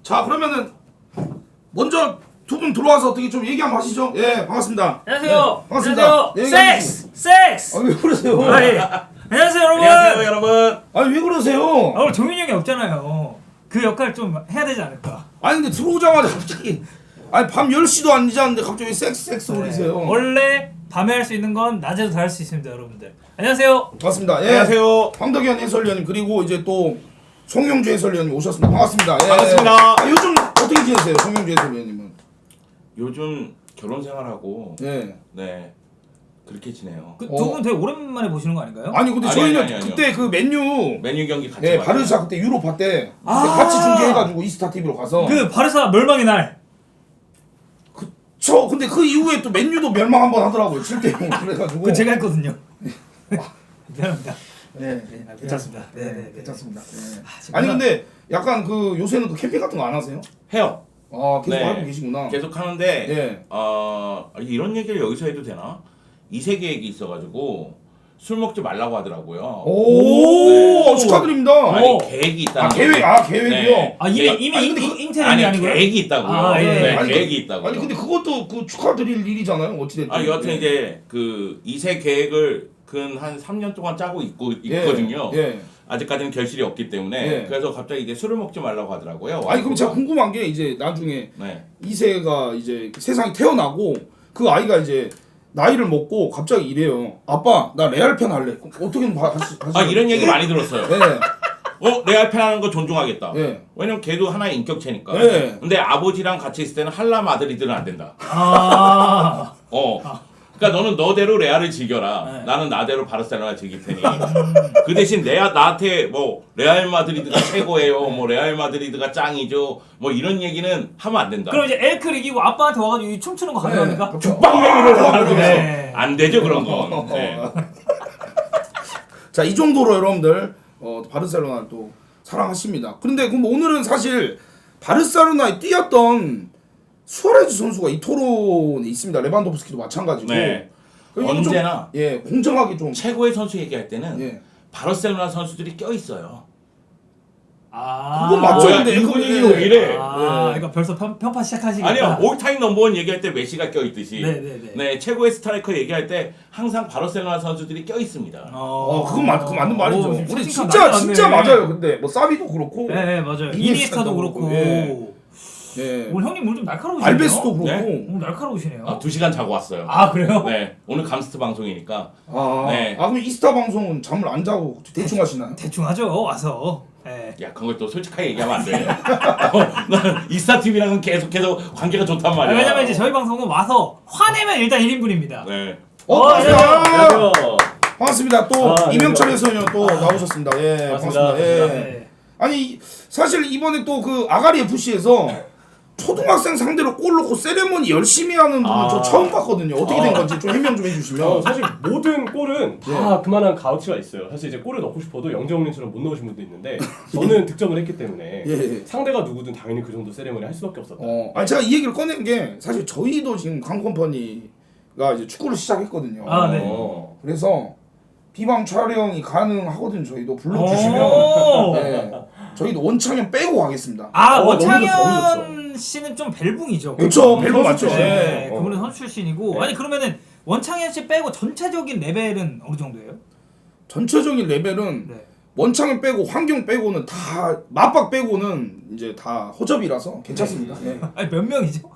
자 그러면은 먼저 두 분 들어와서 어떻게 좀 얘기 한번 하시죠. 예 반갑습니다. 안녕하세요. 네, 반갑습니다. 안녕하세요. 섹스. 아왜 그러세요? 아, 예. 안녕하세요 여러분. 안녕하세요 여러분. 아니 왜 그러세요? 오늘 종민이 형이 없잖아요. 그 역할 좀 해야 되지 않을까? 아니 근데 들어오자마자 갑자기 아니 밤 10시도 안 지났는데 갑자기 섹스 그러세요. 원래 밤에 할 수 있는 건 낮에도 다 할 수 있습니다, 여러분들. 안녕하세요. 반갑습니다. 예. 안녕하세요. 황덕현 해설위원님 그리고 이제 또 송영주 해설위원님 오셨습니다. 반갑습니다. 예. 반갑습니다. 아, 요즘 어떻게 지내세요, 송영주 해설위원님은? 요즘 결혼 생활하고 예. 네 그렇게 지내요. 그 두 분 되게 오랜만에 보시는 거 아닌가요? 아니 근데 아니, 저희는 아니요. 그때 그 맨유 메뉴 경기 같이 예 봤어요. 바르샤 그때 유로파 때 그때 아. 같이 중계해가지고 이스타 TV로 가서 그 바르사 멸망의 날. 저 근데 그 이후에 또 맨유도 멸망 한번 하더라고요 7대0 그래가지고 그 제가 했거든요. 미안합니다. 네, 괜찮습니다. 네. 괜찮습니다. 네. 지금 아니 근데 약간 그 요새는 그 캠핑 같은 거 안 하세요? 해요. 아 계속 네. 하고 계시구나. 계속 하는데 예. 이런 얘기를 여기서 해도 되나? 이세 계획이 있어가지고 술 먹지 말라고 하더라고요. 오, 네. 축하드립니다. 아니 오. 계획이 있다. 아 계획이요? 네. 아 이미 아니, 근데 잉태는 아니 아니고요? 계획이 있다고요. 아, 예. 네, 아니, 계획이 있다고요. 아니 근데 그것도 그 축하드릴 일이잖아요. 어찌됐든. 아 여하튼 예. 이제 그 이세 계획을 근 한 3년 동안 짜고 있거든요. 예. 아직까지는 결실이 없기 때문에 예. 그래서 갑자기 이제 술을 먹지 말라고 하더라고요. 아니 그럼 제가 와이프가. 궁금한 게 이제 나중에 네. 이세가 이제 세상에 태어나고 그 아이가 이제 나이를 먹고 갑자기 이래요. 아빠 나 레알 편 할래. 그럼 어떻게 하시? 아 이런 얘기 많이 들었어요. 네. 레알 팬하는 거 존중하겠다. 네. 왜냐면 걔도 하나의 인격체니까. 네. 근데 아버지랑 같이 있을 때는 할라 마드리드는 안 된다. 아. 그러니까 너는 너대로 레알을 즐겨라. 네. 나는 나대로 바르셀로나 즐길 테니. 그 대신 나한테 뭐 레알 마드리드가 최고예요. 뭐 레알 마드리드가 짱이죠. 뭐 이런 얘기는 하면 안 된다. 그럼 이제 엘크를 이기고 아빠한테 와가지고 이 춤추는 거 가능합니까? 죽방맹이를 하면서. 네. 안 되죠 그런 건. 네. 자, 이 정도로 여러분들 바르셀로나를 또 사랑하십니다. 그런데 그럼 오늘은 사실 바르셀로나에 뛰었던 수아레즈 선수가 이 토론에 있습니다. 레반도프스키도 마찬가지고. 네. 그리고 좀, 언제나 예, 공정하게 좀 최고의 선수 얘기할 때는 예. 바르셀로나 선수들이 껴 있어요. 아. 그건 맞죠. 뭐야, 근데 일본인이 그거- 왜 이래? 아, 그러니까 벌써 편파 시작하시겠다. 아니요, 올타임 넘버원 얘기할 때 메시가 껴 있듯이. 네네네. 네, 최고의 스트라이커 얘기할 때 항상 바르셀로나 선수들이 껴 있습니다. 그건 맞는 말이죠. 오, 지금 우리 채팅창 진짜 난리 진짜 났네. 맞아요. 근데 뭐 사비도 그렇고, 네, 맞아요. 이니에스타도 이니에스타도 그렇고. 그렇고, 예. 오늘 형님 오늘 좀 날카로우시네요. 알베스도 그렇고. 네? 오늘 날카로우시네요. 2시간 자고 왔어요. 아, 그래요? 네, 오늘 감스트 방송이니까. 아, 네. 그럼 이스타 방송은 잠을 안 자고 대충 하시나요? 대충 하죠. 와서. 네. 야, 그걸 또 솔직하게 얘기하면 안 돼. 난 이스타 TV랑은 계속 관계가 좋단 아, 말이야. 왜냐면 이제 저희 방송은 와서 화내면 일단 1인분입니다. 네. 반갑습니다. 반갑습니다. 또 이명철 해설위원 또 나오셨습니다. 예, 반갑습니다. 예. 네. 아니 사실 이번에 또 그 아가리 FC에서 초등학생 상대로 골 넣고 세레머니 열심히 하는 분은 저 처음 봤거든요. 어떻게 된 건지 좀 해명 좀 해주시면. 사실 모든 골은 다 그만한 값어치가 있어요. 사실 이제 골을 넣고 싶어도 영재형님처럼 못 넣으신 분도 있는데 저는 득점을 했기 때문에 예. 상대가 누구든 당연히 그 정도 세레머니 할 수밖에 없었다. 아니 제가 이 얘기를 꺼낸 게 사실 저희도 지금 강컴퍼니가 이제 축구를 시작했거든요. 아, 네. 그래서 비방 촬영이 가능하거든요. 저희도 불러주시면 오. 네, 저희도 원창현 빼고 가겠습니다. 아, 너무 좋죠, 너무 원창현 씨는 좀 벨붕이죠. 그렇죠, 벨붕 맞죠. 네, 예. 그분은 선수 출신이고. 네. 아니 그러면은 원창현 씨 빼고 전체적인 레벨은 어느 정도예요? 전체적인 레벨은 네. 원창현 빼고 환경 빼고는 다 맞박 빼고는 이제 다 호접이라서 괜찮습니다. 예. 아니 몇 명이죠?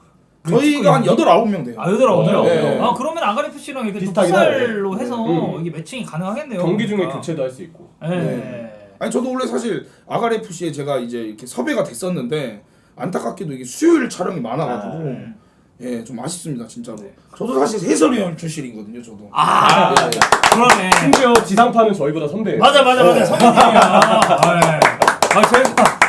저희가 한 8, 9명 돼요. 아, 8, 9명? 네. 아, 그러면 아가리프씨랑 이렇게 또 비슷하긴 풋살로 하네. 해서 이게 매칭이 가능하겠네요. 경기 중에 그러니까. 교체도 할 수 있고. 네. 아니 저도 원래 사실 아가리 FC에 제가 이제 이렇게 섭외가 됐었는데 안타깝게도 이게 수요일 촬영이 많아가지고 예, 좀 아쉽습니다 진짜로. 저도 사실 해설위원 출신이거든요 저도. 아, 예. 그러네. 심지어 지상파는 저희보다 선배예요. 맞아. 선배님이야.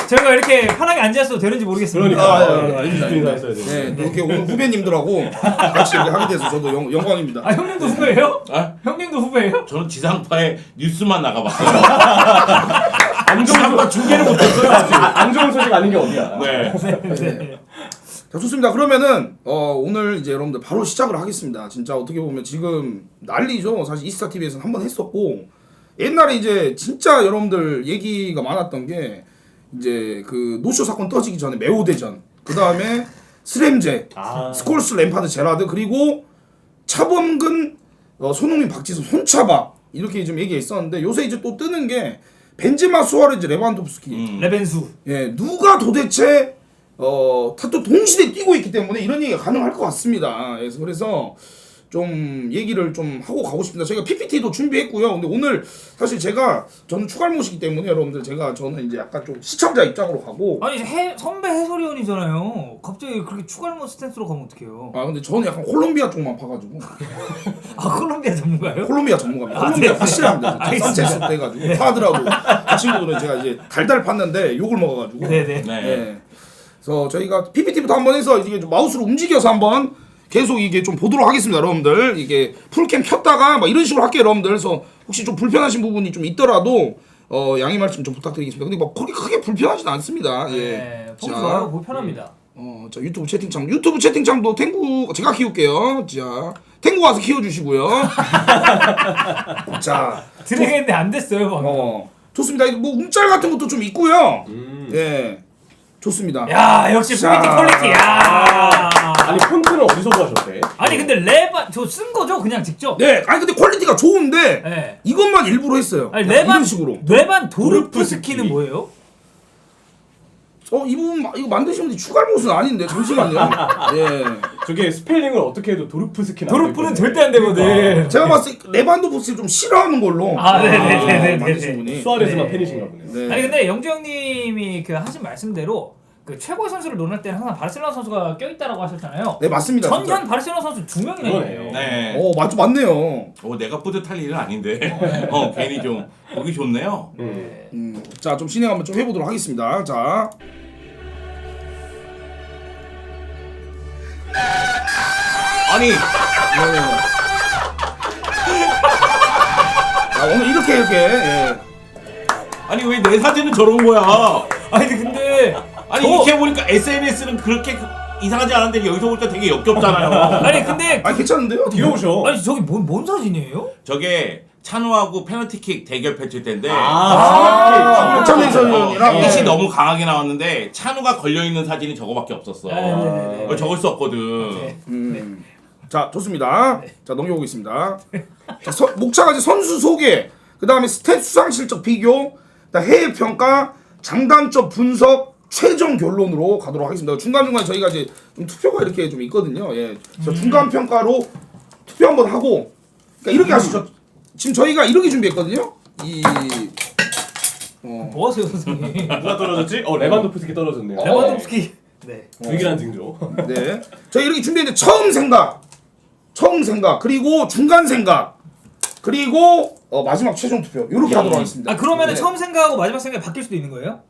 저희가 이렇게 편하게 앉아서 되는지 모르겠습니다. 그러니까 아닙니다. 인사 했어야 돼. 네, 또 이렇게 오늘 후배님들하고 같이 이렇게 하게 돼서 저도 영광입니다. 아, 형님도 후배예요? 아? 형님도 후배예요? 저는 지상파에 뉴스만 나가봤어요. 안 좋은 소 중계를 못했어요 아직. 안 좋은 소식 아닌 게 어디야. 네. 네. 자 좋습니다. 그러면은 오늘 이제 여러분들 바로 시작을 하겠습니다. 진짜 어떻게 보면 지금 난리죠. 사실 이스타 TV에서는 한번 했었고 옛날에 이제 진짜 여러분들 얘기가 많았던 게 이제 그 노쇼 사건 터지기 전에 메오 대전, 그 다음에 스램제, 스콜스, 램파드, 제라드, 그리고 차범근, 손흥민, 박지성, 손차박 이렇게 좀 얘기했었는데 요새 이제 또 뜨는 게 벤제마, 수아레즈, 레반도프스키. 레벤수. 예, 누가 도대체 다 또 동시에 뛰고 있기 때문에 이런 얘기가 가능할 것 같습니다. 그래서 좀 얘기를 좀 하고 가고 싶습니다. 저희가 PPT도 준비했고요. 근데 오늘 사실 저는 추갈못이기 때문에 여러분들 저는 이제 약간 좀 시청자 입장으로 가고. 아니 선배 해설위원이잖아요. 갑자기 그렇게 추갈모 스탠스로 가면 어떡해요? 아 근데 저는 약간 콜롬비아 쪽만 봐가지고. 아 콜롬비아 전문가요? 콜롬비아 전문가입니다. 아, 콜롬비아 네. 확실합니다. 알겠습니다. 산체스 때가지고 파드라고 그 친구들은 제가 이제 달달 팠는데 욕을 먹어가지고. 네네. 네. 예. 그래서 저희가 PPT부터 한번 해서 이게 좀 마우스로 움직여서 한번 계속 이게 좀 보도록 하겠습니다, 여러분들. 이게 풀캠 켰다가 막 이런 식으로 할게요, 여러분들. 그래서 혹시 좀 불편하신 부분이 좀 있더라도 양해 말씀 좀 부탁드리겠습니다. 근데 막 그렇게 크게 불편하지는 않습니다. 예. 네. 좋아요. 불편합니다. 자 유튜브 채팅창도 탱구 제가 키울게요. 자 탱구 와서 키워주시고요. 자 드래그했는데 안 됐어요, 방금. 좋습니다. 뭐 움짤 같은 것도 좀 있고요. 예. 좋습니다. 야 역시 PPT 자. 퀄리티. 야. 아니 폰트는 어디서 구하셨대? 아니 근데 레반 저 쓴 거죠 그냥 직접. 네, 아니 근데 퀄리티가 좋은데 네. 이것만 일부러 했어요. 아니 이런 레반 식으로. 레반 도르프스키는 뭐예요? 이 부분 이거 만드신 분이 추갈못은 아닌데 잠시만요. 예. 저게 스펠링을 어떻게 해도 도르프스키는 도르프는 절대 안 되거든. 제가 봤을 때 레반도프스키 좀 싫어하는 걸로. 아, 네네네네네. 만드신 분이. 수아레즈만 네. 팬이신가 보네요. 네. 아니 근데 영주 형님이 그 하신 말씀대로 그 최고의 선수를 논할 때는 항상 바르셀로나 선수가 껴있다라고 하셨잖아요. 네 맞습니다. 전현 진짜. 바르셀로나 선수 2명이나 그러네요. 있네요. 네. 맞네요. 내가 뿌듯할 일은 아닌데. 괜히 좀 보기 좋네요. 자, 좀 진행 한번 좀 해보도록 하겠습니다. 자. 아니 자, 오늘 이렇게 예. 아니 왜 내 사진은 저런 거야? 아니 근데 아니 이렇게 보니까 SNS는 그렇게 이상하지 않은데 여기서 보니까 되게 역겹잖아요. 아니 근데 아 괜찮은데요? 귀여우셔. 아니 저기 뭔 사진이에요? 저게 찬우하고 페널티킥 대결 펼칠 텐데 박찬희 선수님이랑 빛이 너무 강하게 나왔는데 찬우가 걸려 있는 사진이 저거밖에 없었어. 네네네. 그걸 적을 수 없거든. 자 좋습니다. 자 넘겨보겠습니다. 자, 목차가 이제 선수 소개, 그 다음에 스탯 수상 실적 비교, 그다음 해외 평가, 장단점 분석, 최종 결론으로 가도록 하겠습니다. 중간 중간 저희가 이제 좀 투표가 이렇게 좀 있거든요. 예, 그래서 중간 평가로 투표 한번 하고, 그러니까 이렇게 하시죠. 지금 저희가 이렇게 준비했거든요. 뭐 하세요 선생님? 누가 떨어졌지? 레반도프스키 떨어졌네요. 레반도프스키. 네. 불길한 징조. 네, 저희 이렇게 준비했는데 처음 생각, 그리고 중간 생각, 그리고 마지막 최종 투표 이렇게 하도록 하겠습니다. 아 그러면은 네. 처음 생각하고 마지막 생각이 바뀔 수도 있는 거예요?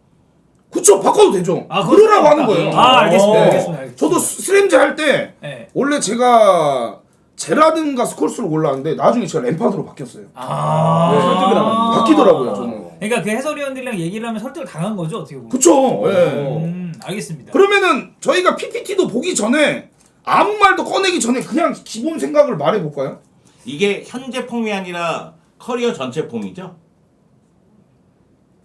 그쵸, 바꿔도 되죠. 아, 그러라고 하는 거예요. 아 알겠습니다. 네. 알겠습니다. 저도 스램즈 할 때 네. 원래 제가 제라든가 스콜스로 골랐는데 나중에 제가 램파드로 바뀌었어요. 아 네. 설득을 하면 바뀌더라고요, 저는. 그러니까 그 해설위원들이랑 얘기를 하면 설득을 당한 거죠 어떻게 보면. 그쵸. 예. 알겠습니다. 그러면은 저희가 PPT도 보기 전에 아무 말도 꺼내기 전에 그냥 기본 생각을 말해볼까요? 이게 현재 폼이 아니라 커리어 전체 폼이죠?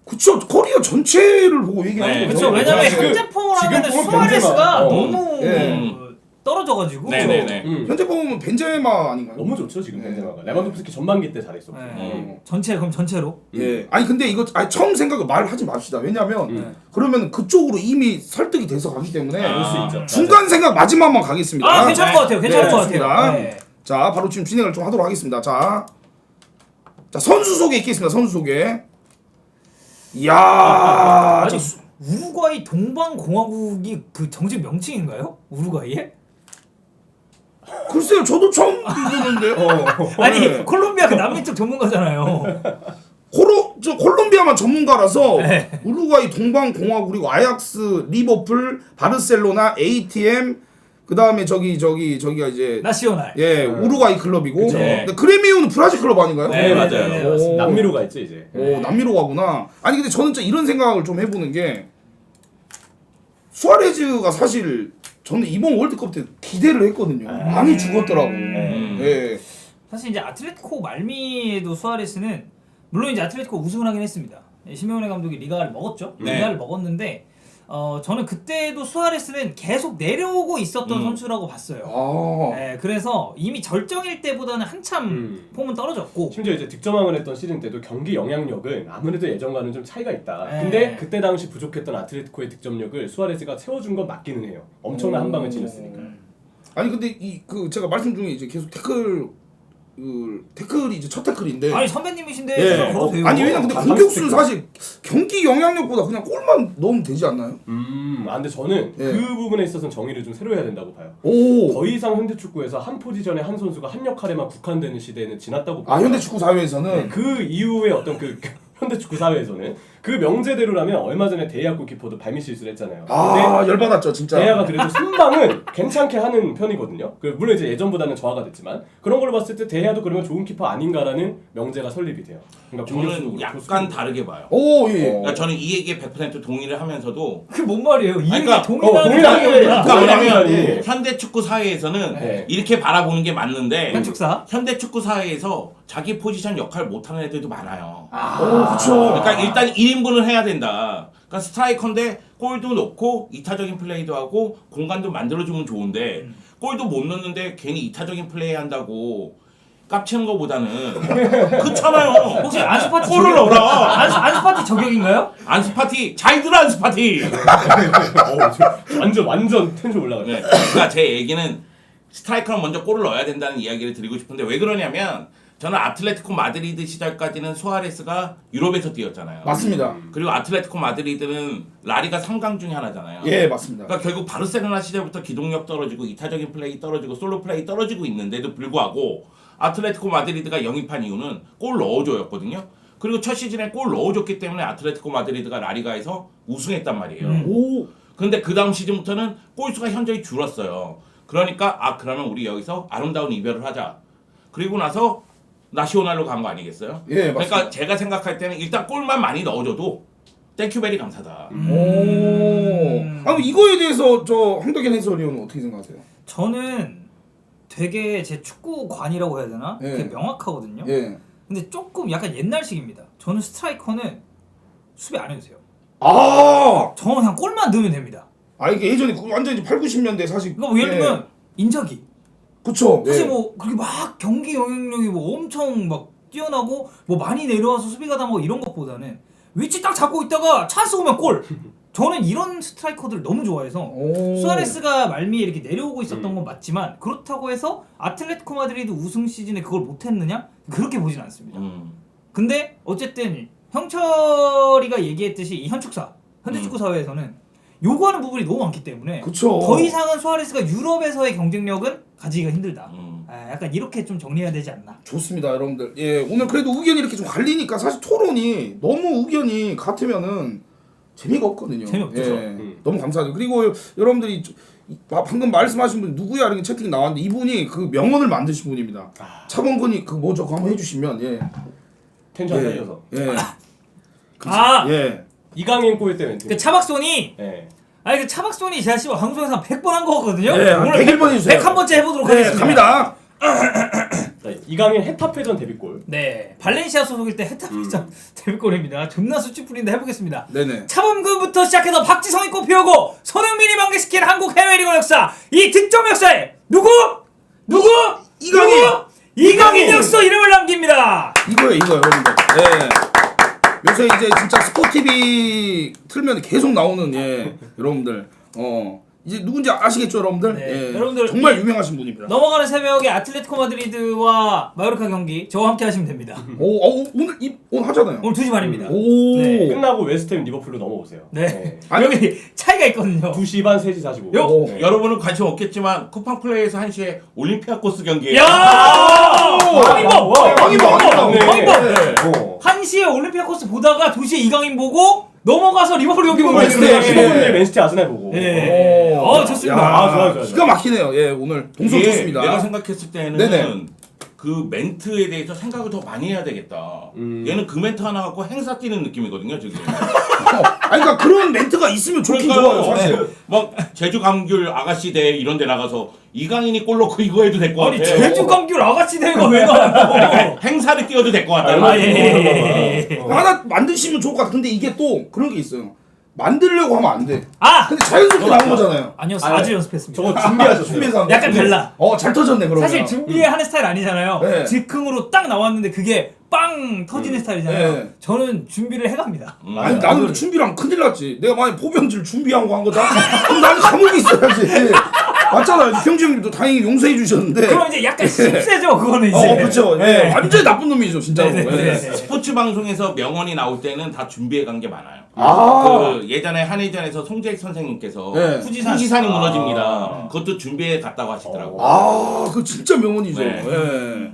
그쵸, 커리어 전체를 보고 얘기하는 네. 거죠. 그렇죠. 왜냐면 지금- 현재 폼을 지금 하면은 폼은 수아레스가 벤제마. 너무 예. 떨어져가지고. 네네네. 현재 보면 벤제마 아닌가요? 너무 좋죠 지금 벤제마가. 레반도프스키 전반기 때 잘했어. 네. 그럼 전체로. 예. 아니 근데 이거 처음 생각을 말하지 맙시다. 왜냐면 그러면 그쪽으로 이미 설득이 돼서 가기 때문에 그럴 수 있죠. 중간 생각 마지막만 가겠습니다. 아 괜찮을 것 같아요. 괜찮을 것 좋습니다. 같아요. 네. 자, 바로 지금 진행을 좀 하도록 하겠습니다. 자, 선수 소개 있겠습니다. 선수 소개. 이야, 아니 우루과이 동방공화국이 그 정식 명칭인가요? 우루과이에? 글쎄요, 저도 처음 보는데요. 아니 네. 콜롬비아 그 남미 쪽 전문가잖아요. 콜롬비아만 전문가라서 네. 우루과이 동방공화국 그리고 아약스, 리버풀, 바르셀로나, ATM, 그 다음에 저기가 이제 나시오날. 예 우루과이 클럽이고, 그쵸. 근데 그레미오는 브라질 클럽 아닌가요? 네, 맞아요. 네, 오. 맞습니다. 남미로 가 있죠 이제. 오, 남미로 가구나. 아니 근데 저는 진짜 이런 생각을 좀 해보는 게 수아레즈가 사실 저는 이번 월드컵 때 기대를 했거든요. 많이 죽었더라고. 예. 사실 이제 아틀레티코 말미에도 수아레스는 물론 이제 아틀레티코 우승을 하긴 했습니다. 시메오네 감독이 리가를 먹었죠. 네. 리가를 먹었는데 저는 그때도 수아레스는 계속 내려오고 있었던 선수라고 봤어요. 아. 네, 그래서 이미 절정일 때보다는 한참 폼은 떨어졌고 심지어 이제 득점왕을 했던 시즌 때도 경기 영향력은 아무래도 예전과는 좀 차이가 있다. 네. 근데 그때 당시 부족했던 아틀레티코의 득점력을 수아레스가 채워준 건 맞기는 해요. 엄청난 한 방을 찔렀으니까. 아니 근데 제가 말씀 중에 이제 계속 태클이 이제 첫 태클인데. 아니 선배님이신데 예. 제가 걸어도 돼요. 아니 왜냐면 근데 다 공격수는 태클. 사실 경기 영향력보다 그냥 골만 넣으면 되지 않나요? 근데 저는 예. 그 부분에 있어서는 정의를 좀 새로 해야 된다고 봐요. 오. 더 이상 현대축구에서 한 포지션에 한 선수가 한 역할에만 국한되는 시대는 지났다고 봐요. 아 현대 축구 사회에서는 그 이후에 어떤 그 현대축구 사회에서는 그 명제대로라면 얼마 전에 데이아 골키퍼도 발밑 실수를 했잖아요. 근데 열받았죠 진짜. 데이아가 그래도 순방은 괜찮게 하는 편이거든요. 물론 이제 예전보다는 저하가 됐지만 그런 걸로 봤을 때 데이아도 그러면 좋은 키퍼 아닌가라는 명제가 설립이 돼요. 그러니까 저는 공격수도 약간 다르게 봐요. 오 예. 그러니까 저는 이 얘기에 100% 동의를 하면서도 그게 뭔 말이에요? 이 그러니까, 얘기 동일하게 동일하게 얘기합니다. 그러니까 왜냐면 예. 현대 축구 사회에서는 네. 이렇게 바라보는 게 맞는데 현축사. 현대 축구 사회에서 자기 포지션 역할 못하는 애들도 많아요. 오 그쵸. 그러니까 일단 1인분을 해야 된다. 그러니까 스트라이커인데 골도 넣고 이타적인 플레이도 하고 공간도 만들어주면 좋은데 골도 못 넣는데 괜히 이타적인 플레이 한다고 깝치는 것보다는 그렇잖아요. 혹시 안스파티 골을 저격- 넣어라. 안스파티 저격인가요? 안스파티 잘 들어 안스파티. 완전 텐션 올라가요. 네. 그러니까 제 얘기는 스트라이커는 먼저 골을 넣어야 된다는 이야기를 드리고 싶은데 왜 그러냐면 저는 아틀레티코 마드리드 시절까지는 수아레스가 유럽에서 뛰었잖아요. 맞습니다. 그리고 아틀레티코 마드리드는 라리가 3강 중에 하나잖아요. 예 맞습니다. 그러니까 결국 바르셀로나 시절부터 기동력 떨어지고 이타적인 플레이 떨어지고 솔로 플레이 떨어지고 있는데도 불구하고 아틀레티코 마드리드가 영입한 이유는 골 넣어줘였거든요. 그리고 첫 시즌에 골 넣어줬기 때문에 아틀레티코 마드리드가 라리가에서 우승했단 말이에요. 오. 근데 그 다음 시즌부터는 골수가 현저히 줄었어요. 그러니까 그러면 우리 여기서 아름다운 이별을 하자. 그리고 나서 나시오날로 간 거 아니겠어요? 예, 그러니까 맞습니다. 제가 생각할 때는 일단 골만 많이 넣어줘도 땡큐베리 감사다. 오. 아니 이거에 대해서 저 황덕현 해설위원은 어떻게 생각하세요? 저는 되게 제 축구관이라고 해야 되나? 예. 되게 명확하거든요. 예. 근데 조금 약간 옛날식입니다. 저는 스트라이커는 수비 안 해도 돼요. 아. 저는 그냥 골만 넣으면 됩니다. 이게 예전에 완전히 8, 90년대 사실. 그러니까 뭐 예를 들면 인자기. 그쵸. 사실 예. 뭐 그렇게 막 경기 영향력이 뭐 엄청 막 뛰어나고 뭐 많이 내려와서 수비가 당하고 이런 것보다는 위치 딱 잡고 있다가 찬스 오면 골. 저는 이런 스트라이커들 너무 좋아해서 오. 수아레스가 말미에 이렇게 내려오고 있었던 건 맞지만 그렇다고 해서 아틀레티코 마드리드 우승 시즌에 그걸 못했느냐? 그렇게 보진 않습니다. 근데 어쨌든 형철이가 얘기했듯이 이 현대축구 사회에서는 요구하는 부분이 너무 많기 때문에 그쵸. 더 이상은 수아레스가 유럽에서의 경쟁력은 가지기가 힘들다. 음. 약간 이렇게 좀 정리해야 되지 않나. 좋습니다, 여러분들. 예, 오늘 그래도 의견이 이렇게 좀 갈리니까 사실 토론이 너무 의견이 같으면은 재미가 없거든요. 재미없죠. 예, 너무 감사하죠. 그리고 여러분들이 방금 말씀하신 분 누구야 이렇게 채팅 나왔는데 이분이 그 명언을 만드신 분입니다. 차범근이 그 뭐죠? 그거 한번 해주시면 예. 텐션 예. 살려서. 예. 예. 이강인 골 때 멘트. 그 차박손이 예. 아니 그 차박손이 제가 씨발 방송에서 한 100번 한 거거든요. 예, 한 오늘 101번 해주세요. 101번째 해보도록 네, 하겠습니다. 갑니다. 자, 이강인 헤타페전 데뷔골. 네, 발렌시아 소속일 때 헤타페전 데뷔골입니다. 존나 수치풀인데 해보겠습니다. 네네. 차범근부터 시작해서 박지성이 꽃피우고 손흥민이 만개시킨 한국 해외리그 역사, 이 득점 역사에 누구? 이강인! 이강인 역사 이름을 남깁니다. 이거예요, 여러분들. 예. 요새 이제 진짜 스포티비 틀면 계속 나오는 여러분들. 이제 누군지 아시겠죠, 여러분들? 네, 예. 여러분들 정말 유명하신 분입니다. 넘어가는 새벽에 아틀레티코 마드리드와 마요르카 경기 저와 함께 하시면 됩니다. 오늘 하잖아요. 오늘 2시 반입니다. 오. 네. 끝나고 웨스트햄 리버풀로 넘어오세요. 네. 아니, 여기 차이가 있거든요. 2시 반 3시 45분. 요! 오. 여러분은 관심 없겠지만 쿠팡 플레이에서 1시에 올림피아코스 경기에 야! 황인범! 황인범! 황인범! 1시에 올림피아코스 보다가 2시에 이강인 보고 넘어가서 리버풀 경기 보고 웨스트 있어요. 햄. 15분에 맨시티 아스날 보고. 예. 좋습니다. 야, 좋아요. 기가 막히네요. 예, 오늘 동선 이게 좋습니다. 내가 생각했을 때는 네네. 그 멘트에 대해서 생각을 더 많이 해야 되겠다. 얘는 그 멘트 하나 갖고 행사 뛰는 느낌이거든요, 지금. 아니 그러니까 그런 멘트가 있으면 좋긴 좋아요, 사실. 막 제주 감귤 아가씨 대회 이런 데 나가서 이강인이 골 넣고 이거 해도 될 것 같아. 아니 제주 감귤 아가씨 대회가 왜 나와요? 행사를 뛰어도 될 것 같다. 하나 만드시면 좋을 것 같아. 근데 이게 또 그런 게 있어요. 만들려고 하면 안 돼. 아! 근데 자연스럽게 나온 거잖아요. 아니요, 아니, 4주 연습했습니다. 저거 준비하셨어요. 준비해서 약간 달라. 잘 터졌네 그러면. 사실 준비하는 스타일 아니잖아요. 네. 즉흥으로 딱 나왔는데 그게 빵 터지는 스타일이잖아요. 네. 저는 준비를 해갑니다. 아니 나는 준비랑 큰일 났지. 내가 만약 포병질 준비한 거 한 거다. 그럼 나는 감옥에 있어야지. 맞잖아요. 병지 형님도 다행히 용서해 주셨는데. 그럼 이제 약간 씁세죠, 그거는 이제. 그렇죠. 네. 완전히 나쁜 놈이죠, 진짜로. 네, 네, 네, 네. 스포츠 방송에서 명언이 나올 때는 다 준비해 간 게 많아요. 아. 그 예전에 한의전에서 송재익 선생님께서 네. 후지산이 무너집니다. 그것도 준비해 갔다고 하시더라고요. 그 진짜 명언이죠. 네. 예.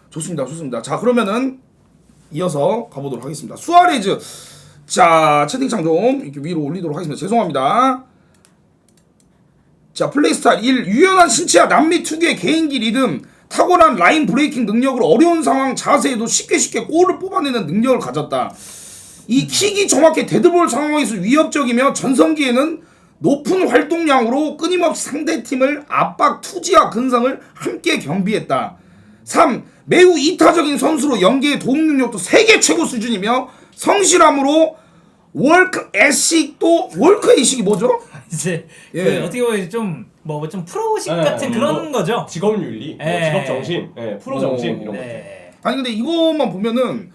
좋습니다, 좋습니다. 자, 그러면은 이어서 가보도록 하겠습니다. 수아레즈. 자, 채팅창 좀 이렇게 위로 올리도록 하겠습니다. 죄송합니다. 자, 플레이스타일 1. 유연한 신체와 남미 특유의 개인기 리듬, 탁월한 라인 브레이킹 능력으로 어려운 상황 자세에도 쉽게 골을 뽑아내는 능력을 가졌다. 이 킥이 정확히 데드볼 상황에서 위협적이며 전성기에는 높은 활동량으로 끊임없이 상대팀을 압박 투지와 근성을 함께 경비했다. 3. 매우 이타적인 선수로 연계의 도움 능력도 세계 최고 수준이며 성실함으로 월크 애식도 월크 애식이 뭐죠? 이제 예. 그 어떻게 보면 좀 프로식 같은 그런 거죠. 직업윤리, 예. 직업 정신, 프로 정신 이런 것들. 네. 아니 근데 이것만 보면은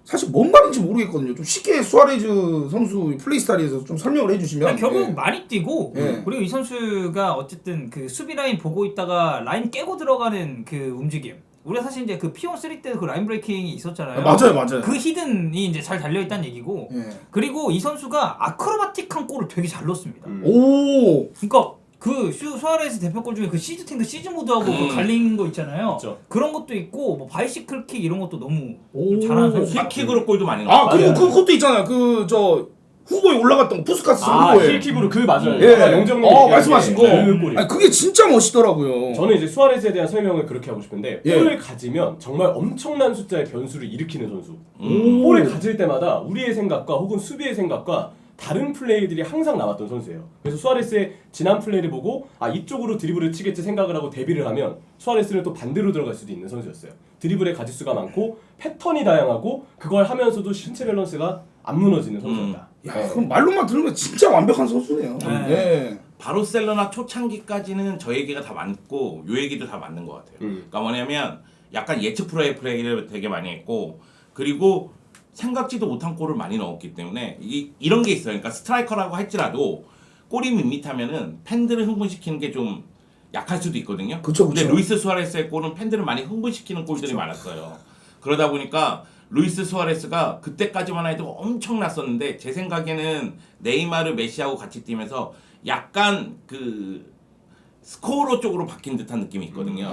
사실 뭔 말인지 모르겠거든요. 좀 쉽게 수아레즈 선수 플레이 스타일에서 좀 설명을 해주시면. 결국 예. 많이 뛰고 예. 그리고 이 선수가 어쨌든 그 수비 라인 보고 있다가 라인 깨고 들어가는 그 움직임. 우리가 사실 이제 그 P1 3 때도 그 라인 브레이킹이 있었잖아요. 맞아요. 그 히든이 이제 잘 달려 있다는 얘기고. 예. 그리고 이 선수가 아크로바틱한 골을 되게 잘 넣습니다. 오. 그러니까 그 수아레스 대표골 중에 그 시즈탱크 시즈 모드하고 그 갈린 거 있잖아요. 그렇죠. 그런 것도 있고 뭐 바이시클 킥 이런 것도 너무 오. 잘하는 선수. 힐킥으로 골도 많이 넣었어요. 그리고 그것도 있잖아요. 그 저 후보에 올라갔던 거, 푸스카스 후보에. 힐킥으로 그 맞아요. 예. 아까 영정님 말씀하신 거. 그 골이. 아니 그게 진짜 멋있더라고요. 저는 이제 수아레즈에 대한 설명을 그렇게 하고 싶은데 예. 볼을 가지면 정말 엄청난 숫자의 변수를 일으키는 선수. 오. 볼을 가질 때마다 우리의 생각과 혹은 수비의 생각과 다른 플레이들이 항상 나왔던 선수예요. 그래서 수아레스의 지난 플레이를 보고 이쪽으로 드리블을 치겠지 생각을 하고 대비를 하면 수아레스는 또 반대로 들어갈 수도 있는 선수였어요. 드리블의 가짓수가 많고 패턴이 다양하고 그걸 하면서도 신체 밸런스가 안 무너지는 선수였다. 야, 그럼 말로만 들으면 진짜 완벽한 선수네요. 네. 예. 바르셀로나 초창기까지는 저 얘기가 다 맞고 요 얘기도 다 맞는 것 같아요. 그러니까 뭐냐면 약간 예측 프로의 플레이를 되게 많이 했고 그리고 생각지도 못한 골을 많이 넣었기 때문에 이런 게 있어요. 그러니까 스트라이커라고 할지라도 골이 밋밋하면은 팬들을 흥분시키는 게 좀 약할 수도 있거든요. 그쵸. 근데 루이스 수아레스의 골은 팬들을 많이 흥분시키는 골들이 많았어요. 그러다 보니까 루이스 수아레스가 그때까지만 해도 엄청났었는데 제 생각에는 네이마르 메시하고 같이 뛰면서 약간 그 스코어로 쪽으로 바뀐 듯한 느낌이 있거든요.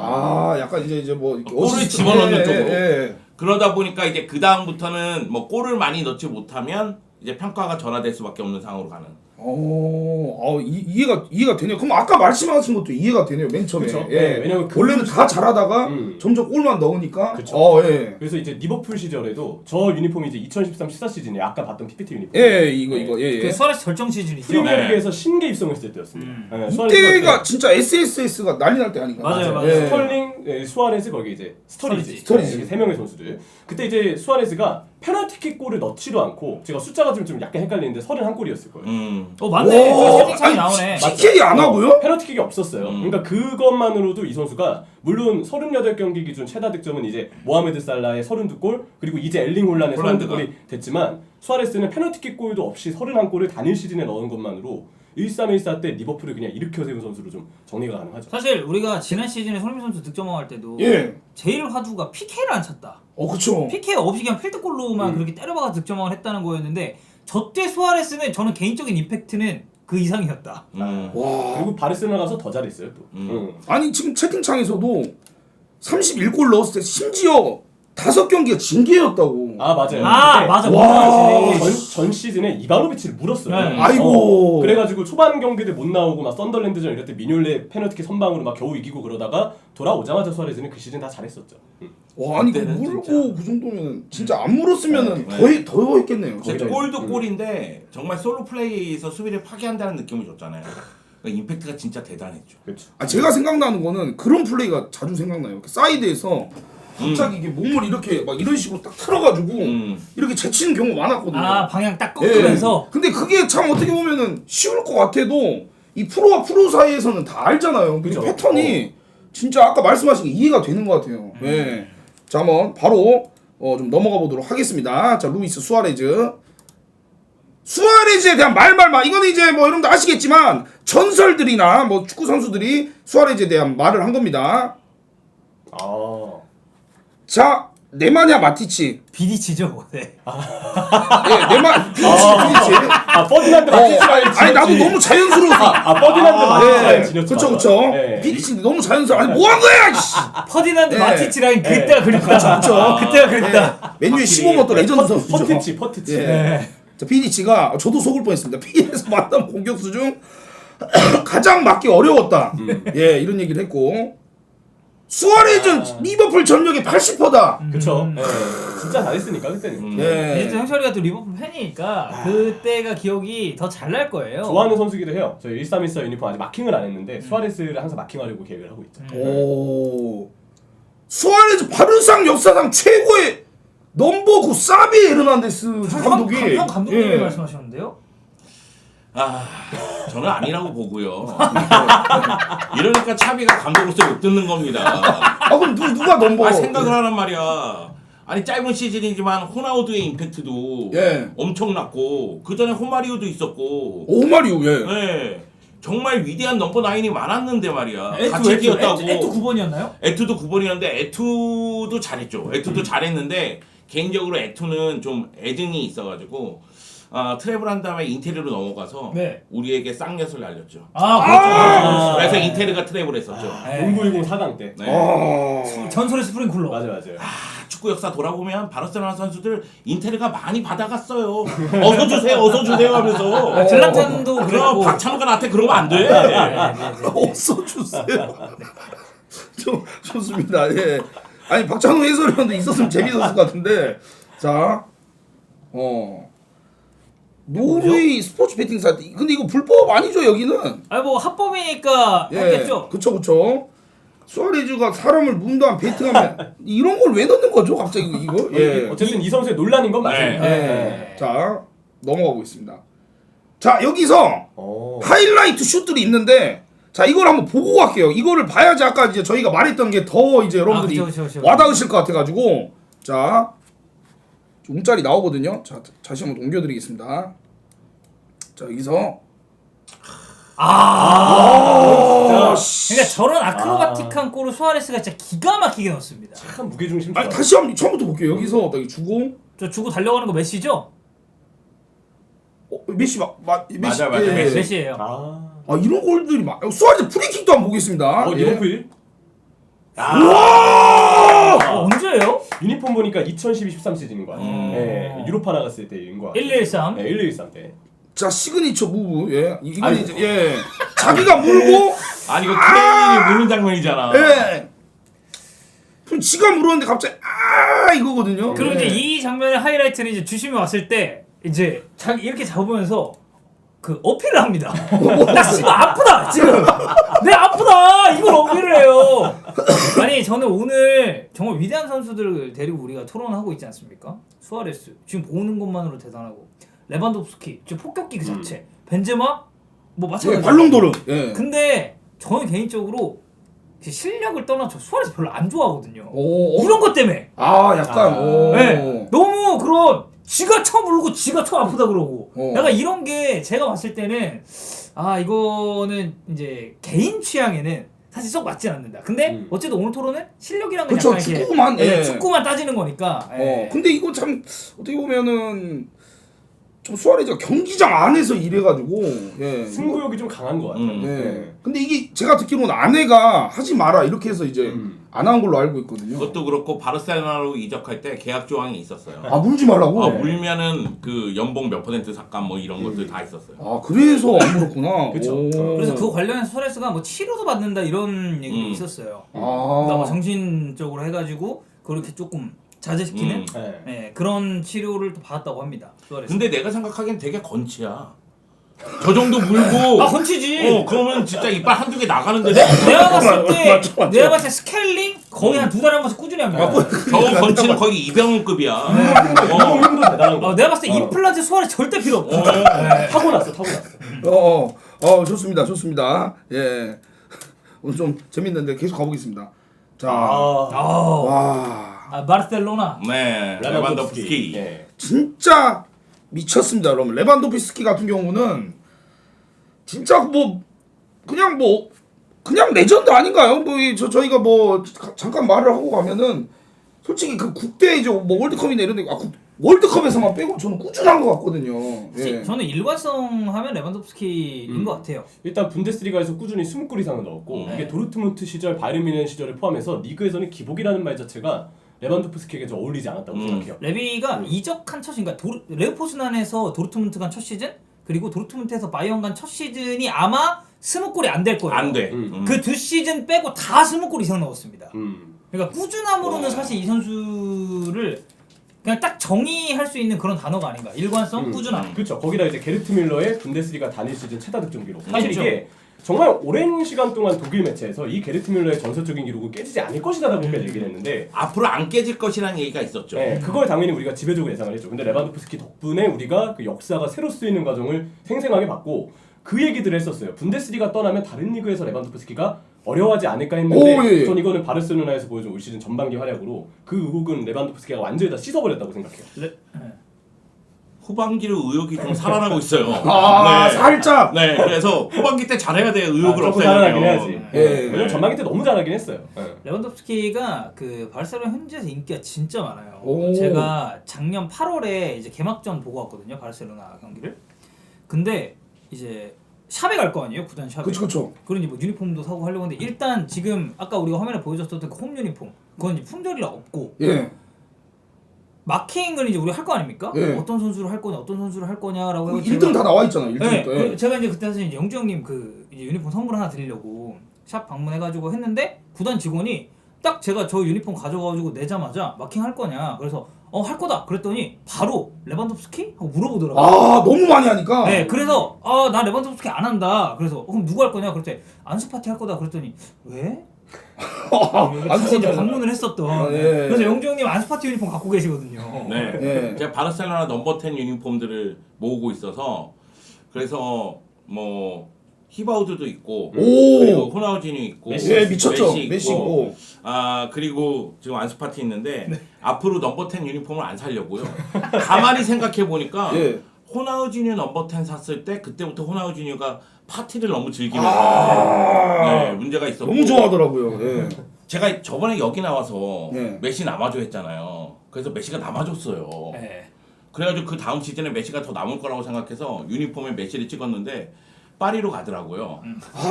약간 이제 뭐 이렇게 골을 어시스트. 집어넣는 쪽으로. 예. 그러다 보니까 이제 그 다음부터는 뭐 골을 많이 넣지 못하면 이제 평가가 전환될 수밖에 없는 상황으로 가는. 이해가 되네요. 그럼 아까 말씀하신 것도 이해가 되네요. 맨 처음에. 그쵸. 예. 네, 왜냐면 원래는 다 잘하다가 점점 골만 넣으니까. 예. 그래서 이제 리버풀 시절에도 저 유니폼이 이제 2013-14 시즌에 아까 봤던 PPT 유니폼. 이거. 그 수아레스 결정 시즌이죠. 프리미어리그에서 신계 입성했을 때였습니다. 네, 이때가 진짜 SSS가 난리 날 때 아닌가? 맞아요. 예. 스털링, 수아레스 거기 이제 스터리지 스터리지. 세 명의 선수들. 그때 이제 수아레스가 페널티킥 골을 넣지도 않고 제가 숫자가 좀 약간 헷갈리는데 31골이었을 거예요. 맞네. 오, 채팅창이 나오네. PK 안 하고요? 페널티킥이 없었어요. 그러니까 그것만으로도 이 선수가 물론 38경기 기준 최다 득점은 이제 모하메드 살라의 32골 그리고 이제 엘링 홀란의 32골이 됐지만 수아레스는 페널티킥 골도 없이 31골을 단일 시즌에 넣은 것만으로 1314 때 리버풀을 그냥 일으켜 세운 선수로 좀 정리가 가능하죠. 사실 우리가 지난 시즌에 손흥민 선수 득점왕할 때도 예. 제일 화두가 PK를 안 찼다. 그쵸. PK 없이 그냥 필드골로만 그렇게 때려박아 득점왕을 했다는 거였는데 저때 수아레스는 저는 개인적인 임팩트는 그 이상이었다. 와. 그리고 바르셀로나 가서 더 잘했어요 또. 아니 지금 채팅창에서도 31골 넣었을 때 심지어 5경기가 징계였다고. 아 맞아요. 아, 그때 맞아. 와. 전 시즌에 이바노비치를 물었어요. 네. 아이고. 그래가지고 초반 경기들 못 나오고 막 썬더랜드전 이럴 때 미뇰레 페널티킥 선방으로 막 겨우 이기고 그러다가 돌아오자마자 수아레즈는 그 시즌 다 잘했었죠. 와 아니 그 그때는 물고 진짜. 그 정도면 진짜 안 물었으면은 네. 더 했겠네요. 근데 진짜. 골도 골인데 정말 솔로 플레이에서 수비를 파괴한다는 느낌을 줬잖아요. 그러니까 임팩트가 진짜 대단했죠. 그렇죠. 아 제가 생각나는 거는 그런 플레이가 자주 생각나요. 이렇게 사이드에서 갑자기 이게 몸을 이렇게 막 이런 식으로 딱 틀어가지고 이렇게 제치는 경우가 많았거든요. 아, 방향 딱 예. 꺾으면서. 근데 그게 참 어떻게 보면은 쉬울 것 같아도 이 프로와 프로 사이에서는 다 알잖아요. 그 그죠. 패턴이 진짜 아까 말씀하신 게 이해가 되는 것 같아요. 예. 자, 한번 바로 좀 넘어가 보도록 하겠습니다. 자, 루이스 수아레즈. 수아레즈에 대한 말말말 이거는 이제 뭐 여러분들 아시겠지만 전설들이나 뭐 축구 선수들이 수아레즈에 대한 말을 한 겁니다. 아. 자, 네마냐 마티치. 비디치죠. 네. 예, 비디치. 아 퍼디난드 마티치라인 아니 나도 너무 자연스러워서. 아 퍼디난드 마티치라인 지녔죠. 그쵸 맞아. 그쵸. 네. 비디치 너무 자연스러워. 아니 뭐 한 거야? 이씨. 퍼디난드 예. 마티치 라인 그때가 그립다. 그쵸. 그때가 그립다. 맨유의 15번 또 레전드 선수죠. 퍼티치. 예. 네. 자, 비디치가 저도 속을 뻔했습니다. P에서 만난 공격수 중 가장 맞기 어려웠다. 예, 이런 얘기를 했고 수아레즈는 리버풀 전력의 80%다. 그쵸. 예. 진짜 잘했으니까 그때는. 예. 또 형철이가 또 리버풀 팬이니까 그때가 기억이 더 잘 날 거예요. 좋아하는 선수기도 해요. 저희 1314 유니폼 아직 마킹을 안 했는데 수아레스를 항상 마킹하려고 계획을 하고 있죠. 오. 수아레즈 바르상 역사상 최고의 넘버 9 사비 에르난데스 감독이. 형 감독님이 예. 말씀하셨는데요? 아, 저는 아니라고 보고요. 이러니까 차비가 감독으로서 못 듣는 겁니다. 아 그럼 누가 넘버? 아, 생각을 하란 말이야. 아니 짧은 시즌이지만 호나우두의 임팩트도 예. 엄청났고 그 전에 호마리우도 있었고, 오마리오 예. 예, 정말 위대한 넘버 9이 많았는데 말이야. 에투 같이 뛰었다고. 에투 9번이었나요? 에투도 9번이었는데 에투도 잘했죠. 에투도 잘했는데 개인적으로 에투는 좀 애증이 있어가지고 트래블 한 다음에 인테리어로 넘어가서 네. 우리에게 쌍엿을 날렸죠. 아, 그렇죠. 그래서 인테리어가 트래블 했었죠. 네. 0910 4강 때. 네. 아. 전설의 스프링쿨러. 맞아요. 축구 역사 돌아보면 바르셀로나 선수들 인테리어가 많이 받아갔어요. 어서 주세요 하면서. 질라탄도 그럼 그랬고. 박찬호가 나한테 그러면 안 돼. 없어 주세요. 좋습니다. 예. 아니 박찬호 해설위원도 있었으면 재밌었을 것 같은데. 자, 노르웨이 스포츠 베팅 사이트. 근데 이거 불법 아니죠 여기는? 아니 뭐 합법이니까 했겠죠. 그쵸. 수아레즈가 사람을 문도한 베팅하면 이런 걸 왜 넣는 거죠 갑자기 이거? 예. 어쨌든 이 선수의 논란인 건 맞아요. 예. 자 넘어가 보겠습니다. 자 여기서 하이라이트 슛들이 있는데 자 이걸 한번 보고 갈게요. 이거를 봐야지 아까 이제 저희가 말했던 게 더 이제 여러분들이 그쵸. 와닿으실 것 같아가지고 자 움짤이 나오거든요. 자 다시 한번 옮겨드리겠습니다. 자 여기서 그러니까 저런 아크로바틱한 골을 수아레스가 진짜 기가 막히게 넣었습니다. 참 무게중심. 아니 다시 한번 처음부터 볼게요. 여기서 딱 주고 저 주고 달려가는 거 메시죠? 메시 메시 맞아, 예. 메시. 메시예요. 아 이런 골들이 수아레즈 프리킥도 한번 보겠습니다. 리버풀. 와! 언제예요? 유니폼 보니까 2012-13 시즌인 거 같아요. 예. 유로파 나갔을 때인 거 같아요. 113. 네, 1113 때. 자 시그니처 무브 이건 이제 자기가 물고 아니 이거 케인이 무는 장면이잖아. 그럼 지가 물었는데 갑자기 이거거든요. 그리고 이제 이 장면의 하이라이트는 이제 주심이 왔을 때 이제 자기 이렇게 잡으면서 그 어필을 합니다. 나 씨발 아프다 지금. 내 아프다 이걸 어필을 해요. 아니 저는 오늘 정말 위대한 선수들을 데리고 우리가 토론을 하고 있지 않습니까? 수아레스 지금 보는 것만으로 대단하고 레반도프스키 지금 폭격기 그 자체 벤제마 뭐 마찬가지. 발롱도르. 근데 저는 개인적으로 실력을 떠나서 수아레스 별로 안 좋아하거든요. 이런 것 때문에. 약간. 네. 너무 그런 지가 쳐 물고 지가 쳐 아프다 그러고 약간 이런 게 제가 봤을 때는 이거는 이제 개인 취향에는 사실 썩 맞지 않는다. 근데 어쨌든 오늘 토론은 실력이랑 그냥 그쵸, 약간 이렇게 축구만, 예. 축구만 따지는 거니까. 근데 이거 참 어떻게 보면은 좀 수아레즈가 경기장 안에서 일해가지고 예. 승부욕이 좀 강한 것 같아요. 예. 근데 이게 제가 듣기로는 아내가 하지 마라 이렇게 해서 이제 안 한 걸로 알고 있거든요. 그것도 그렇고 바르셀로나로 이적할 때 계약 조항이 있었어요. 아 물지 말라고. 물면은 그 연봉 몇 % 삭감 뭐 이런 것들 다 있었어요. 아 그래서 안 물었구나. 그쵸. 오. 그래서 그 관련해서 수아레스가 뭐 치료도 받는다 이런 얘기도 있었어요. 그러니까 뭐 정신적으로 해가지고 그렇게 조금 자제시키는 네. 예, 그런 치료를 또 받았다고 합니다. 수아레스. 근데 내가 생각하기엔 되게 건치야. 저 정도 물고 아 건치지. 그러면 진짜 이빨 한두 개 나가는데 내가 봤을 때 맞죠. 내가 봤을 때 스케일링 거의 한 2달에 한 번씩 꾸준히 합니다. 저 건치는 거의 이병헌급이야. 힘도 대단한 거. 내가 봤을 때 임플란트 수아레스 절대 필요 없어. 타고났어. 좋습니다, 좋습니다. 예, 오늘 좀 재밌는데 계속 가보겠습니다. 자, 와, 바르셀로나. 네, 레반도프스키. 예. 진짜 미쳤습니다, 여러분. 레반도프스키 같은 경우는 진짜 뭐 그냥 레전드 아닌가요? 저희가 잠깐 말을 하고 가면은 솔직히 그 국대 이제 뭐 월드컵이나 이런데 월드컵에서만 빼고 저는 꾸준한 것 같거든요. 예. 저는 일관성 하면 레반도프스키인 것 같아요. 일단 분데스리가에서 꾸준히 20골 이상을 넣었고 이게 도르트문트 시절 바이에른 뮌헨 시절을 포함해서 리그에서는 기복이라는 말 자체가 레반도프스키에게 좀 어울리지 않았다고 생각해요. 레비가 이적한 첫 시즌, 그러니까 레오포즈난에서 도르트문트 간 첫 시즌, 그리고 도르트문트에서 바이언 간 첫 시즌이 아마 20골이 안 될 거예요. 안 돼. 그 두 시즌 빼고 다 20골 이상 넣었습니다. 음. 그러니까 꾸준함으로는 사실 이 선수를 그냥 딱 정의할 수 있는 그런 단어가 아닌가. 일관성, 꾸준함. 그렇죠. 거기다 이제 게르트 밀러의 분데스리가 단일 시즌 최다 득점 기록. 사실 그렇죠. 이게 정말 오랜 시간 동안 독일 매체에서 이 게르트 밀러의 전설적인 기록은 깨지지 않을 것이다라고 얘기를 했는데 앞으로 안 깨질 것이라는 얘기가 있었죠. 네, 그걸 당연히 우리가 지배적으로 예상을 했죠. 근데 레반도프스키 덕분에 우리가 그 역사가 새로 쓰이는 과정을 생생하게 봤고 그 얘기들을 했었어요. 분데스리가 떠나면 다른 리그에서 레반도프스키가 어려워하지 않을까 했는데 전 이거는 바르셀로나에서 보여준 올 시즌 전반기 활약으로 그 의혹은 레반도프스키가 완전히 다 씻어버렸다고 생각해요. 후반기로 의욕이 좀 살아나고 있어요. 살짝. 네, 그래서 후반기 때 잘해야 돼. 의욕을 조금 살아나긴 없애려면. 해야지. 예. 왜냐면 전반기 때 너무 잘하긴 했어요. 레반도프스키가 그 바르셀로나 현지에서 인기가 진짜 많아요. 오. 제가 작년 8월에 이제 개막전 보고 왔거든요. 바르셀로나 경기를. 근데 이제 샵에 갈 거 아니에요? 구단 샵에. 그쵸. 그러니 뭐 유니폼도 사고 하려고 하는데 일단 지금 아까 우리가 화면에 보여줬던 그 홈 유니폼 그건 이제 품절이라 없고 예. 마킹을 이제 우리 할 거 아닙니까? 예. 어떤 선수를 할 거냐, 어떤 선수를 할 거냐라고 해서 1등 다 나와 있잖아요. 1등 네, 때. 제가 이제 그때 사실 이제 영주 형님 그 이제 유니폼 선물 하나 드리려고 샵 방문해가지고 했는데 구단 직원이 딱 제가 저 유니폼 가져가가지고 내자마자 마킹 할 거냐 그래서 할 거다 그랬더니 바로 레반도프스키 하고 물어보더라고요. 너무 많이 하니까. 네, 그래서 나 레반도프스키 안 한다. 그래서 그럼 누구 할 거냐 그랬더니 안수파티 할 거다 그랬더니 왜? 다시 이제 방문을 했었던. 예. 그래서 영주 형님 안수파티 유니폼 갖고 계시거든요. 네. 예. 제가 바르셀로나 넘버 10 유니폼들을 모으고 있어서 그래서 뭐 히바우드도 있고 그리고 호나우지뉴 있고 예, 미쳤죠. 메시 메시 있고. 그리고 지금 안수파티 있는데 앞으로 넘버 10 유니폼을 안 사려고요. 가만히 생각해 보니까 예. 호나우지뉴 넘버 10 샀을 때 그때부터 호나우지뉴가 파티를 너무 즐기면서 네, 문제가 있었고 너무 좋아하더라고요. 예. 제가 저번에 여기 나와서 네. 메시 남아줘 했잖아요. 그래서 메시가 남아줬어요. 네. 그래가지고 그 다음 시즌에 메시가 더 남을 거라고 생각해서 유니폼에 메시를 찍었는데 파리로 가더라고요.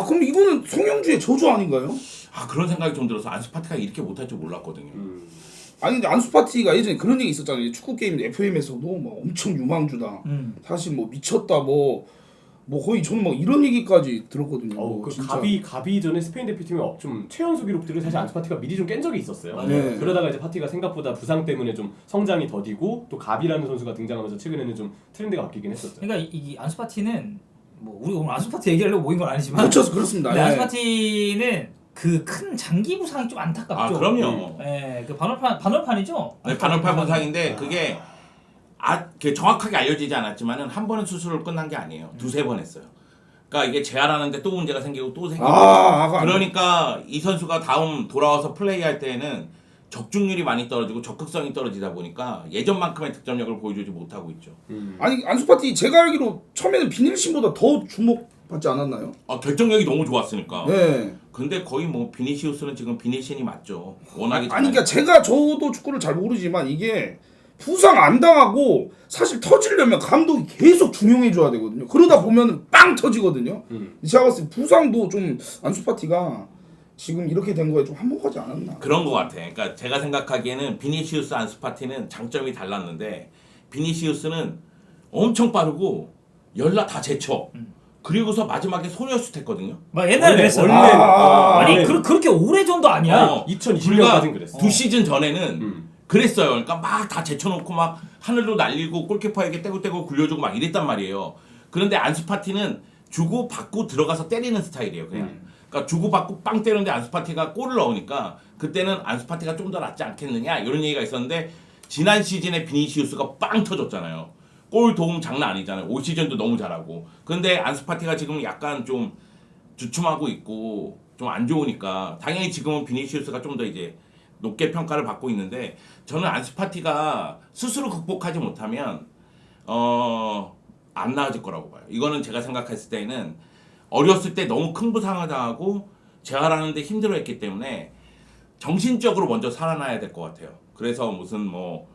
그럼 이거는 송영주의 저주 아닌가요? 그런 생각이 좀 들어서 안수파티가 이렇게 못할 줄 몰랐거든요. 아니 근데 안수파티가 예전에 그런 얘기 있었잖아요. 축구 게임 FM에서도 뭐 엄청 유망주다. 사실 뭐 미쳤다 뭐 거의 저는 뭐 이런 얘기까지 들었거든요. 그 진짜. 가비 전에 스페인 대표팀의 좀 최연소 기록들을 사실 안수파티가 미리 좀 깬 적이 있었어요. 네. 그러다가 이제 파티가 생각보다 부상 때문에 좀 성장이 더디고 또 가비라는 선수가 등장하면서 최근에는 좀 트렌드가 바뀌긴 했었죠. 그러니까 이 안수파티는 뭐 우리 오늘 안수파티 얘기하려고 모인 건 아니지만 그렇죠, 그렇습니다. 근데 예. 안수파티는 그 큰 장기 부상이 좀 안타깝죠. 그럼요. 예, 그 반월판이죠. 네, 반월판 부상인데 그게 정확하게 알려지지 않았지만은 한 번은 수술을 끝난 게 아니에요. 두세 번 했어요. 그러니까 이게 재활하는데 또 문제가 생기고 또 생기고. 그러니까 이 선수가 다음 돌아와서 플레이할 때에는 적중률이 많이 떨어지고 적극성이 떨어지다 보니까 예전만큼의 득점력을 보여주지 못하고 있죠. 아니 안수파티 제가 알기로 처음에는 비닐신보다 더 주목받지 않았나요? 결정력이 너무 좋았으니까. 네. 근데 거의 뭐 비니시우스는 지금 비니신이 맞죠. 워낙에 아니 그러니까 저도 축구를 잘 모르지만 이게 부상 안 당하고 사실 터지려면 감독이 계속 중용해줘야 되거든요. 그러다 보면 빵 터지거든요. 제가 봤을 때 부상도 좀 안수파티가 지금 이렇게 된 거에 좀 한몫하지 않았나. 그런 것 같아. 그러니까 제가 생각하기에는 비니시우스 안수파티는 장점이 달랐는데 비니시우스는 엄청 빠르고 연락 다 제쳐. 그리고서 마지막에 소녀슛 했거든요. 막 옛날에 그랬어. 원래 아니 그렇게 오래전도 아니야. 2020년까지는 그랬어. 2시즌 전에는 그랬어요. 그러니까 막 다 제쳐놓고 막 하늘로 날리고 골키퍼에게 떼고 굴려주고 막 이랬단 말이에요. 그런데 안수파티는 주고 받고 들어가서 때리는 스타일이에요. 그냥. 그러니까 주고 받고 빵 때리는데 안수파티가 골을 넣으니까 그때는 안수파티가 좀 더 낫지 않겠느냐 이런 얘기가 있었는데 지난 시즌에 비니시우스가 빵 터졌잖아요. 골 도움 장난 아니잖아요. 올 시즌도 너무 잘하고. 근데 안수파티가 지금 약간 좀 주춤하고 있고 좀 안 좋으니까 당연히 지금은 비니시우스가 좀 더 이제 높게 평가를 받고 있는데 저는 안수파티가 스스로 극복하지 못하면 안 나아질 거라고 봐요. 이거는 제가 생각했을 때는 어렸을 때 너무 큰 부상을 당하고 재활하는데 힘들어했기 때문에 정신적으로 먼저 살아나야 될 것 같아요. 그래서 무슨 뭐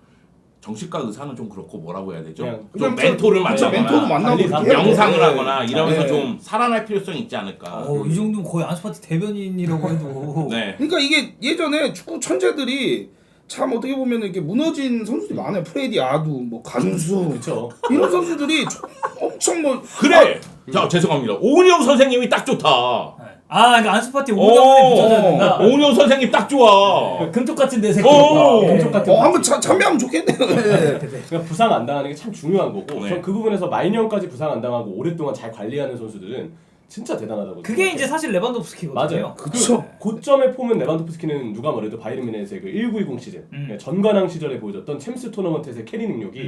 정신과 의사는 좀 그렇고 뭐라고 해야 되죠? 좀 멘토를 멘토도 만나거나 만나고 이렇게 해야 명상을 돼. 하거나 이러면서 네. 좀 살아날 필요성이 있지 않을까. 이 정도면 거의 안수파티 대변인이라고 해도. 네. 그러니까 이게 예전에 축구 천재들이 참 어떻게 보면 이렇게 무너진 선수들이 많아요. 프레디 아두, 뭐 간수 그렇죠. 이런 선수들이 엄청 뭐 그래. 자 죄송합니다. 오은영 선생님이 딱 좋다. 그러니까 안수파티 5년에 붙여줘야 된다. 오은영 선생님 딱 좋아. 금쪽 같은 내 새끼. 금쪽 같은 한번 참여하면 좋겠네요. 네. 그러니까 부상 안 당하는 게 참 중요한 거고 네. 전 그 부분에서 마이년까지 부상 안 당하고 오랫동안 잘 관리하는 선수들은 진짜 대단하다고 그게 생각해요. 이제 사실 레반도프스키거든요. 맞아요. 그쵸. 고점의 폼은 레반도프스키는 누가 뭐래도 바이에른 뮌헨의 그 1920 시즌 그러니까 전관왕 시절에 보여줬던 챔스 토너먼트에서의 캐리 능력이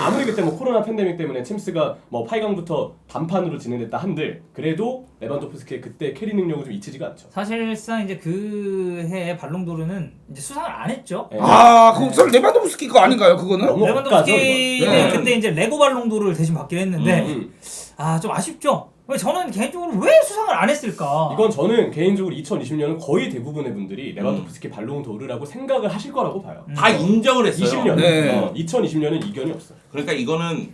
아무리 그때 뭐 코로나 팬데믹 때문에 챔스가 뭐 8강부터 단판으로 진행됐다 한들 그래도 레반도프스키의 그때 캐리 능력은 좀 잊히지가 않죠. 사실상 이제 그 해에 발롱도르는 이제 수상을 안 했죠. 네. 그거 레반도프스키 거 아닌가요? 그거는? 너무 레반도프스키는 네. 그때 이제 레고 발롱도르를 대신 받긴 했는데 좀 아쉽죠. 저는 개인적으로 왜 수상을 안 했을까? 이건 저는 개인적으로 2020년은 거의 대부분의 분들이 레반도프스키 발롱도르라고 생각을 하실 거라고 봐요. 다 인정을 했어요. 20년, 네. 2020년은 이견이 없어. 그러니까 이거는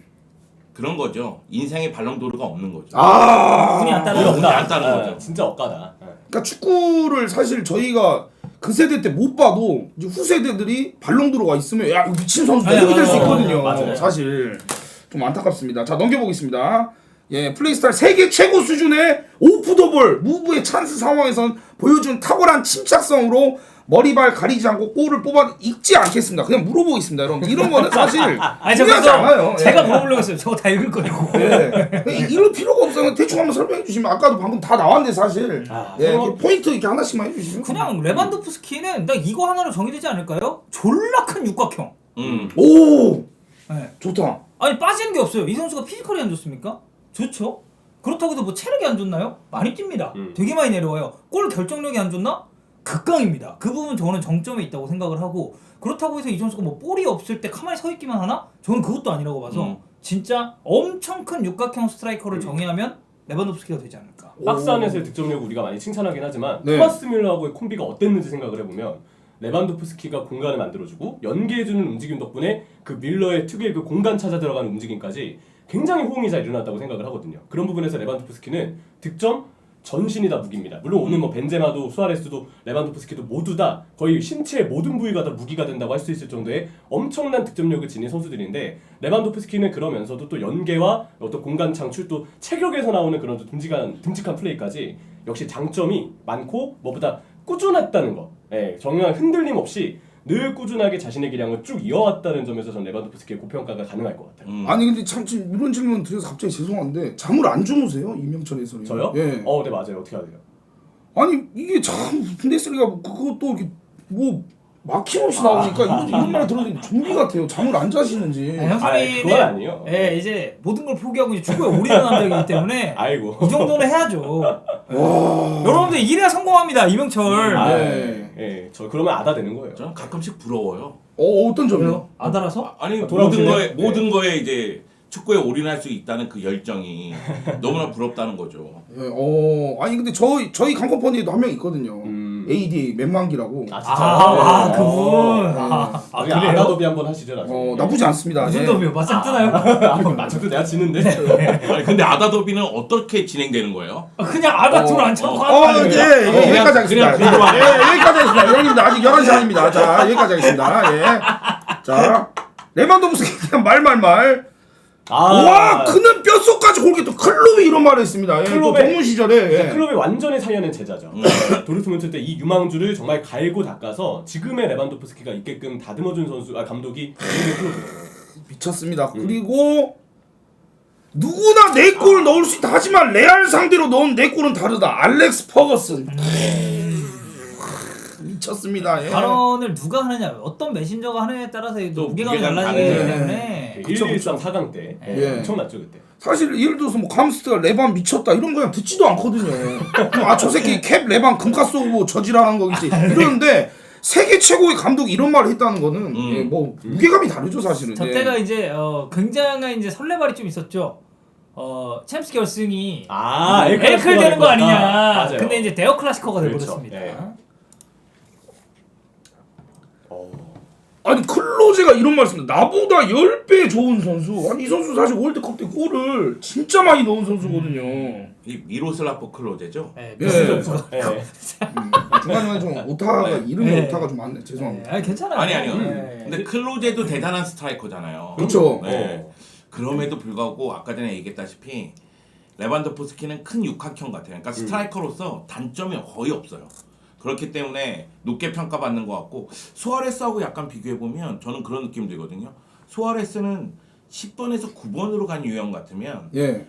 그런 거죠. 인생에 발롱도르가 없는 거죠. 운이 안 따라. 운이 안 따른 거죠. 진짜 억까다. 그러니까 축구를 사실 저희가 그 세대 때 못 봐도 이제 후세대들이 발롱도르가 있으면 야 이거 미친 선수 이렇게 될 수 있거든요. 맞아요. 사실 좀 안타깝습니다. 자 넘겨보겠습니다. 예, 플레이스타일 세계 최고 수준의 오프더볼 무브의 찬스 상황에선 보여준 탁월한 침착성으로 머리발 가리지 않고 골을 뽑아 읽지 않겠습니다. 그냥 물어보겠습니다, 여러분. 이런 거는 사실 중요하지 않아요. 제가 예. 물어보려고 했어요. 저거 다 읽을 거라고. 네. 이럴 필요가 없어요. 대충 한번 설명해 주시면 아까도 방금 다 나왔는데 사실 예, 이렇게 포인트 이렇게 하나씩만 해주시면 그냥 레반도프스키는 나 이거 하나로 정의되지 않을까요? 졸라 큰 육각형. 오 네. 좋다. 아니 빠지는 게 없어요. 이 선수가 피지컬이 안 좋습니까? 좋죠. 그렇다고 해도 뭐 체력이 안 좋나요? 많이 뜁니다. 되게 많이 내려와요. 골 결정력이 안 좋나? 극강입니다. 그 부분 저는 정점에 있다고 생각을 하고 그렇다고 해서 이 선수가 뭐 볼이 없을 때 가만히 서 있기만 하나? 저는 그것도 아니라고 봐서 진짜 엄청 큰 육각형 스트라이커를 정의하면 레반도프스키가 되지 않을까. 박스 안에서의 득점력을 우리가 많이 칭찬하긴 하지만 네. 토마스 뮬러하고의 콤비가 어땠는지 생각을 해보면 레반도프스키가 공간을 만들어주고 연계해주는 움직임 덕분에 그 뮬러의 특유의 그 공간 찾아 들어가는 움직임까지 굉장히 호응이 잘 일어났다고 생각을 하거든요. 그런 부분에서 레반도프스키는 득점 전신이 다 무기입니다. 물론 오늘 뭐 벤제마도 수아레스도 레반도프스키도 모두 다 거의 신체의 모든 부위가 다 무기가 된다고 할 수 있을 정도의 엄청난 득점력을 지닌 선수들인데 레반도프스키는 그러면서도 또 연계와 어떤 공간 창출 또 체격에서 나오는 그런 듬직한 플레이까지 역시 장점이 많고 뭐보다 꾸준했다는 거. 예, 정말 흔들림 없이 늘 꾸준하게 자신의 기량을 쭉 이어왔다는 점에서 전 레반도프스키의 고평가가 가능할 것 같아요. 아니 근데 참 지금 이런 질문 드려서 갑자기 죄송한데 잠을 안 주무세요 이명철 해설이? 저요? 예. 네 맞아요. 어떻게 해야 돼요? 아니 이게 참 분데스리가 그것도 이렇게 뭐 막힘없이 나오니까 이런 말 들어도 좀비 같아요. 잠을 안 자시는지. 형수님은 그건 아니에요. 예, 이제 모든 걸 포기하고 이제 축구에 올인한 남자이기 때문에 아이고. 이 정도는 해야죠. 여러분들 이래야 성공합니다. 이명철. 네. 예, 저 그러면 아다 되는 거예요. 저는 가끔씩 부러워요. 어떤 점이요? 왜요? 아다라서? 아니 돌아오시네요. 모든 거에 이제 축구에 올인할 수 있다는 그 열정이 너무나 부럽다는 거죠. 예, 아니 근데 저희 강컴퍼니에도 한 명 있거든요. AD 맨만기라고. 아 진짜. 그분. 그래요? 아다더비 한번 하시죠 나중에. 나쁘지 않습니다. 무슨 예. 더비요? 맞짱 뜨나요? 맞춰도 내가 지는데. 아니, 근데 아다더비는 어떻게 진행되는 거예요? 그냥 아다 둘 앉혀놓고 하는 거 예, 아니에요? 예, 여기까지 하겠습니다. 그냥 궁금하네. 예, 여기까지 하겠습니다. 형님들 아직 11시 아닙니다. 자, 여기까지 하겠습니다. 예. 자, 레반도프스키에 대한 말. 와, 그는 뼛속까지 골게 또 클롭이 이런 말을 했습니다. 예, 또 클롭의- 동문 시절에. 예. 클럽의 완전히 살려낸 제자죠. 도르트문트 때 이 유망주를 정말 갈고 닦아서 지금의 레반도프스키가 있게끔 다듬어준 선수, 감독이 미쳤습니다. 그리고 누구나 4골 넣을 수 있다. 하지만 레알 상대로 넣은 4골은 다르다. 알렉스 퍼거슨. 미쳤습니다. 예. 발언을 누가 하느냐, 어떤 메신저가 하느냐에 따라서 또 무게감이 무게감 달라지기 다르네. 때문에 113 4강 때 예. 엄청났죠 그때. 사실 예를 들어서 뭐 감스트가 레반 미쳤다 이런 거 그냥 듣지도 않거든요. 저 새끼 캡 레반 금가 쏘고 저지랄한 거겠지 이러는데 세계 최고의 감독이 이런 말을 했다는 거는 예, 뭐 무게감이 다르죠 사실은. 저 예. 때가 이제 굉장한 이제 설레발이 좀 있었죠. 챔스 결승이 에클 되는 거 아니냐. 맞아요. 근데 이제 데어 클라시커가 그렇죠. 돼버렸습니다. 예. 아니 클로제가 이런 말씀입니다. 나보다 10배 좋은 선수. 아니 이 선수 사실 월드컵 때 골을 진짜 많이 넣은 선수거든요. 이 미로슬라프 클로제죠? 네, 예. 예. 중간중간에 좀 오타가 이름이 네. 오타가 좀 많네. 죄송합니다. 아니 괜찮아요. 아니요. 네. 근데 클로제도 대단한 스트라이커잖아요. 그렇죠. 네. 그럼에도 불구하고 아까 전에 얘기했다시피 레반도프스키는 큰 육각형 같아요. 그러니까 스트라이커로서 단점이 거의 없어요. 그렇기 때문에 높게 평가받는 것 같고 수아레스하고 약간 비교해보면 저는 그런 느낌 들거든요. 수아레스는 10번에서 9번으로 간 유형 같으면 예.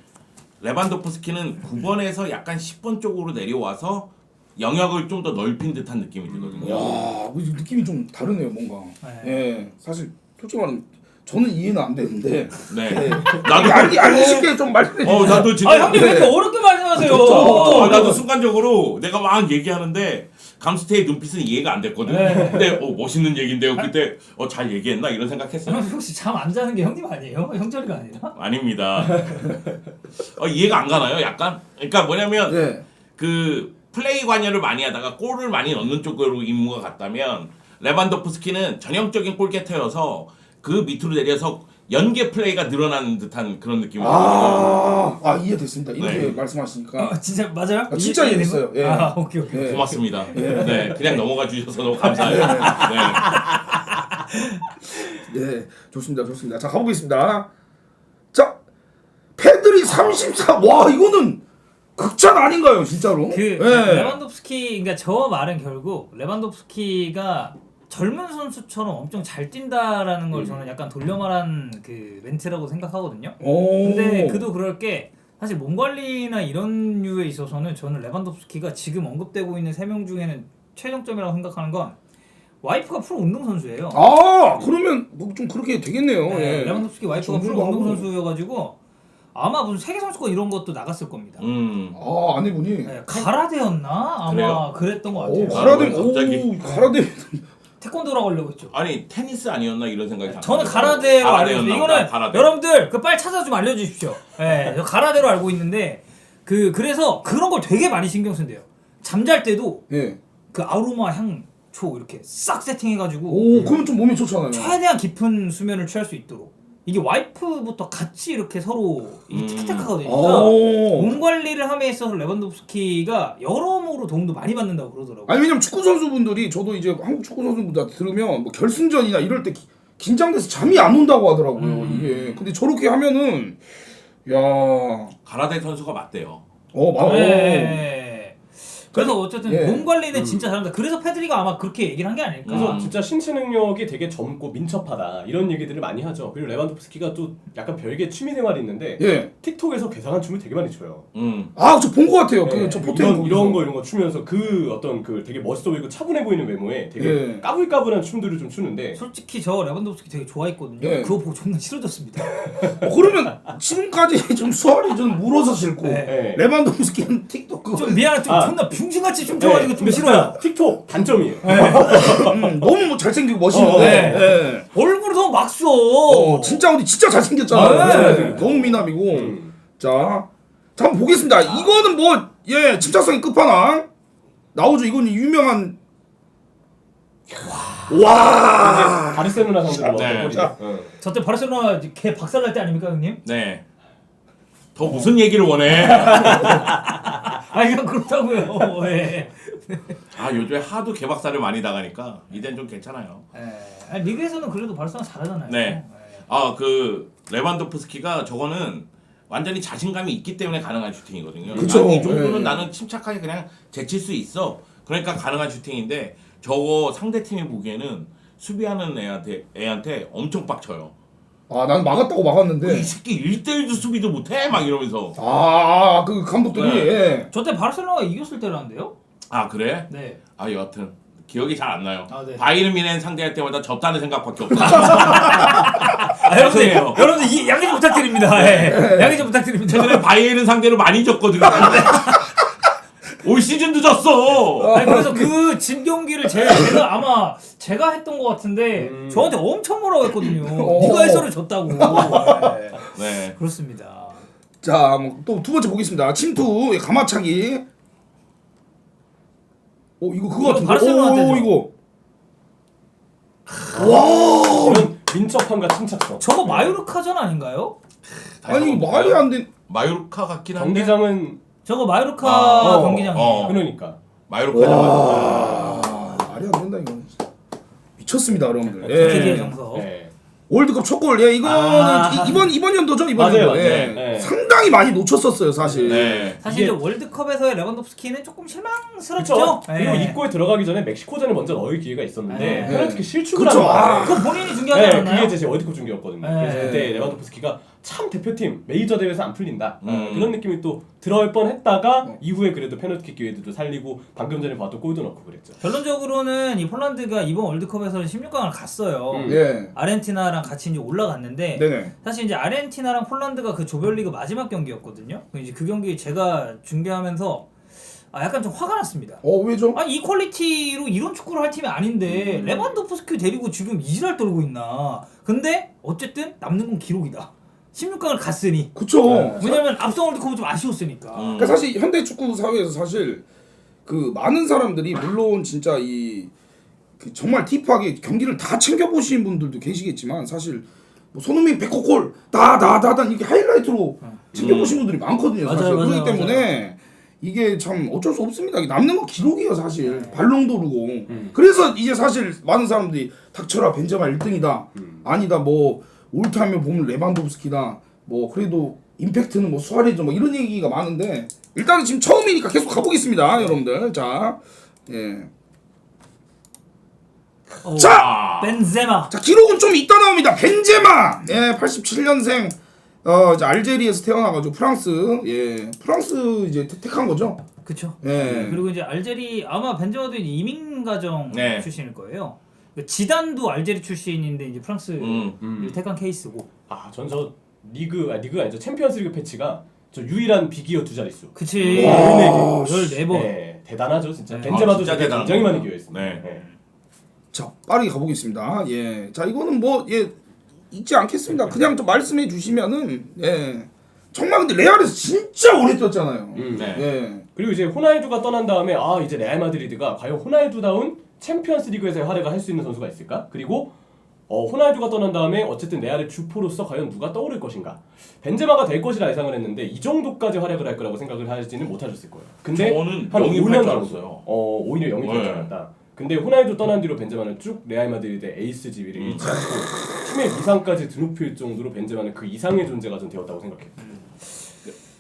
레반도프스키는 9번에서 약간 10번 쪽으로 내려와서 영역을 좀 더 넓힌 듯한 느낌이 들거든요. 야, 느낌이 좀 다르네요, 뭔가. 네. 예, 사실 솔직히 말하면 저는 이해는 안 되는데. 네. 예. 나도 알기 쉽게 좀 말씀해 주세요. 나도 진짜 형님 왜 이렇게 어렵게 말씀하세요? 나도 순간적으로 내가 막 얘기하는데 감스테의 눈빛은 이해가 안 됐거든. 네. 근데 멋있는 얘긴데요. 그때 잘 얘기했나 이런 생각했어요. 형 혹시 잠 안 자는 게 형님 아니에요? 형철이가 아니라? 아닙니다. 이해가 안 가나요? 약간? 그러니까 뭐냐면 예. 그 플레이 관여를 많이 하다가 골을 많이 넣는 쪽으로 임무가 갔다면 레반도프스키는 전형적인 골게터여서 그 밑으로 내려서 연계 플레이가 늘어나는 듯한 그런 느낌이 들거든요. 이해됐습니다. 이렇게 네. 말씀하시니까. 진짜 맞아요? 진짜 이해됐어요. 예. 오케이. 예. 고맙습니다. 네, 그냥 넘어가 주셔서 너무 감사해요. 네. 네, 좋습니다. 자, 가보겠습니다. 자, 페드리 34. 와, 이거는 극찬 아닌가요, 진짜로? 그 예. 레반도프스키, 그러니까 저 말은 결국 레반도프스키가 젊은 선수처럼 엄청 잘 뛴다라는 걸 저는 약간 돌려 말한 그 멘트라고 생각하거든요. 근데 그도 그럴 게 사실 몸 관리나 이런 류에 있어서는 저는 레반도프스키가 지금 언급되고 있는 3명 중에는 최정점이라고 생각하는 건 와이프가 프로 운동 선수예요. 그러면 뭐 좀 그렇게 되겠네요. 네, 예. 레반도프스키 와이프가 프로 정도도 운동 하고. 선수여가지고 아마 무슨 세계 선수권 이런 것도 나갔을 겁니다. 아내분이. 네, 가라데였나? 아마 그래요? 그랬던 것 오, 같아요. 갑자기. 가라데. 태권도라고 하려고 했죠. 아니 테니스 아니었나 이런 생각이 저는 가라데로 알고 가라데였나 있는데 보다, 이거는 가라데. 여러분들 그 빨리 찾아 좀 알려주십시오. 네, 저 가라데로 알고 있는데 그래서 그런 걸 되게 많이 신경 쓴대요. 잠잘 때도 예. 그 아로마 향초 이렇게 싹 세팅해가지고 오, 그러면 좀 몸이 좋잖아요. 최대한 깊은 수면을 취할 수 있도록 이게 와이프부터 같이 이렇게 서로 이 티키타카가 되니까 몸 관리를 함에 있어서 레반도프스키가 여러모로 도움도 많이 받는다고 그러더라고요. 아니 왜냐면 축구 선수분들이 저도 이제 한국 축구 선수분들 들으면 뭐 결승전이나 이럴 때 긴장돼서 잠이 안 온다고 하더라고요. 이게. 근데 저렇게 하면은 야. 가라데 선수가 맞대요. 맞아. 네. 그래서 어쨌든 예. 몸 관리는 진짜 잘한다. 그래서 페드리가 아마 그렇게 얘기를 한 게 아닐까. 그래서 진짜 신체 능력이 되게 젊고 민첩하다 이런 얘기들을 많이 하죠. 그리고 레반도프스키가 또 약간 별개 취미 생활이 있는데 예. 틱톡에서 계산한 춤을 되게 많이 춰요. 저 본 거 같아요. 네, 저 포텐 이런 거 추면서 그 어떤 그 되게 멋있어 보이고 차분해 보이는 외모에 되게 예. 까불까불한 춤들을 좀 추는데 솔직히 저 레반도프스키 되게 좋아했거든요. 예. 그거 보고 존나 싫어졌습니다. 그러면 지금까지 좀 수월이 좀 물어서 싫고 네. 레반도프스키는 틱톡 그거 좀 미안해, 좀 존나 붕신같이 춤춰가지고 좀 근데 싫어요. 틱톡 단점이에요. 너무 뭐 잘생기고 멋있는데 예. 얼굴이 너무 막 써. 진짜 어디 진짜 잘생겼잖아요. 네. 너무 미남이고 자 한번 보겠습니다. 이거는 뭐 침착성이 끝판왕 나오죠. 이건 유명한 이제 와. 바르셀로나 상대로 네. 먹었던 자. 골이죠. 저때 바르셀로나 개 박살날 때 아닙니까 형님? 네. 더 무슨 얘기를 원해? 아 이건 그렇다고요. 예. 아 요즘에 하도 개박살을 많이 당하니까 이젠 좀 괜찮아요. 예. 아니, 리그에서는 그래도 바르셀로나 잘하잖아요. 네. 예. 아 그 레반도프스키가 저거는 완전히 자신감이 있기 때문에 가능한 슈팅이거든요. 그쵸. 이 정도는 네. 나는 침착하게 그냥 제칠 수 있어. 그러니까 가능한 슈팅인데 저거 상대 팀이 보기에는 수비하는 애한테 엄청 빡쳐요. 아, 난 막았다고 이 막았는데. 새끼 1대1도 수비도 못해 막 이러면서. 그 감독들이 네. 예. 저때 바르셀로나가 이겼을 때라는데요? 아 그래? 네. 아 여하튼 기억이 잘 안 나요. 아, 네. 바이에른 뮌헨 상대할 때마다 졌다는 생각밖에 없어요. 여러분들, 여러분들 양해 좀 부탁드립니다. 예. 양해 좀 부탁드립니다. 최근에 바이에른 상대로 많이 졌거든요. 올 시즌도 졌어. 아니, 그래서 그 진 경기를 제가 아마 제가 했던 것 같은데 저한테 엄청 뭐라고 했거든요. 네가 해설을 졌다고. 네. 네. 그렇습니다. 자, 또 두 번째 보겠습니다. 침투 가마차기. 이거 그거 이거 같은데. 바르셀로나한테죠. 이거. 와. 이런 민첩함과 침착성. 저거 마요르카전 아닌가요? 아니 말이 안 돼. 마요르카 같긴 한데. 경기장은 저거 마요르카 아, 경기장이에요. 그러니까 마요르카잖아. 말이 안 된다 이거. 미쳤습니다, 여러분들. TT의 예. 정석. 네. 월드컵 첫 골. 예, 이거는 이번 연도죠, 이번 맞아요, 연도. 맞아요. 예. 네. 상당히 많이 놓쳤었어요, 사실. 네. 사실 이게- 이제 월드컵에서의 레반도프스키는 조금 실망스럽죠. 그렇죠. 예. 그리고 이 골 들어가기 전에 멕시코전을 먼저 넣을 기회가 있었는데 네. 페널티킥 실축을 그쵸. 한 거예요. 그거 본인이 중요하지 네, 않았나요? 그게 제 월드컵 중계였거든요. 네. 그래서 그때 레반도프스키가 참 대표팀 메이저 대회에서 안 풀린다 음. 그런 느낌이 또 들어올 뻔했다가 이후에 그래도 페널티킥 기회들도 살리고 방금 전에 봤던 골도 넣고 그랬죠. 결론적으로는 이 폴란드가 이번 월드컵에서는 16강을 갔어요. 예. 아르헨티나랑 같이 이제 올라갔는데 네네. 사실 이제 아르헨티나랑 폴란드가 그 조별리그 마지막 경기였거든요. 이제 그 경기 제가 중계하면서 약간 좀 화가 났습니다. 왜죠? 아니 이 퀄리티로 이런 축구를 할 팀이 아닌데 레반도프스키 데리고 지금 이지랄 떨고 있나. 근데 어쨌든 남는 건 기록이다. 16강을 갔으니. 그쵸. 왜냐면 앞선 월드컵은 좀 아쉬웠으니까. 그러니까 사실 현대 축구 사회에서 사실 그 많은 사람들이 물론 진짜 그 정말 딥하게 경기를 다 챙겨 보신 분들도 계시겠지만 사실 뭐 손흥민 100골 다다다다 이렇게 하이라이트로 챙겨 보신 분들이 많거든요. 사실 맞아요, 그렇기 맞아요, 때문에 이게 참 어쩔 수 없습니다. 남는 건 기록이에요, 사실. 발롱도르고. 그래서 이제 사실 많은 사람들이 닥쳐라 벤제마 1등이다. 아니다 뭐 올타임에 보면 레반도프스키다. 뭐 그래도 임팩트는 뭐 수아레즈 뭐 이런 얘기가 많은데 일단은 지금 처음이니까 계속 가보겠습니다, 여러분들. 자, 예. 자, 벤제마. 자 기록은 좀 이따 나옵니다. 벤제마, 예, 87년생, 이제 알제리에서 태어나가지고 프랑스 이제 택한 거죠. 그쵸. 예. 그리고 이제 알제리 아마 벤제마도 이제 이민 가정 네. 출신일 거예요. 지단도 알제리 출신인데 이제 프랑스를 택한 케이스고. 전저 리그가 아니죠. 챔피언스리그 패치가 저 유일한 비기어 두 자릿수. 그치. 와, 14번. 네, 대단하죠 진짜. 네. 벤제마도 진짜 저게 대단한 굉장히 거예요. 많이 기여했습니다. 네. 자, 빠르게 가보겠습니다. 예, 자 이거는 뭐 잊지 않겠습니다. 그냥 좀 말씀해 주시면은 정말 근데 레알에서 진짜 오래 뛰었잖아요. 네. 예. 그리고 이제 호날두가 떠난 다음에 이제 레알 마드리드가 과연 호날두다운 챔피언스리그에서의 활약을 할 수 있는 선수가 있을까? 그리고 호날두가 떠난 다음에 어쨌든 레알의 주포로서 과연 누가 떠오를 것인가? 벤제마가 될 것이라 예상을 했는데 이 정도까지 활약을 할 거라고 생각을 하지는 못하셨을 거예요. 근데 저는 한 영입할 5년 줄 남았어요. 알았어요. 오히려 영입할 줄 네. 알았다. 근데 호날두 떠난 뒤로 벤제마는 쭉 레알 마드리드의 에이스 지위를 잃지 않고 팀의 이상까지 드높일 정도로 벤제마는 그 이상의 존재가 좀 되었다고 생각해요.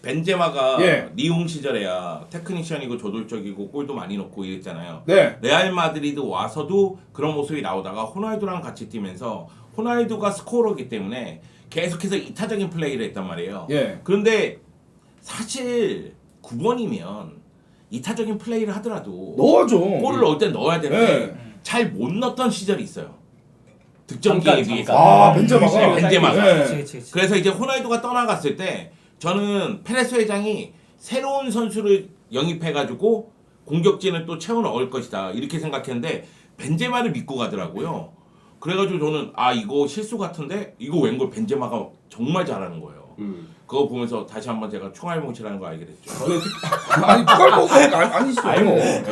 벤제마가 예. 리옹 시절에야 테크니션이고 저돌적이고 골도 많이 넣고 이랬잖아요. 네. 레알 마드리드 와서도 그런 모습이 나오다가 호날두랑 같이 뛰면서 호날두가 스코어러기 때문에 계속해서 이타적인 플레이를 했단 말이에요. 예. 그런데 사실 9번이면 이타적인 플레이를 하더라도 넣어줘. 골을 넣을 땐 넣어야 되는데 네. 잘 못 넣었던 시절이 있어요. 득점기에 비해서. 아, 벤제마가. 벤제마가. 예. 그치. 그래서 이제 호날두가 떠나갔을 때 저는 페레스 회장이 새로운 선수를 영입해가지고 공격진을 또 채워 넣을 것이다 이렇게 생각했는데 벤제마를 믿고 가더라고요. 그래가지고 저는 이거 실수 같은데 이거 웬걸 벤제마가 정말 잘하는 거예요. 그거 보면서 다시 한번 제가 총알뭉치라는 거 알게 됐죠. 저는 아니 꼴목 아니시죠? 아니고. 네.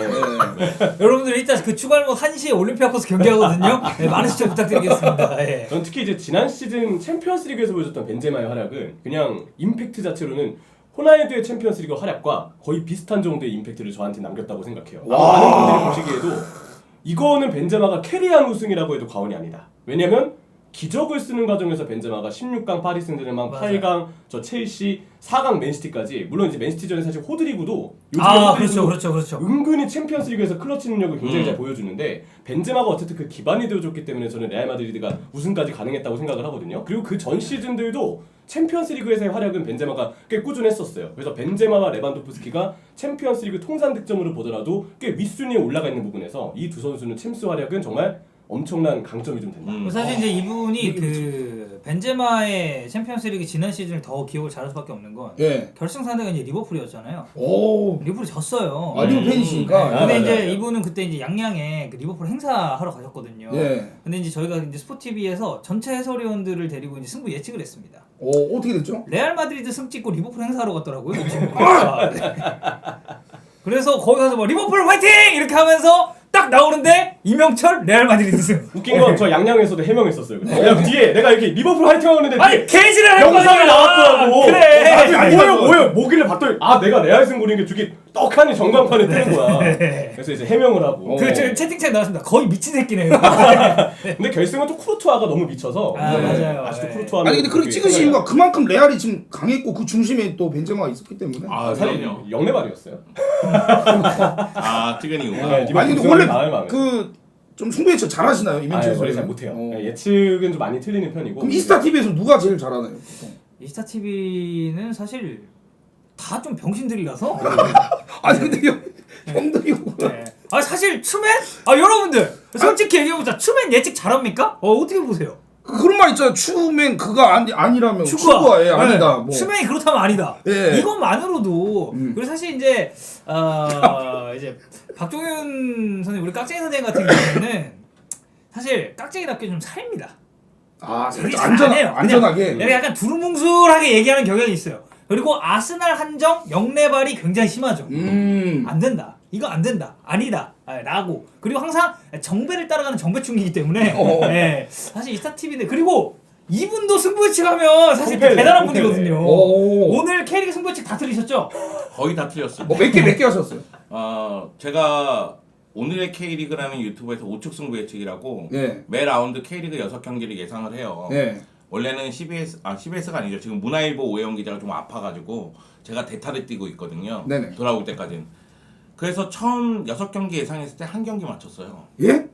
여러분들 일단 그 추가할목 1시에 올림피아코스 경기하거든요. 네, 많은 시청 부탁드리겠습니다. 예. 전 특히 이제 지난 시즌 챔피언스리그에서 보여줬던 벤제마의 활약은 그냥 임팩트 자체로는 호나이드의 챔피언스리그 활약과 거의 비슷한 정도의 임팩트를 저한테 남겼다고 생각해요. 많은 분들이 보시기에도 이거는 벤제마가 캐리한 우승이라고 해도 과언이 아니다. 왜냐면 기적을 쓰는 과정에서 벤제마가 16강 파리 생제르맹, 8강 저 첼시, 4강 맨시티까지 물론 이제 맨시티전에 사실 호드리구도 요즘에 호드리구도 그렇죠. 은근히 챔피언스리그에서 클러치 능력을 굉장히 잘 보여주는데 벤제마가 어쨌든 그 기반이 되어줬기 때문에 저는 레알 마드리드가 우승까지 가능했다고 생각을 하거든요. 그리고 그 전 시즌들도 챔피언스리그에서의 활약은 벤제마가 꽤 꾸준했었어요. 그래서 벤제마와 레반도프스키가 챔피언스리그 통산 득점으로 보더라도 꽤 윗순위에 올라가 있는 부분에서 이 두 선수는 챔스 활약은 정말 엄청난 강점이 좀 된다. 사실 이제 이분이 그 벤제마의 챔피언스리그 지난 시즌을 더 기억을 잘할 수밖에 없는 건 예. 결승 상대가 이제 리버풀이었잖아요. 오. 리버풀이 졌어요. 리버풀 팬이시니까. 근데 맞아요, 이제 맞아요. 이분은 그때 이제 양양에 그 리버풀 행사하러 가셨거든요. 예. 근데 이제 저희가 이제 스포티비에서 전체 해설위원들을 데리고 이제 승부 예측을 했습니다. 어떻게 됐죠? 레알 마드리드 승 찍고 리버풀 행사하러 갔더라고요. 이 친구가. 네. 그래서 거기 가서 뭐 리버풀 화이팅 이렇게 하면서 딱 나오는데 이명철 레알 마드리드 승. 웃긴 건 저 양양에서도 해명했었어요. 그냥 뒤에 내가 이렇게 리버풀 화이팅 하는데 아니 개지를 할 영상이 거야. 나왔더라고. 그래. 아니, 뭐예요? 뭐길래 봤더니 아 내가 레알 승 부리는 게 저기 떡하니 전광판에 뜨는 거야. 그래서 이제 해명을 하고. 그 채팅창에 나왔습니다. 거의 미친 새끼네. 근데 결승은 또 쿠르투아가 너무 미쳐서 맞아요. 아직도 네. 쿠르투아. 아니 근데 그렇게 찍으신 이유가 그만큼 레알이 지금 강했고 그 중심에 또 벤제마가 있었기 때문에. 아, 사실 그럼요. 영내발이었어요. 아, 티그니우가. 네, 리버풀 아니 근데 우승을 원래 마음에. 그 좀 승부 예측 잘하시나요 이민철 원래 선수? 잘 못해요. 네, 예측은 좀 많이 틀리는 편이고. 그럼 이스타 TV에서 누가 제일 잘하나요? 보통? 이스타 TV는 사실 다 좀 병신들이라서. 아니 근데 형들이 네. 아 사실 추맨? 아 여러분들 솔직히 얘기해보자. 추맨 예측 잘합니까? 어떻게 보세요? 그런 말 있잖아요. 추맨 그가 아니라면 축구야. 축구가 예, 네. 아니다. 뭐. 추맨이 그렇다면 아니다. 예. 이것만으로도 그리고 사실 이제 이제 박종윤 선생님 우리 깍쟁이 선생님 같은 경우는 사실 깍쟁이답게 좀 살입니다. 아 되게 살짝 잘해요. 안전하게. 그냥 약간 두루뭉술하게 얘기하는 경향이 있어요. 그리고 아스날 한정 영내발이 굉장히 심하죠. 안 된다. 이거 안 된다. 아니다. 라고. 그리고 항상 정배를 따라가는 정배충이기 때문에 예, 사실 이스타 TV인데 그리고 이분도 승부 예측하면 사실 콩패네, 대단한 콩패네. 분이거든요. 오. 오늘 K리그 승부 예측 다 틀리셨죠? 거의 다 틀렸어요. 몇 개 하셨어요? 제가 오늘의 K리그라는 유튜브에서 우측 승부 예측이라고 예. 매 라운드 K리그 6경기를 예상을 해요. 예. 원래는 CBS가 아니죠. 지금 문화일보 오해영 기자가 좀 아파가지고 제가 대타를 뛰고 있거든요. 네네. 돌아올 때까지는. 그래서 처음 6경기 예상했을 때 한 경기 맞췄어요. 예?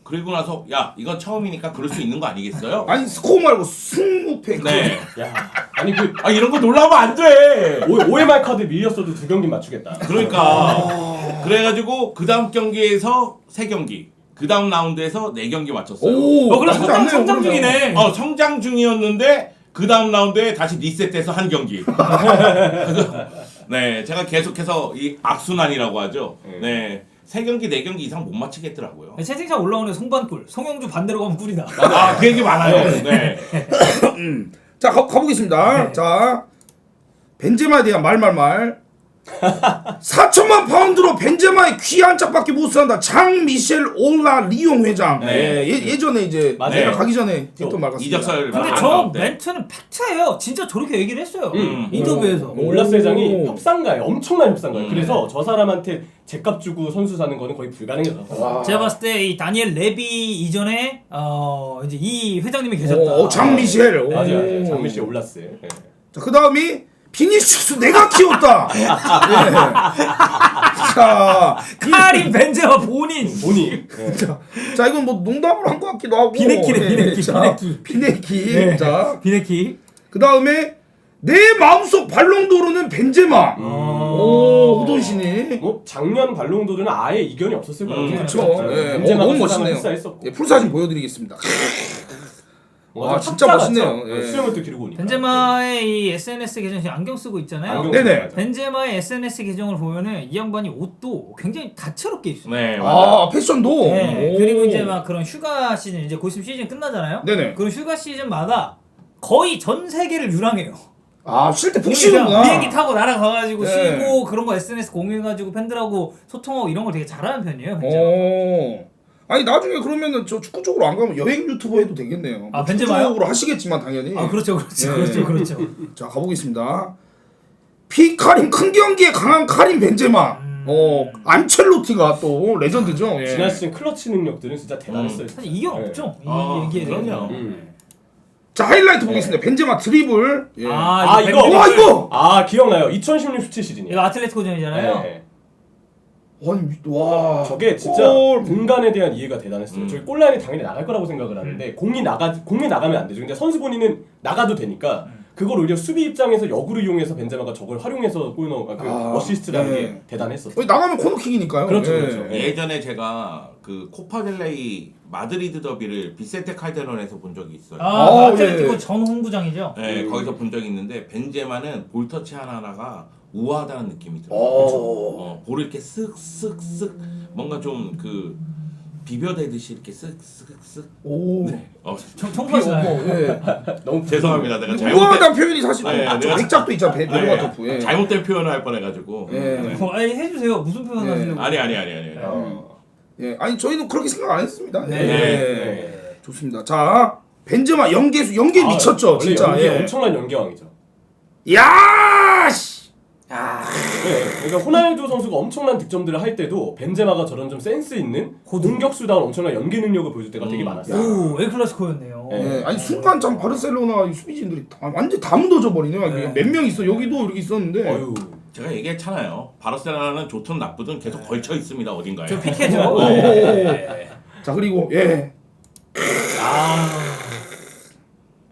그리고 나서 야 이건 처음이니까 그럴 수 있는 거 아니겠어요? 아니 스코어 말고 승무패. 네. 야, 아니 그 이런 거 놀라면 안 돼. OMR 카드 밀렸어도 2경기 맞추겠다. 그러니까 그래가지고 그 다음 경기에서 3경기, 그 다음 라운드에서 4경기 맞췄어요. 오. 그럼 나쁘지 않네요, 성장 그러면. 중이네. 성장 중이었는데 그 다음 라운드에 다시 리셋돼서 한 경기. 그래서 네, 제가 계속해서 이 악순환이라고 하죠. 네, 3경기, 4경기 이상 못 맞히겠더라고요. 채팅창 올라오는 송반꿀. 송영주 반대로 가면 꿀이다. 그 얘기 많아요. 네. 자 가보겠습니다. 네. 자 벤제마에 대한 말말말. 4천만 파운드로 벤제마의 귀 한 짝밖에 못 산다. 장 미셸 올라 리옹 회장. 네. 예전에 이제 맞아요. 내가 가기 전에 했던 말 같습니다. 이적설 근데 안 저 나올 때. 멘트는 팩트예요. 진짜 저렇게 얘기를 했어요. 음. 인터뷰에서. 올라스 회장이 오. 협상가예요. 엄청난 협상가예요. 그래서 저 사람한테 제값 주고 선수 사는 거는 거의 불가능해요. 제가 봤을 때 이 다니엘 레비 이전에 이제 이 회장님이 계셨다. 장 미셸. 오. 맞아요. 장미씨 올라스. 예. 자, 그 다음이 비니시우스 내가 키웠다. 예. 자, 카림 벤제마 본인. 본이. 예. 자 이건 뭐 농담을 한 것 같기도 하고. 비네키네, 비네키, 자, 비네키. 비네키. 네. 자, 비네키. 그 다음에 내 마음속 발롱도르는 벤제마. 오, 호돈신이. 뭐 작년 발롱도르는 아예 이견이 없었을 거예요. 그렇죠. 예. 벤제마가 너무 멋있네요. 했었고. 예, 풀사진 보여드리겠습니다. 와, 아, 진짜 멋있네요. 예. 수영을 또 기르고 오니까. 벤제마의 이 SNS 계정 지금 안경 쓰고 있잖아요. 안경 네네. 쓰고 벤제마의 SNS 계정을 보면은 이 양반이 옷도 굉장히 다채롭게 입습니다. 네, 맞아요. 아, 패션도. 네. 오. 그리고 이제 막 그런 휴가 시즌 이제 곧 있으면 시즌 끝나잖아요. 네네. 그런 휴가 시즌마다 거의 전 세계를 유랑해요. 아, 쉴 때 푹 그냥 쉬는구나. 비행기 타고 날아가가지고 네. 쉬고 그런 거 SNS 공유해가지고 팬들하고 소통하고 이런 걸 되게 잘하는 편이에요. 벤제마. 아니 나중에 그러면은 저 축구 쪽으로 안 가면 여행 유튜버 해도 되겠네요. 아, 뭐 벤제마요? 축구 쪽으로 하시겠지만 당연히. 아 그렇죠, 그렇죠. 자 가보겠습니다. 피카림 큰 경기에 강한 카림 벤제마. 안첼로티가 또 레전드죠. 예. 지난 시즌 클러치 능력들은 진짜 대단했어요. 사실 이견 네. 없죠. 이게 그럼요. 자 하이라이트 보겠습니다. 벤제마 드리블. 예. 아, 이거! 와 이거. 아 기억나요. 2016-17 시즌이에요. 이거 아틀레티코전이잖아요. 네. 아니 와. 저게 진짜 공간에 대한 이해가 대단했어요. 저기 골라인이 당연히 나갈 거라고 생각을 하는데 공이 나가면 안 되죠. 근데 선수 본인은 나가도 되니까 그걸 오히려 수비 입장에서 역으로 이용해서 벤제마가 저걸 활용해서 골 넣은 어시스트라는 네. 게 대단했었죠. 나가면 코너킥이니까요. 그렇죠, 예. 그렇죠. 예전에 제가 그 코파델레이 마드리드 더비를 비세테 칼데론에서 본 적이 있어요. 아틀레티코 예. 전 홈구장이죠. 네, 거기서 본 적이 있는데 벤제마는 볼터치 하나하나가 우아하다는 느낌이 들어요. 볼을 이렇게 쓱쓱쓱 뭔가 좀 그 비벼대듯이 이렇게 쓱쓱쓱. 오. 청소하시나요? 예. 너무 죄송합니다. 내가 우아하다는 표현이 사실 네, 내가 백작도 있잖아. 베르가 토프. 예. 잘못된 표현을 할 뻔해가지고. 예. 아니 해주세요. 무슨 표현 하시려고? 아니. 예. 아니 저희는 그렇게 생각 안 했습니다. 네. 예. 네. 좋습니다. 자 벤제마 연계 미쳤죠. 원래 진짜. 연계 예. 엄청난 연계왕이죠. 야 씨. 네, 그러니까 호날두 선수가 엄청난 득점들을 할 때도 벤제마가 저런 좀 센스 있는 공격수다운 엄청난 연계 능력을 보여줄 때가 되게 많았어요. 오, 엘클라시코였네요. 네. 예. 아니 순간 참 바르셀로나 수비진들이 완전 다 묻어져 버리네요. 네. 몇 명 있어. 여기도 이렇게 있었는데. 어휴. 제가 얘기했잖아요. 바르셀로나는 좋든 나쁘든 계속 걸쳐 있습니다. 어딘가에. 저 피케죠. 오. 네. 자 그리고 예.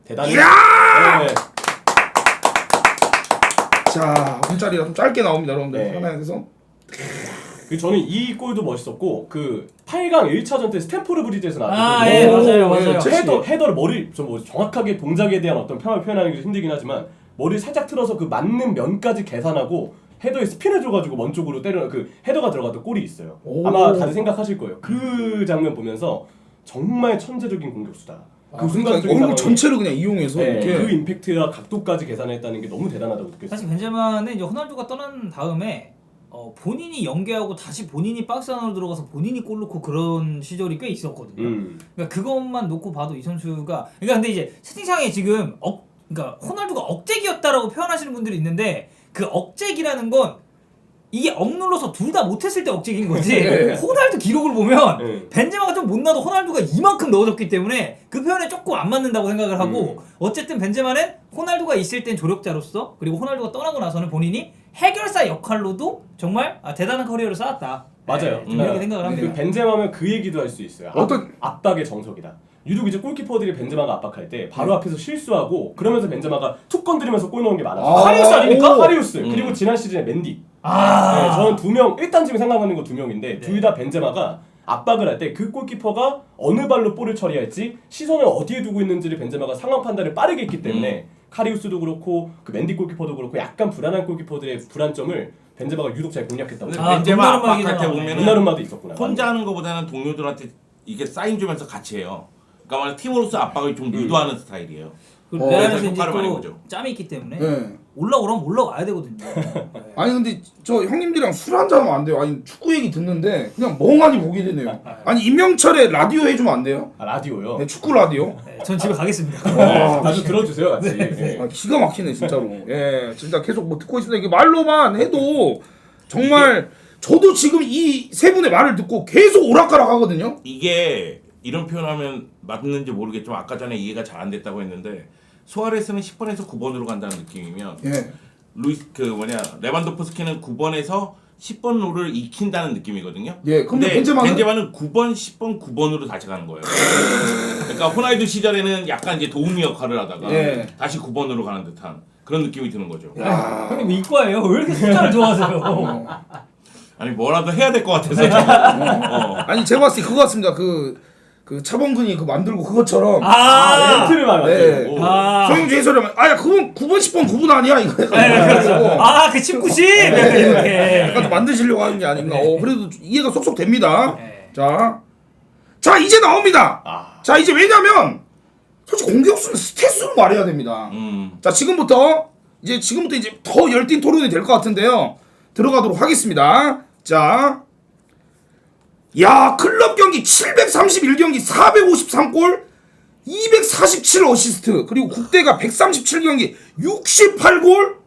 대단히. 야! 네. 자 문자리가 좀 짧게 나옵니다, 여러분들. 네. 하나에서. 그 저는 이 골도 멋있었고 그 8강 1차전 때 스탠포드 브리지에서 나왔던 예, 오, 맞아요. 예, 헤더를 머리 좀 뭐 정확하게 동작에 대한 어떤 평을 표현하는 게 힘들긴 하지만 머리를 살짝 틀어서 그 맞는 면까지 계산하고 헤더에 스핀을 줘가지고 먼 쪽으로 때려 그 헤더가 들어갔던 골이 있어요. 오. 아마 다들 생각하실 거예요. 그 장면 보면서 정말 천재적인 공격수다. 그 순간적인 얼굴 상황이 전체를 그냥 이용해서 네, 이렇게. 그 임팩트와 각도까지 계산했다는 게 너무 대단하다고 느꼈어요. 사실 벤제마는 이제 호날두가 떠난 다음에 본인이 연계하고 다시 본인이 박스 안으로 들어가서 본인이 골 넣고 그런 시절이 꽤 있었거든요. 그러니까 그것만 놓고 봐도 이 선수가 그러니까 근데 이제 채팅창에 지금 그러니까 호날두가 억제기였다라고 표현하시는 분들이 있는데 그 억제기라는 건 이게 억눌러서 둘 다 못했을 때 억제기인 거지. 네. 호날두 기록을 보면 네. 벤제마가 좀 못 넣어도 호날두가 이만큼 넣어줬기 때문에 그 표현에 조금 안 맞는다고 생각을 하고 어쨌든 벤제마는 호날두가 있을 땐 조력자로서 그리고 호날두가 떠나고 나서는 본인이 해결사 역할로도 정말 대단한 커리어를 쌓았다. 맞아요. 좀 이렇게 생각을 합니다. 그 벤제마면 그 얘기도 할 수 있어요. 압박의 정석이다. 유독 이제 골키퍼들이 벤제마가 압박할 때 바로 앞에서 실수하고 그러면서 벤제마가 툭 건드리면서 골 넣은 게 많았어요. 카리우스 아닙니까? 카리우스. 그리고 지난 시즌에 맨디. 네, 저는 두 명 일단 지금 생각나는 거 두 명인데 둘 다 벤제마가 압박을 할 때 그 골키퍼가 어느 발로 볼을 처리할지 시선을 어디에 두고 있는지를 벤제마가 상황 판단을 빠르게 했기 때문에 카리우스도 그렇고 그 맨디 골키퍼도 그렇고 약간 불안한 골키퍼들의 불안점을 벤제마가 유독 잘 공략했다고 근데 생각해요. 벤제마 동료는 압박할 때 말이잖아. 보면은 옛날음마도 있었구나. 혼자 하는 것보다는 동료들한테 이게 사인 주면서 같이 해요. 그러니까 팀으로서 압박을 좀 유도하는 스타일이에요. 그리고 레알에서 이제 효과를 많이 또 보죠. 짬이 있기 때문에 예. 올라오라면 올라와야 되거든요. 아니 근데 저 형님들이랑 술 한잔 하면 안 돼요. 아니 축구 얘기 듣는데 그냥 멍하니 보게 되네요. 아니 임명철의 라디오 해주면 안 돼요? 아, 라디오요? 네, 축구 라디오. 네, 전 집에 가겠습니다. 나도 들어주세요 같이. 네. 아, 기가 막히네 진짜로. 예, 진짜 계속 뭐 듣고 있습니다. 이게 말로만 해도 정말 저도 지금 이 세 분의 말을 듣고 계속 오락가락 하거든요. 이게 이런 표현하면 맞는지 모르겠지만 아까 전에 이해가 잘 안 됐다고 했는데 수아레스는 10번에서 9번으로 간다는 느낌이면 예. 레반도프스키는 9번에서 10번 롤을 익힌다는 느낌이거든요. 예, 그럼 근데 벤제마는 9번, 10번, 9번으로 다시 가는 거예요. 그러니까 호날두 시절에는 약간 이제 도우미 역할을 하다가 예. 다시 9번으로 가는 듯한 그런 느낌이 드는 거죠. 형님 이과예요? 왜 이렇게 숫자를 좋아하세요? 아니 뭐라도 해야 될 것 같아서. 아니 제가 봤을 때 그거 같습니다. 그 차범근이 그 만들고 그것처럼 멘트를 말하죠. 네. 소영주 해설하면 아야 그건 9번 10번 9분 아니야 이거 해가지고 그 19십 이렇게. 약간 좀 만드시려고 하는 게 아닌가. 그래도 이해가 쏙쏙 됩니다. 네. 자 이제 나옵니다. 자 이제 왜냐면 솔직히 공격수는 스탯으로 말해야 됩니다. 자 지금부터 이제 지금부터 이제 더 열띤 토론이 될 것 같은데요. 들어가도록 하겠습니다. 자, 야 클럽 경기 731경기 453골 247 어시스트 그리고 국대가 137경기 68골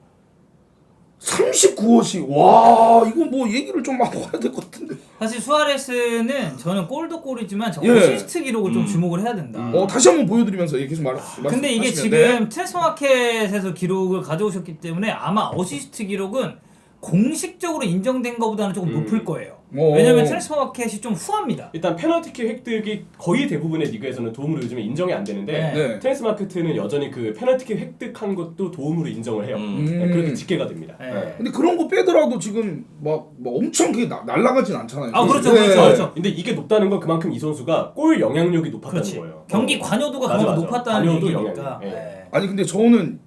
39어시. 와 이거 뭐 얘기를 좀 하고 가야 될 것 같은데. 사실 수아레스는 저는 골도 골이지만 저 예. 어시스트 기록을 좀 주목을 해야 된다. 다시 한번 보여드리면서 계속 근데 이게 말씀하시면, 지금 네. 트랜스마켓에서 기록을 가져오셨기 때문에 아마 어시스트 기록은 공식적으로 인정된 것보다는 조금 높을 거예요. 왜냐면 트랜스마켓이 좀 후합니다. 일단 페널티킥 획득이 거의 대부분의 리그에서는 도움으로 요즘에 인정이 안 되는데 네. 트랜스마크트는 여전히 그 페널티킥 획득한 것도 도움으로 인정을 해요. 네, 그렇게 집계가 됩니다. 네. 네. 근데 그런 거 빼더라도 지금 막 엄청 그게 날라가진 않잖아요. 아 그렇죠, 네. 그렇죠. 근데 이게 높다는 건 그만큼 이 선수가 골 영향력이 높았다는 그렇지. 거예요. 경기 관여도가 맞아, 그만큼 맞아. 높았다는 관여도 얘기니까. 영향력. 예. 네. 아니 근데 저는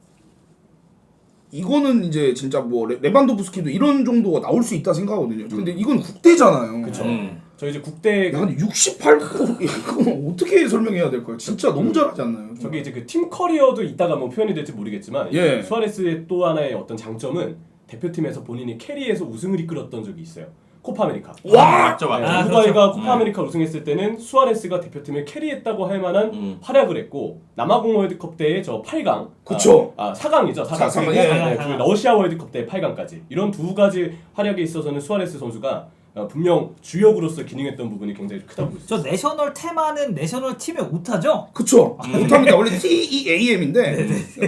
이거는 이제 진짜 뭐 레반도프스키도 이런 정도가 나올 수 있다 생각하거든요. 근데 이건 국대잖아요. 그렇죠. 음. 저 이제 국대 한 68골 이건 어떻게 설명해야 될까요? 진짜 너무 잘하지 않나요? 저게 이제 그 팀 커리어도 이따가 뭐 표현이 될지 모르겠지만 예. 수아레스의 또 하나의 어떤 장점은 대표팀에서 본인이 캐리해서 우승을 이끌었던 적이 있어요. 코파 아메리카. 와 맞죠 맞죠. 아, 우루과이가 그렇죠. 코파 아메리카 우승했을 때는 수아레스가 대표팀을 캐리했다고 할 만한 활약을 했고 남아공 월드컵 때의 저 8강 그쵸. 4강이죠. 4강. 사강, 그리고 예. 네, 그 러시아 월드컵 때 8강까지 이런 두 가지 활약에 있어서는 수아레스 선수가 분명 주역으로서 기능했던 부분이 굉장히 크다고 보였어요. 저 내셔널 테마는 내셔널 팀의 오타죠? 그쵸. 못합니다. 원래 TEAM인데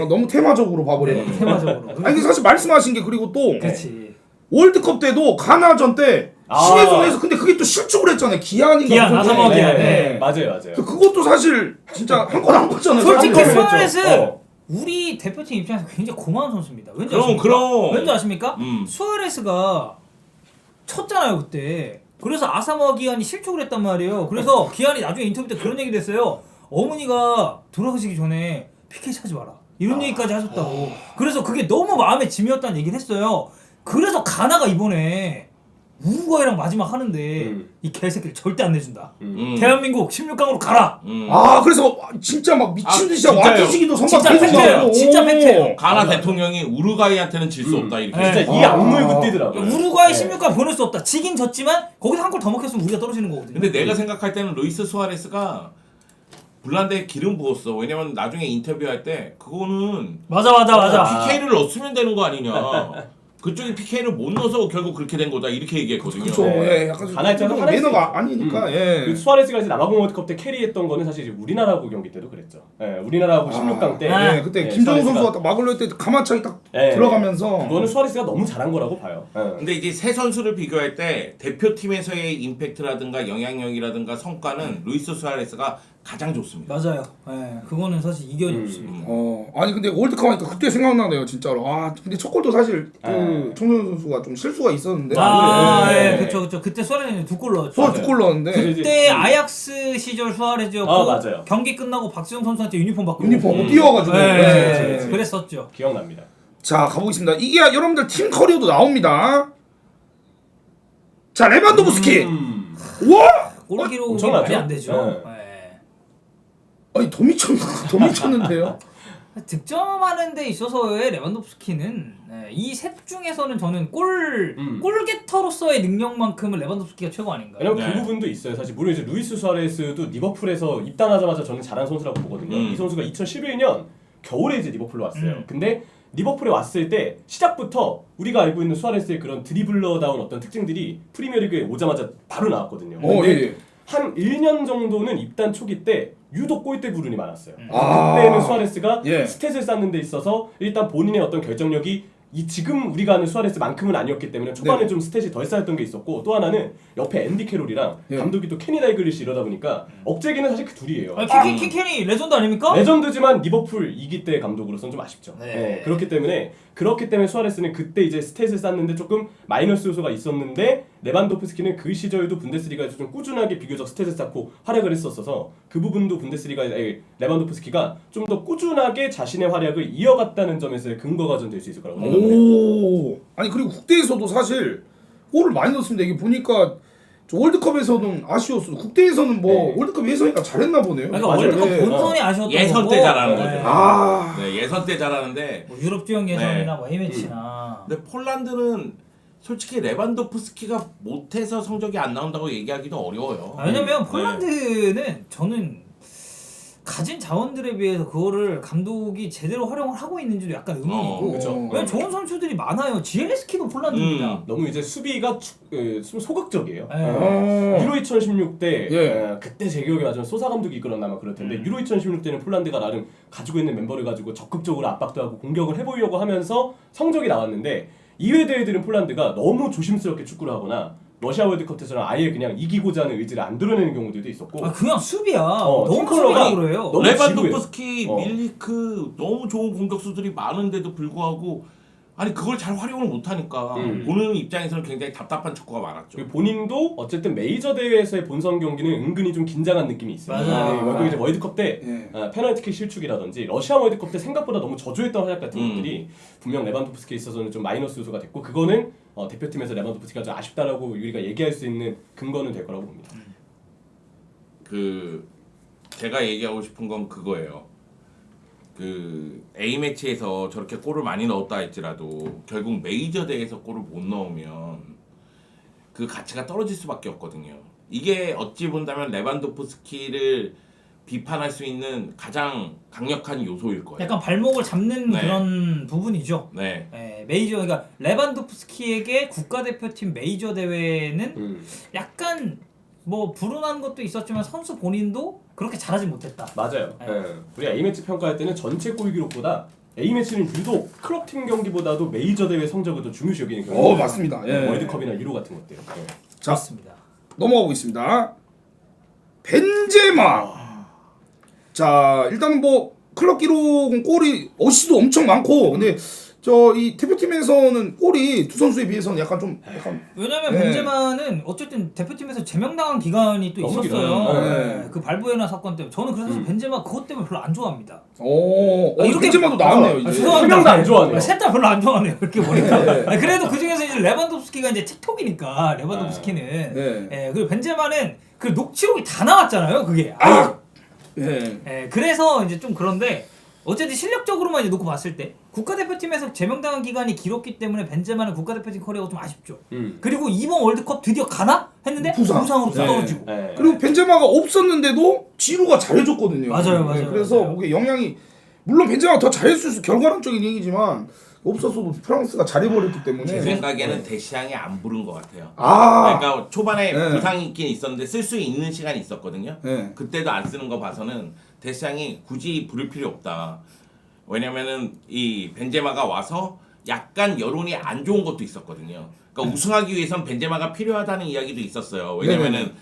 너무 테마적으로 봐버려가지고. 테마적으로. 아니 근데 사실 말씀하신 게 그리고 또 그렇지. 월드컵 때도 가나전 때 신예선에서 근데 그게 또 실축을 했잖아요. 기한인가 기한, 무슨 아사모 때. 기한. 네, 맞아요. 그것도 사실 진짜 한 건 한 거잖아요. 솔직히 사실. 수아레스 어. 우리 대표팀 입장에서 굉장히 고마운 선수입니다. 왠지 그럼, 아십니까? 그럼. 왠지 아십니까? 음. 수아레스가 쳤잖아요 그때. 그래서 아사모아 기한이 실축을 했단 말이에요. 그래서 기한이 나중에 인터뷰 때 그런 얘기를 했어요. 어머니가 돌아가시기 전에 PK 차지 마라. 이런 얘기까지 하셨다고. 그래서 그게 너무 마음에 짐이었다는 얘기를 했어요. 그래서 가나가 이번에 우루과이랑 마지막 하는데 이 개새끼를 절대 안 내준다. 대한민국 16강으로 가라. 아 그래서 진짜 막 미친 듯이 진짜요? 와키지기도 선발 진짜 계속 팩트예요. 나오고. 진짜 팩트예요. 가나 대통령이 우루과이한테는 질 수 없다 이렇게. 네. 진짜 이 악물고 뛰더라고요. 우루과이 네. 16강 보낼 수 없다. 지긴 졌지만 거기서 한 골 더 먹혔으면 우리가 떨어지는 거거든요. 근데 내가 생각할 때는 루이스 수아레스가 블란드에 기름 부었어. 왜냐면 나중에 인터뷰할 때 그거는 맞아. PK를 넣었으면 되는 거 아니냐. 그쪽이 PK를 못 넣어서 결국 그렇게 된 거다 이렇게 얘기했거든요. 그쵸. 예, 약간 좀 가나 입장에서 화낼 수 매너가 있죠. 아니니까. 예. 그 수아레스가 이제 남아공 월드컵 때 캐리했던 거는 사실 이제 우리나라하고 경기 때도 그랬죠. 예, 우리나라하고 16강 때. 예, 그때 예, 김정우 수아레스가- 선수가 딱 막으려 때 가마차기 딱 예, 들어가면서 그거는 수아레스가 너무 잘한 거라고 봐요. 예. 근데 이제 세 선수를 비교할 때 대표팀에서의 임팩트라든가 영향력이라든가 성과는 루이스 수아레스가 가장 좋습니다. 맞아요. 예, 그거는 사실 이견이 없습니다. 아니 근데 월드컵 하니까 그때 생각나네요 진짜로. 아 근데 첫 골도 사실 그 예. 청소년 선수가 좀 실수가 있었는데. 예, 예. 그쵸. 그때 수아레스는 2골 넣었죠. 수아 2골 넣었는데 그때 아약스 시절 수아레즈였고 맞아요. 경기 끝나고 박수영 선수한테 유니폼 받고 유니폼 뛰어가지고. 예, 그치. 그랬었죠. 기억납니다. 자 가보겠습니다. 이게 여러분들 팀 커리어도 나옵니다. 자 레반도프스키. 와. 골 기록이 엄청나죠? 말이 안 되죠. 네. 예. 아니 더 미쳤는데요. 득점하는 데 있어서의 레반도프스키는 이 셋 중에서는 저는 골게터로서의 능력만큼은 레반도프스키가 최고 아닌가요? 왜냐면 네. 그 부분도 있어요. 사실 물론 이제 루이스 수아레스도 리버풀에서 입단하자마자 저는 잘한 선수라고 보거든요. 이 선수가 2011년 겨울에 이제 리버풀로 왔어요. 근데 리버풀에 왔을 때 시작부터 우리가 알고 있는 수아레스의 그런 드리블러다운 어떤 특징들이 프리미어리그에 오자마자 바로 나왔거든요. 근데 예. 한 1년 정도는 입단 초기 때 유독 골대 불운이 많았어요. 아. 그때는 수아레스가 예. 스탯을 쌓는 데 있어서 일단 본인의 어떤 결정력이 지금 우리가 아는 수아레스만큼은 아니었기 때문에 초반에 네. 좀 스탯이 덜 쌓였던 게 있었고 또 하나는 옆에 앤디 캐롤이랑 예. 감독이 또 케니 달글리시 이러다 보니까 억제기는 사실 그 둘이에요. 킹ken이 레전드 아닙니까? 레전드지만 리버풀 2기 때 감독으로서는 좀 아쉽죠. 네. 네, 그렇기 때문에 수아레스는 그때 이제 스탯을 쌓는데 조금 마이너스 요소가 있었는데 레반도프스키는 그 시절도 분데스리가에서 좀 꾸준하게 비교적 스탯을 쌓고 활약을 했었어서 그 부분도 레반도프스키가 좀 더 꾸준하게 자신의 활약을 이어갔다는 점에서의 근거가 좀 될 수 있을 거라고 생각합니다. 오. 아니 그리고 국대에서도 사실 골을 많이 넣었습니다. 이게 보니까 저 월드컵에서는 아쉬웠어. 국대에서는 뭐 네. 월드컵 예선이니까 잘했나 보네요. 그러니까 맞아요. 월드컵 네. 본선이 아쉬웠던 예선 거고 때 잘하는 네. 거죠. 아. 네, 예선 때 잘하는데 뭐 유럽 지역 예선이나 네. 뭐 A매치나 근데 폴란드는 솔직히 레반도프스키가 못해서 성적이 안 나온다고 얘기하기도 어려워요. 왜냐면 네. 폴란드는 저는 가진 자원들에 비해서 그거를 감독이 제대로 활용을 하고 있는지도 약간 의문이고 그쵸. 왜냐면 좋은 선수들이 많아요. 지엘레스키도 폴란드입니다. 너무 이제 수비가 좀 소극적이에요. 네. 유로 2016 때 예. 그때 제 기억에 맞으면 소사 감독이 이끌었나 아마 그럴 텐데 유로 2016 때는 폴란드가 나름 가지고 있는 멤버를 가지고 적극적으로 압박도 하고 공격을 해보려고 하면서 성적이 나왔는데 이외 대회들은 폴란드가 너무 조심스럽게 축구를 하거나 러시아 월드컵 때처럼 아예 그냥 이기고자 하는 의지를 안 드러내는 경우들도 있었고 아 그냥 수비야. 팀 너무 컬러가 수비라 그래요. 너무 레반도프스키, 지루해요. 밀리크 너무 좋은 공격수들이 많은데도 불구하고 아니 그걸 잘 활용을 못하니까 보는 입장에서는 굉장히 답답한 축구가 많았죠. 그리고 본인도 어쨌든 메이저 대회에서의 본선 경기는 은근히 좀 긴장한 느낌이 있어요. 맞아요. 결국 이제 월드컵 때 예. 페널티킥 실축이라든지 러시아 월드컵 때 생각보다 너무 저조했던 활약 같은 것들이 분명 레반도프스키에 있어서는 좀 마이너스 요소가 됐고 그거는 대표팀에서 레반도프스키가 좀 아쉽다라고 우리가 얘기할 수 있는 근거는 될 거라고 봅니다. 그 제가 얘기하고 싶은 건 그거예요. 그 A 매치에서 저렇게 골을 많이 넣었다 할지라도 결국 메이저 대회에서 골을 못 넣으면 그 가치가 떨어질 수밖에 없거든요. 이게 어찌 본다면 레반도프스키를 비판할 수 있는 가장 강력한 요소일 거예요. 약간 발목을 잡는 네. 그런 부분이죠. 네. 메이저 그러니까 레반도프스키에게 국가대표팀 메이저 대회는 약간 뭐 불운한 것도 있었지만 선수 본인도 그렇게 잘하지 못했다. 맞아요. 네. 우리 A 매치 평가할 때는 전체 골 기록보다 A 매치는 유독 클럽 팀 경기보다도 메이저 대회 성적을 더 중요시 여기는 경우. 맞습니다. 예. 월드컵이나 유로 같은 것들. 자, 그렇습니다. 넘어가 보겠습니다. 벤제마. 자, 일단은 뭐 클럽 기록은 골이 어시도 엄청 많고 근데 저 이 대표팀에서는 골이 두 선수에 비해서는 약간 왜냐면 네. 벤제마는 어쨌든 대표팀에서 제명당한 기간이 또 너무 있었어요. 길어요. 네. 그 발부에나 사건 때문에 저는 그래서 사실 벤제마 그것 때문에 별로 안 좋아합니다. 이렇게 벤제마도 나왔네요 이제. 세 명도 안 좋아하네요. 셋 다 별로 안 좋아하네요. 이렇게 보니까. 그래도 그 중에서 이제 레반도프스키가 이제 틱톡이니까 레반도프스키는. 네. 그리고 벤제마는 그 녹취록이 다 나왔잖아요. 그게. 예. 그래서 이제 좀 그런데 어쨌든 실력적으로만 이제 놓고 봤을 때 국가대표팀에서 제명당한 기간이 길었기 때문에 벤제마는 국가대표팀 커리어가 좀 아쉽죠. 그리고 이번 월드컵 드디어 가나 했는데 부상으로 네. 떨어지고. 그리고 벤제마가 없었는데도 지루가 잘해줬거든요. 맞아요. 그래서 그게 영향이 물론 벤제마가 더 잘했을 수 결과론적인 얘기지만 없었어도 프랑스가 잘해버렸기 때문에. 제 생각에는 데시앙이 안 부른 것 같아요. 그러니까 초반에 네. 부상이 있긴 있었는데 쓸 수 있는 시간이 있었거든요. 네. 그때도 안 쓰는 거 봐서는 데시앙이 굳이 부를 필요 없다. 왜냐면은 이 벤제마가 와서 약간 여론이 안 좋은 것도 있었거든요. 그러니까 우승하기 위해선 벤제마가 필요하다는 이야기도 있었어요. 왜냐면은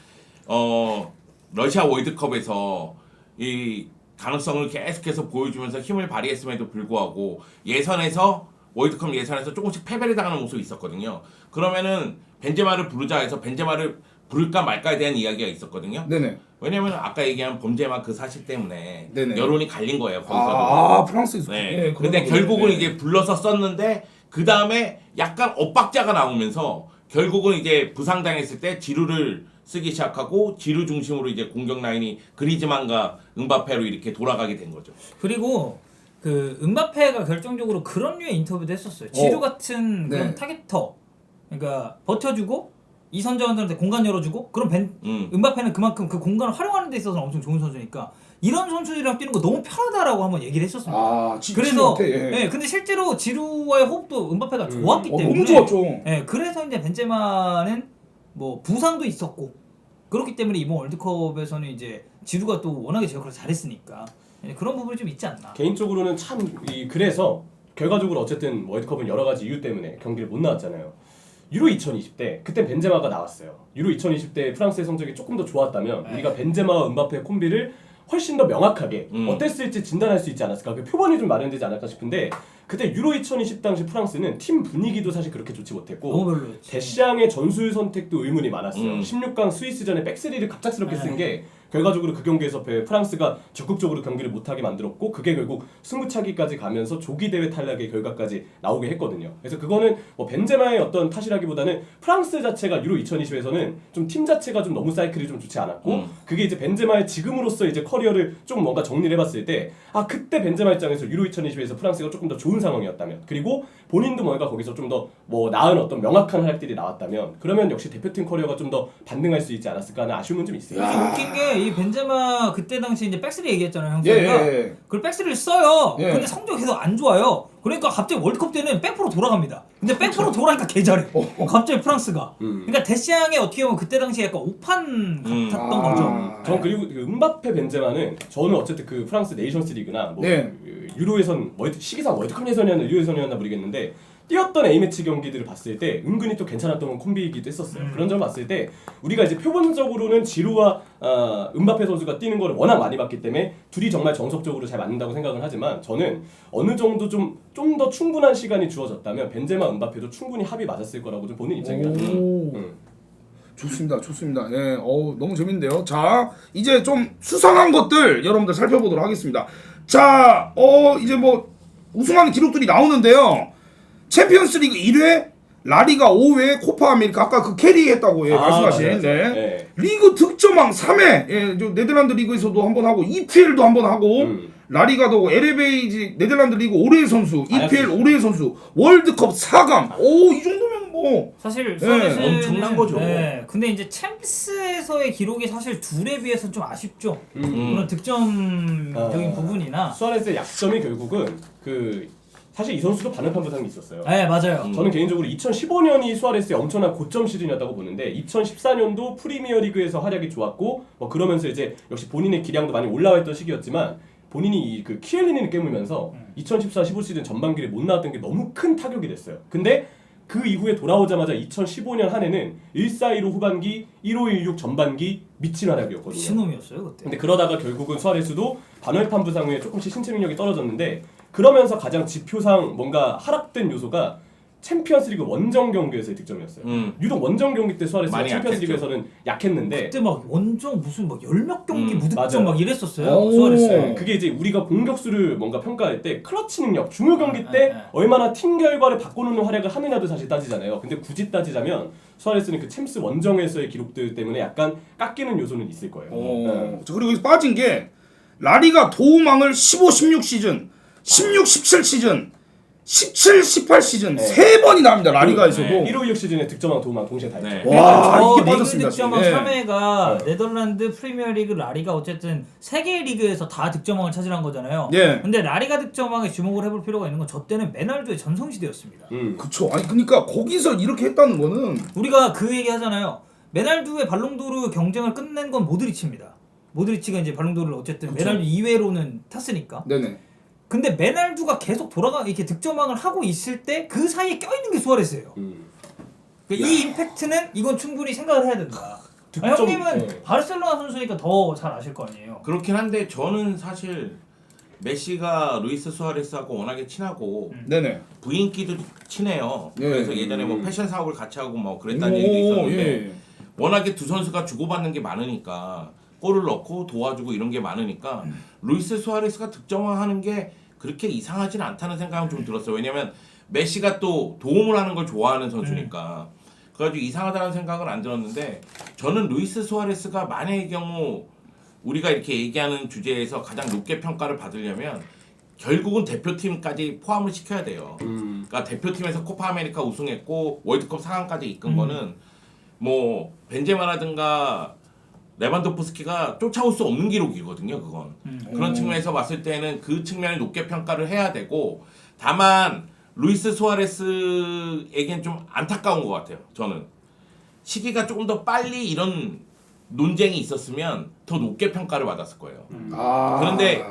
러시아 월드컵에서 이 가능성을 계속해서 보여주면서 힘을 발휘했음에도 불구하고 예선에서 월드컵 예선에서 조금씩 패배를 당하는 모습이 있었거든요. 그러면은 벤제마를 부르자 해서 벤제마를 부를까 말까에 대한 이야기가 있었거든요. 네네. 왜냐면 아까 얘기한 범죄마 그 사실 때문에 네네. 여론이 갈린 거예요. 거기서도. 프랑스에서. 네. 근데 결국은 이제 불러서 썼는데 그 다음에 약간 엇박자가 나오면서 결국은 이제 부상당했을 때 지루를 쓰기 시작하고 지루 중심으로 이제 공격 라인이 그리즈만과 은바페로 이렇게 돌아가게 된 거죠. 그리고 그 은바페가 결정적으로 그런 류의 인터뷰도 했었어요. 지루 같은 그런 네. 타겟터, 그러니까 버텨주고 이선 자원들한테 공간 열어주고 그럼 은바페는 그만큼 그 공간을 활용하는 데 있어서 엄청 좋은 선수니까 이런 선수들이랑 뛰는 거 너무 편하다라고 한번 얘기를 했었습니다. 지루 그래서 같아, 예. 네, 근데 실제로 지루와의 호흡도 은바페가 좋았기 때문에 너무 좋았죠. 네, 그래서 이제 벤제마는 뭐 부상도 있었고 그렇기 때문에 이번 월드컵에서는 이제 지루가 또 워낙에 제 역할을 잘했으니까 그런 부분이 좀 있지 않나. 개인적으로는 참 그래서 결과적으로 어쨌든 월드컵은 여러 가지 이유 때문에 경기를 못 나왔잖아요. 유로 2020때 그때 벤제마가 나왔어요. 유로 2020때 프랑스의 성적이 조금 더 좋았다면 우리가 벤제마와 은바페 콤비를 훨씬 더 명확하게 어땠을지 진단할 수 있지 않았을까. 그 표본이 좀 마련되지 않았까 싶은데 그때 유로 2020 당시 프랑스는 팀 분위기도 사실 그렇게 좋지 못했고 너무 별로였지. 데시앙의 전술 선택도 의문이 많았어요. 16강 스위스전에 백스리를 갑작스럽게 쓴 게 결과적으로 그 경기에서 프랑스가 적극적으로 경기를 못하게 만들었고 그게 결국 승부차기까지 가면서 조기 대회 탈락의 결과까지 나오게 했거든요. 그래서 그거는 뭐 벤제마의 어떤 탓이라기보다는 프랑스 자체가 유로 2020에서는 좀 팀 자체가 좀 너무 사이클이 좀 좋지 않았고 그게 이제 벤제마의 지금으로서 이제 커리어를 좀 뭔가 정리를 해봤을 때 그때 벤제마 입장에서 유로 2020에서 프랑스가 조금 더 좋은 상황이었다면 그리고 본인도 뭔가 거기서 좀 더 뭐 나은 어떤 명확한 활약들이 나왔다면 그러면 역시 대표팀 커리어가 좀 더 반등할 수 있지 않았을까 하는 아쉬움은 좀 있어요. 이게 웃긴 게 이 벤제마 그때 당시 이제 백스리 얘기했잖아요, 예, 형수가. 예. 그걸 백스리를 써요. 예. 근데 성적이 계속 안 좋아요. 그러니까 갑자기 월드컵 때는 백프로 돌아갑니다. 근데 백프로 돌아가니까 개 잘해. 갑자기 프랑스가. 그러니까 데시앙이 어떻게 보면 그때 당시에 약간 오판 같았던 거죠. 전 그리고 그 음바페 벤제마는 저는 어쨌든 그 프랑스 네이션스 리그나 뭐 네. 그 유로 예선 시기상 월드컵 예선이었나 유로 예선이었나 모르겠는데 뛰었던 A매치 경기들을 봤을 때 은근히 또 괜찮았던 콤비이기도 했었어요. 그런 점을 봤을 때 우리가 이제 표본적으로는 지루와 음바페 선수가 뛰는 걸 워낙 많이 봤기 때문에 둘이 정말 정석적으로 잘 맞는다고 생각은 하지만 저는 어느 정도 좀 더 충분한 시간이 주어졌다면 벤제마 음바페도 충분히 합이 맞았을 거라고 좀 보는 입장이거든요. 오. 좋습니다, 좋습니다. 예, 너무 재밌는데요. 자, 이제 좀 수상한 것들 여러분들 살펴보도록 하겠습니다. 자, 이제 뭐 우승하는 기록들이 나오는데요. 챔피언스리그 1회, 라리가 5회, 코파 아메리카 아까 그 캐리했다고 말씀하신. 맞아요. 네. 네. 리그 득점왕 3회, 저 네덜란드 리그에서도 한번 하고 EPL도 한번 하고. 라리가도 LFA 네덜란드 리그 올해의 선수, EPL 올해의 선수, 월드컵 4강. 오, 이 정도면 뭐 사실 수아레스는 엄청난 거죠. 네, 근데 이제 챔스에서의 기록이 사실 둘에 비해서 좀 아쉽죠. 그런 득점적인 부분이나. 수아레스의 약점이 결국은 사실 이 선수도 반응판 부상이 있었어요. 네, 맞아요. 저는 개인적으로 2015년이 수아레스의 엄청난 고점 시즌이었다고 보는데 2014년도 프리미어리그에서 활약이 좋았고 뭐 그러면서 이제 역시 본인의 기량도 많이 올라와 있던 시기였지만 본인이 그 키엘리니를 깨물면서 2014-15 시즌 전반기를 못 나왔던 게 너무 큰 타격이 됐어요. 근데 그 이후에 돌아오자마자 2015년 한 해는 1415 후반기, 1516 전반기 미친 활약이었거든요. 미친놈이었어요 그때. 근데 그러다가 결국은 수아레스도 반월판 부상 후에 조금씩 신체 능력이 떨어졌는데 그러면서 가장 지표상 뭔가 하락된 요소가 챔피언스리그 원정 경기에서의 득점이었어요. 유독 원정 경기 때 수아레스가 많이 챔피언스리그에서는 약했는데 그때 막 원정 무슨 막 10몇 경기 무득점 맞아요. 막 이랬었어요. 오. 수아레스. 그게 이제 우리가 공격수를 뭔가 평가할 때 클러치 능력, 중요 경기 때 얼마나 팀 결과를 바꿔놓는 활약을 하느냐도 사실 따지잖아요. 근데 굳이 따지자면 수아레스는 그 챔스 원정에서의 기록들 때문에 약간 깎이는 요소는 있을 거예요. 자, 그리고 여기서 빠진 게 라리가 도움왕을 15-16 시즌, 16-17 시즌, 17-18 시즌 네. 3번이나 합니다. 라리가에서도. 네. 1516 시즌에 득점왕 도움왕 동시에 다 했죠. 네. 와, 이게 리그 빠졌습니다. 득점왕 지금. 3회가 네덜란드 프리미어리그 라리가 어쨌든 세 개의 리그에서 다 득점왕을 차지한 거잖아요. 예. 근데 라리가 득점왕에 주목을 해볼 필요가 있는 건 저 때는 메날도의 전성시대였습니다. 그쵸. 아니 그러니까 거기서 이렇게 했다는 거는 우리가 그 얘기 하잖아요. 메날두의 발롱도르 경쟁을 끝낸 건 모드리치입니다. 모드리치가 이제 발롱도르를 어쨌든 그쵸. 메날두 이외로는 탔으니까. 네네. 근데 메날두가 계속 이렇게 득점왕을 하고 있을 때 그 사이에 껴있는 게 수아레스예요. 이 임팩트는 이건 충분히 생각을 해야 된다. 형님은 네. 바르셀로나 선수니까 더 잘 아실 거 아니에요. 그렇긴 한데 저는 사실 메시가 루이스 수아레스하고 워낙에 친하고 네네. 부인끼도 친해요. 예. 그래서 예전에 뭐 패션 사업을 같이 하고 뭐 그랬다는 얘기도 있었는데 예. 워낙에 두 선수가 주고받는 게 많으니까 골을 넣고 도와주고 이런 게 많으니까 루이스 수아레스가 득점왕 하는 게 그렇게 이상하진 않다는 생각은 좀 들었어요. 왜냐면 메시가 또 도움을 하는 걸 좋아하는 선수니까 그래가지고 이상하다는 생각은 안 들었는데 저는 루이스 수아레스가 만약의 경우 우리가 이렇게 얘기하는 주제에서 가장 높게 평가를 받으려면 결국은 대표팀까지 포함을 시켜야 돼요. 그러니까 대표팀에서 코파 아메리카 우승했고 월드컵 4강까지 이끈 거는 뭐 벤제마라든가 레반도프스키가 쫓아올 수 없는 기록이거든요. 그건 그런 측면에서 봤을 때는 그 측면을 높게 평가를 해야 되고 다만 루이스 수아레스에겐 좀 안타까운 것 같아요. 저는 시기가 조금 더 빨리 이런 논쟁이 있었으면 더 높게 평가를 받았을 거예요. 그런데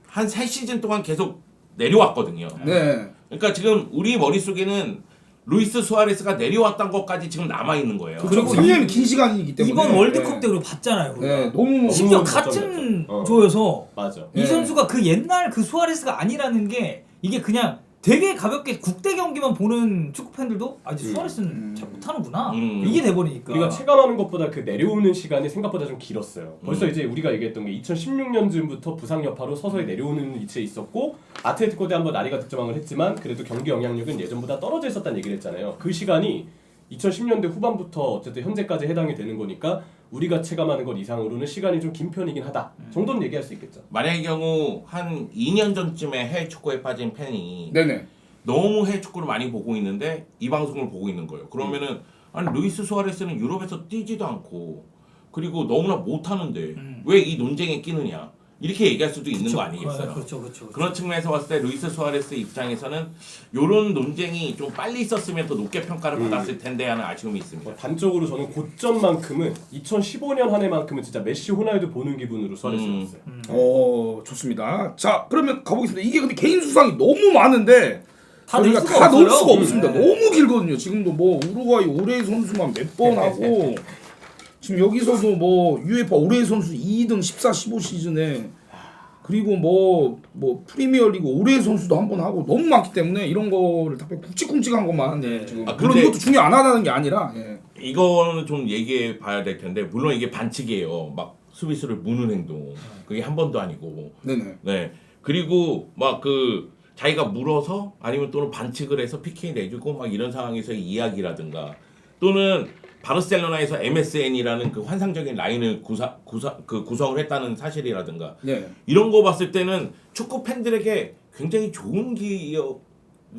한 3시즌 동안 계속 내려왔거든요. 네. 그러니까 지금 우리 머릿속에는 루이스 수아레스가 내려왔던 것까지 지금 남아있는 거예요. 그리고 3년이 긴 시간이기 때문에 이번 월드컵 네. 때 우리가 봤잖아요. 우리가. 네, 너무 심지어 너무 같은 득점이었죠. 조여서 맞아. 이 네. 선수가 그 옛날 그 수아레스가 아니라는 게 이게 그냥 되게 가볍게 국대 경기만 보는 축구 팬들도 이제 수아레스는 잘 못하는구나 이게 돼버리니까. 우리가 체감하는 것보다 그 내려오는 시간이 생각보다 좀 길었어요. 벌써 이제 우리가 얘기했던 게 2016년쯤부터 부상 여파로 서서히 내려오는 위치에 있었고 아틀레티코 때 한번 나리가 득점왕을 했지만 그래도 경기 영향력은 예전보다 떨어져 있었다는 얘기를 했잖아요. 그 시간이 2010년대 후반부터 어쨌든 현재까지 해당이 되는 거니까 우리가 체감하는 것 이상으로는 시간이 좀 긴 편이긴 하다 정도는 얘기할 수 있겠죠. 만약의 경우 한 2년 전쯤에 해외 축구에 빠진 팬이 네네. 너무 해외 축구를 많이 보고 있는데 이 방송을 보고 있는 거예요. 그러면은 아니 루이스 수아레스는 유럽에서 뛰지도 않고 그리고 너무나 못하는데 왜 이 논쟁에 끼느냐 이렇게 얘기할 수도 있는 거 아니겠어요? 그렇죠. 그런 측면에서 봤을 때 루이스 수아레스 입장에서는 이런 논쟁이 좀 빨리 있었으면 더 높게 평가를 받았을 텐데 하는 아쉬움이 있습니다. 단적으로 저는 고점만큼은 2015년 한 해만큼은 진짜 메시 호날두 보는 기분으로 수아레스를 봤어요. 좋습니다. 자, 그러면 가보겠습니다. 이게 근데 개인 수상이 너무 많은데 다 넣을 저희가 수가 다 넣을 없어요. 수가 없습니다. 네. 너무 길거든요. 지금도 뭐 우루과이 올해의 선수만 몇 번 하고 지금 여기서도 뭐 UEFA 올해의 선수 2등 14, 15 시즌에 그리고 뭐 프리미어리그 올해의 선수도 한 번 하고 너무 많기 때문에 이런 거를 다 굵직굵직한 것만 지금 물론 근데 이것도 중요 안 하다는 게 아니라 이거는 좀 얘기해 봐야 될 텐데 물론 이게 반칙이에요. 막 수비수를 무는 행동 그게 한 번도 아니고 네네. 네 그리고 막 그 자기가 물어서 아니면 또는 반칙을 해서 PK 내주고 막 이런 상황에서의 이야기라든가 또는 바르셀로나에서 MSN이라는 그 환상적인 라인을 구성을 했다는 사실이라든가 네. 이런 거 봤을 때는 축구 팬들에게 굉장히 좋은 기억은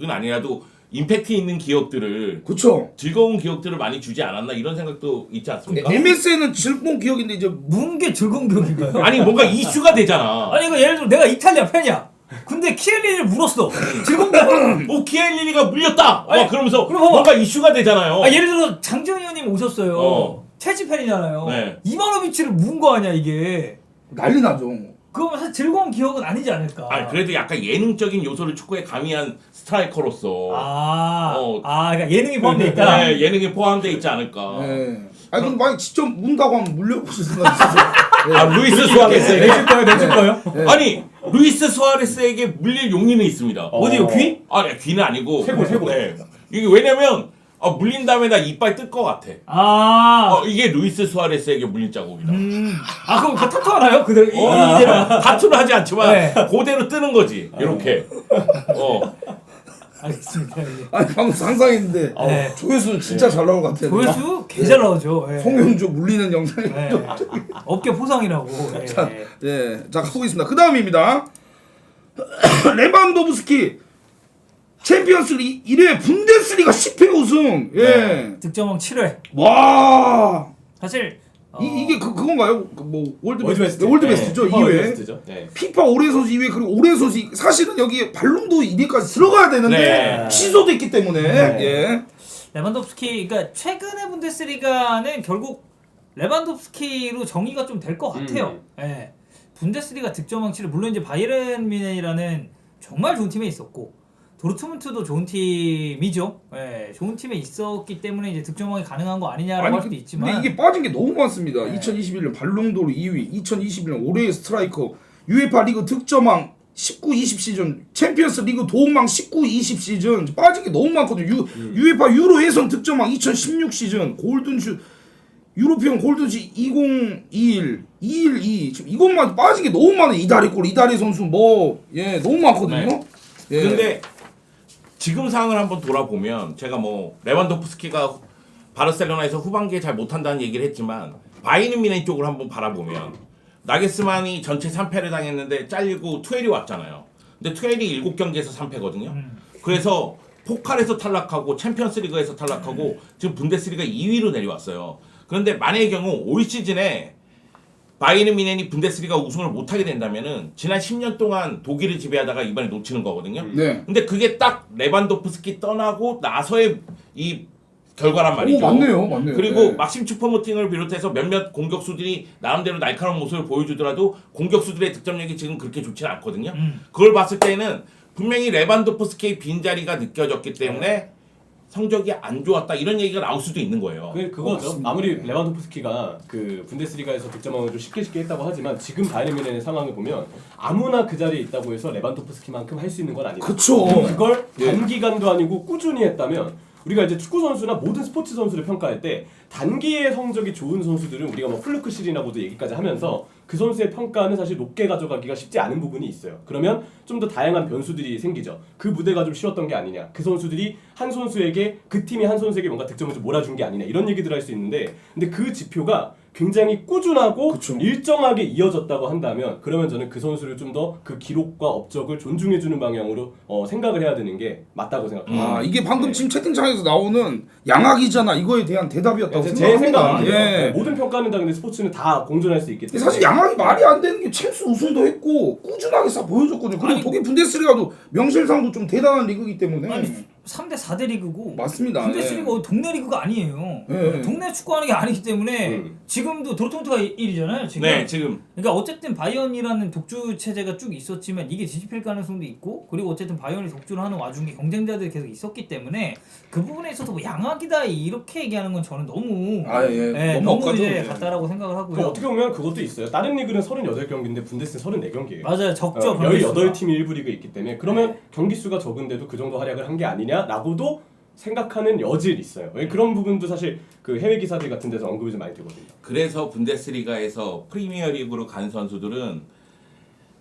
아니라도 임팩트 있는 기억들을 그렇죠. 즐거운 기억들을 많이 주지 않았나 이런 생각도 있지 않습니까? MSN은 즐거운 기억인데 이제 문게 즐거운 기억인가요? 아니 뭔가 이슈가 되잖아. 아니 이거 예를 들어 내가 이탈리아 팬이야. 근데 키엘리니를 물었어. 즐거운 기억. 오 키엘리니가 물렸다. 아니, 그러면서 그럼 봐봐. 뭔가 이슈가 되잖아요. 예를 들어 장지훈 의원님 오셨어요. 첼시 팬이잖아요. 네. 이바노비치를 문 거 아니야 이게. 난리 나죠. 그러면 사실 즐거운 기억은 아니지 않을까. 그래도 약간 예능적인 요소를 축구에 가미한 스트라이커로서 그러니까 예능이 포함돼 있다. 네, 예능이 포함돼 있지 않을까. 네. 아니 근데 만약 직접 문다고 하면 물려보실 생각 있으세요? 루이스 수아레스에게 내줄 거예요? 아니 루이스 수아레스에게 물릴 용의는 있습니다. 어디요? 귀? 아니 귀는 아니고 세고. 네. 이게 왜냐면 물린 다음에 나 이빨 뜰 것 같아. 이게 루이스 수아레스에게 물린 자국이다. 그럼 그 타투 하나요? 그대로 이대로. 다투는 하지 않지만 네. 그대로 뜨는 거지. 이렇게. 알겠습니다. 아니 방금 상상했는데 네. 조회수는 진짜 잘 나올 것 같아요. 조회수 개 잘 나오죠. 예. 송영주 물리는 영상이. 네. 업계 포상이라고. 예. 자 가보겠습니다. 그 다음입니다. 레반도브스키 챔피언스 리그 1회 분데스리가 10회 우승. 득점왕 7회. 와. 사실 이게 그건가요? 뭐 월드베스트. 월드베스트죠. 2회. 월드베스트죠. 네. 피파 올해 선수 2회 그리고 올해 선수 사실은 여기 발롱도 2회까지 들어가야 되는데 네. 취소됐기 때문에 예. 레반도프스키 그러니까 최근의 분데스리가는 결국 레반도프스키로 정의가 좀 될 것 같아요. 예. 분데스리가 득점왕 7회 물론 이제 바이에른 뮌헨이라는 정말 좋은 팀에 있었고 도르트문트도 좋은 팀이죠. 예, 좋은 팀에 있었기 때문에 이제 득점왕이 가능한 거 아니냐라고 할 수도 있지만 근데 이게 빠진 게 너무 많습니다. 2021년 발롱도르 2위, 2021년 올해의 스트라이커, UEFA 리그 득점왕 19, 20 시즌, 챔피언스 리그 도움왕 19, 20 시즌 빠진 게 너무 많거든요. UEFA 유로 예선 득점왕 2016 시즌, 골든슛 유로피언 골든슛 2021, 212 지금 이것만 빠진 게 너무 많아요. 이다리 선수 너무 많거든요. 네. 예. 근데 지금 상황을 한번 돌아보면 제가 뭐 레반도프스키가 바르셀로나에서 후반기에 잘 못한다는 얘기를 했지만 바이에른 뮌헨 쪽으로 한번 바라보면 나게스만이 전체 3패를 당했는데 잘리고 투엘이 왔잖아요. 근데 투엘이 7경기에서 3패거든요. 그래서 포칼에서 탈락하고 챔피언스리그에서 탈락하고 지금 분데스리가 2위로 내려왔어요. 그런데 만약의 경우 올 시즌에 바이에른 뮌헨이 분데스리가 우승을 못하게 된다면은 지난 10년 동안 독일을 지배하다가 이번에 놓치는 거거든요. 네. 근데 그게 딱 레반도프스키 떠나고 나서의 이 결과란 말이죠. 맞네요. 그리고 네. 막심 추퍼모팅을 비롯해서 몇몇 공격수들이 나름대로 날카로운 모습을 보여주더라도 공격수들의 득점력이 지금 그렇게 좋지는 않거든요. 그걸 봤을 때는 분명히 레반도프스키의 빈자리가 느껴졌기 때문에 성적이 안 좋았다 이런 얘기가 나올 수도 있는 거예요. 그거죠. 맞습니다. 아무리 레반도프스키가 그 분데스리가에서 득점왕을 좀 쉽게 하다고 하지만 지금 바이에른 뮌헨의 상황을 보면 아무나 그 자리에 있다고 해서 레반도프스키만큼 할 수 있는 건 아니다. 그쵸. 그걸 예. 단기간도 아니고 꾸준히 했다면 우리가 이제 축구 선수나 모든 스포츠 선수를 평가할 때 단기의 성적이 좋은 선수들은 우리가 뭐 플루크 실이라고도 얘기까지 하면서 그 선수의 평가는 사실 높게 가져가기가 쉽지 않은 부분이 있어요. 그러면 좀 더 다양한 변수들이 생기죠. 그 무대가 좀 쉬웠던 게 아니냐. 그 선수들이 한 선수에게 그 팀이 한 선수에게 뭔가 득점을 좀 몰아준 게 아니냐. 이런 얘기들 할 수 있는데 근데 그 지표가 굉장히 꾸준하고 그쵸. 일정하게 이어졌다고 한다면 그러면 저는 그 선수를 좀 더 그 기록과 업적을 존중해주는 방향으로 생각을 해야 되는 게 맞다고 생각합니다. 아 이게 방금 네. 지금 채팅창에서 나오는 양악이잖아 이거에 대한 대답이었다고 제 생각합니다. 생각은 예. 모든 평가는 다 근데 스포츠는 다 공존할 수 있기 때문에 사실 양악이 말이 안 되는 게 챔스 우승도 했고 꾸준하게 싹 보여줬거든요. 그리고 아니, 독일 분데스리가도 명실상도 좀 대단한 리그이기 때문에 아니 3대 4대 리그고 맞습니다. 분데스리가 동네 리그가 아니에요. 예. 동네 축구하는 게 아니기 때문에 지금도 도르트문트가 1위잖아요. 지금. 네, 지금 그러니까 어쨌든 바이언이라는 독주 체제가 쭉 있었지만 이게 뒤집힐 가능성도 있고 그리고 어쨌든 바이언이 독주를 하는 와중에 경쟁자들이 계속 있었기 때문에 그 부분에 있어서 뭐 양악이다 이렇게 얘기하는 건 저는 너무 너무 너무 엇가죠. 이제 예. 같다라고 생각을 하고요. 그 어떻게 보면 그것도 있어요. 다른 리그는 38경기인데 분데스는 34경기예요. 맞아요. 적죠. 경기수가. 18팀이 1부 리그에 있기 때문에 그러면 경기 수가 적은데도 그 정도 활약을 한 게 아니냐라고도 생각하는 여질이 있어요. 그런 부분도 사실 그 해외 기사들 같은 데서 언급이 좀 많이 되거든요. 그래서 분데스리가에서 프리미어리그로 간 선수들은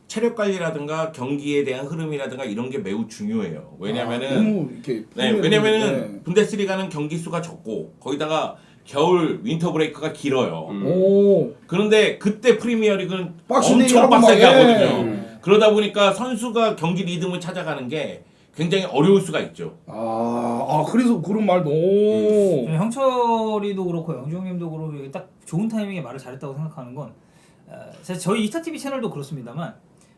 체력 관리라든가 경기에 대한 흐름이라든가 이런 게 매우 중요해요. 왜냐면은 너무 이렇게 왜냐면은 분데스리가는 경기 수가 적고 거기다가 겨울 윈터 브레이크가 길어요. 오 그런데 그때 프리미어리그는 빡시네 엄청 하고 빡세게 막, 예. 하거든요. 그러다 보니까 선수가 경기 리듬을 찾아가는 게 굉장히 어려울 수가 있죠. 그래서 그런 말도 형철이도 그렇고 영종님도 그렇고 딱 좋은 타이밍에 말을 잘했다고 생각하는 건 사실 저희 이타TV 채널도 그렇습니다만